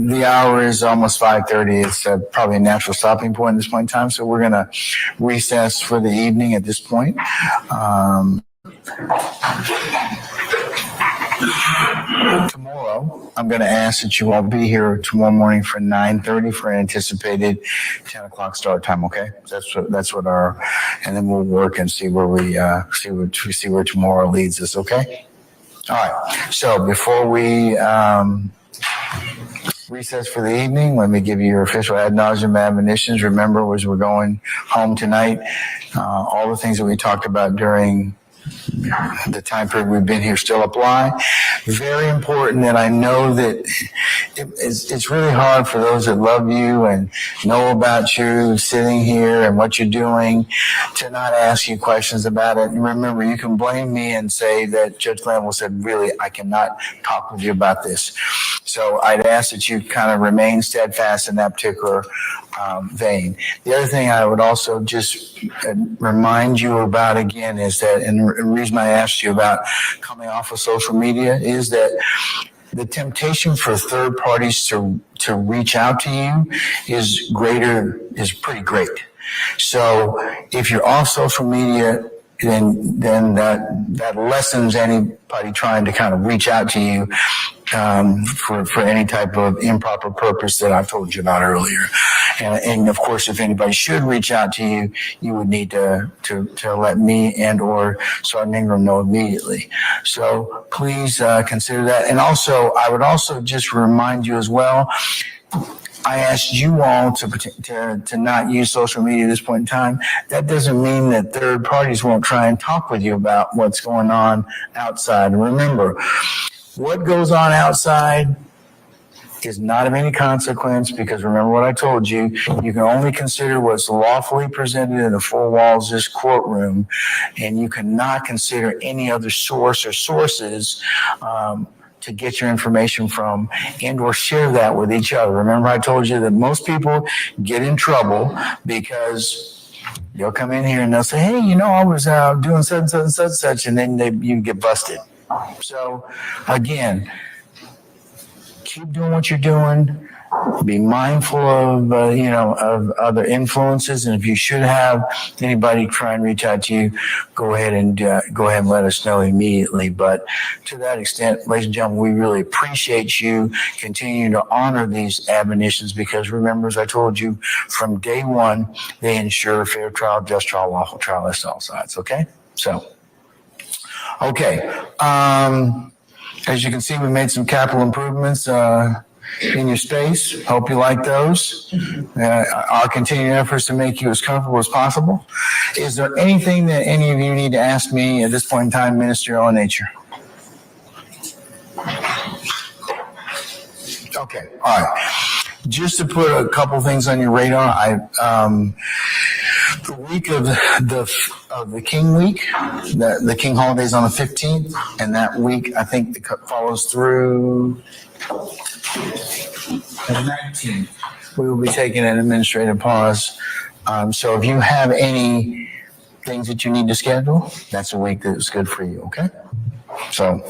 the hour is almost 5:30. It's probably a natural stopping point at this point in time, so we're going to recess for the evening at this point. Tomorrow, I'm going to ask that you all be here tomorrow morning for 9:30 for an anticipated 10 o'clock start time. Okay, that's what our, and then we'll work and see where we see where tomorrow leads us. Okay. All right. So before we recess for the evening, let me give you your official ad nauseum admonitions. Remember, as we're going home tonight, all the things that we talked about during the time period we've been here still apply. Very important that I know that it's really hard for those that love you and know about you sitting here and what you're doing to not ask you questions about it. And remember, you can blame me and say that Judge Glanville said, really, I cannot talk with you about this. So I'd ask that you kind of remain steadfast in that particular vein. The other thing I would also just remind you about again is that, and the reason I asked you about coming off of social media is that the temptation for third parties to reach out to you is pretty great. So if you're off social media, then that lessens anybody trying to kind of reach out to you for any type of improper purpose that I told you about earlier. And of course, if anybody should reach out to you, you would need to let me and or Sergeant Ingram know immediately. So please consider that. And also, I would also just remind you as well, I asked you all to not use social media at this point in time. That doesn't mean that third parties won't try and talk with you about what's going on outside. Remember, what goes on outside is not of any consequence, because remember what I told you, you can only consider what's lawfully presented in the four walls of this courtroom, and you cannot consider any other source or sources to get your information from and or share that with each other. Remember I told you that most people get in trouble because they'll come in here and they'll say, hey, you know, I was doing such and such and such, such, and then you get busted. So again, keep doing what you're doing. Be mindful of, of other influences. And if you should have anybody try and reach out to you, go ahead and let us know immediately. But to that extent, ladies and gentlemen, we really appreciate you continuing to honor these admonitions, because remember, as I told you, from day one, they ensure fair trial, just trial, lawful trial as to all sides. Okay? So, okay. As you can see, we made some capital improvements in your space. Hope you like those. Our continued efforts to make you as comfortable as possible. Is there anything that any of you need to ask me at this point in time, ministerial in nature? Okay, all right. Just to put a couple things on your radar, the week of the King Week, the King holiday is on the 15th, and that week I think it follows through the 19th. We will be taking an administrative pause. So if you have any things that you need to schedule, that's a week that's good for you, okay? So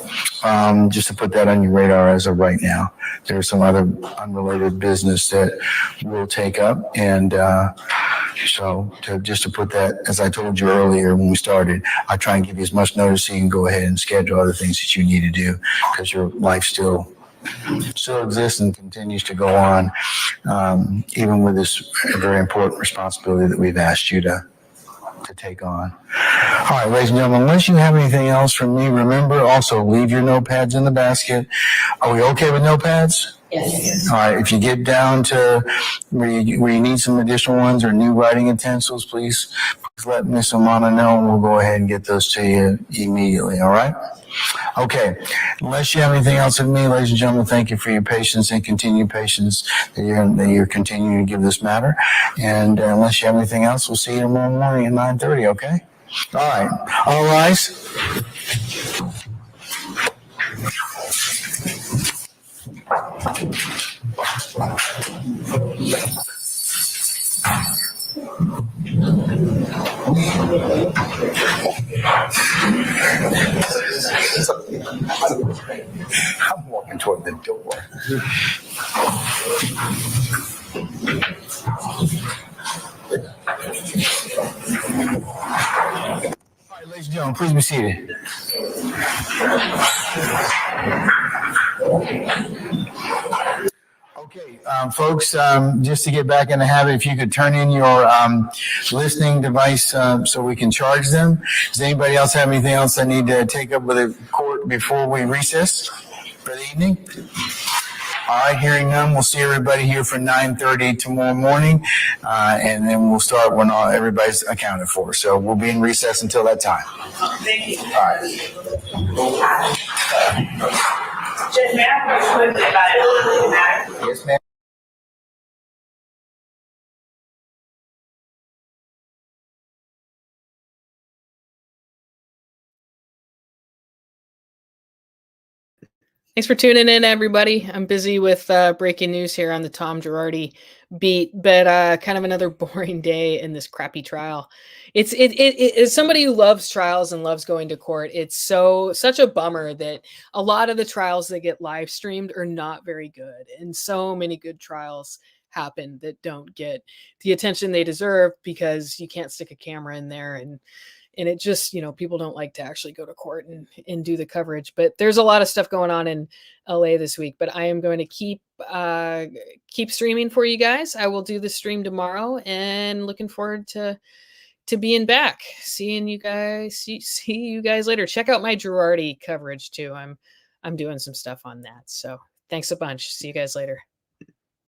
just to put that on your radar as of right now. There's some other unrelated business that we'll take up, and so just to put that, as I told you earlier when we started, I try and give you as much notice so you can go ahead and schedule other things that you need to do, because your life still exists and continues to go on, even with this very important responsibility that we've asked you to take on. All right, ladies and gentlemen, unless you have anything else from me, remember also leave your notepads in the basket. Are we okay with notepads? Yes. All right, if you get down to where you need some additional ones or new writing utensils, please let Miss Amana know, and we'll go ahead and get those to you immediately, all right? Okay, unless you have anything else of me, ladies and gentlemen, thank you for your patience and continued patience that you're continuing to give this matter. And unless you have anything else, we'll see you tomorrow morning at 9:30, okay? All right, all rise. I'm walking toward the door. All right, ladies and gentlemen, please be seated. Okay, folks, just to get back in the habit, if you could turn in your listening device so we can charge them. Does anybody else have anything else I need to take up with the court before we recess for the evening? All right, hearing none, we'll see everybody here for 9:30 tomorrow morning, and then we'll start when everybody's accounted for. So we'll be in recess until that time. Thank you. All right. Judge, may I have a quick about it matter? Yes, ma'am. Thanks for tuning in, everybody. I'm busy with breaking news here on the Tom Girardi beat, but kind of another boring day in this crappy trial. It's somebody who loves trials and loves going to court. It's such a bummer that a lot of the trials that get live streamed are not very good, and so many good trials happen that don't get the attention they deserve because you can't stick a camera in there and And it just, people don't like to actually go to court and do the coverage. But there's a lot of stuff going on in LA this week. But I am going to keep streaming for you guys. I will do the stream tomorrow, and looking forward to being back. Seeing you guys. See you guys later. Check out my Girardi coverage too. I'm doing some stuff on that. So thanks a bunch. See you guys later.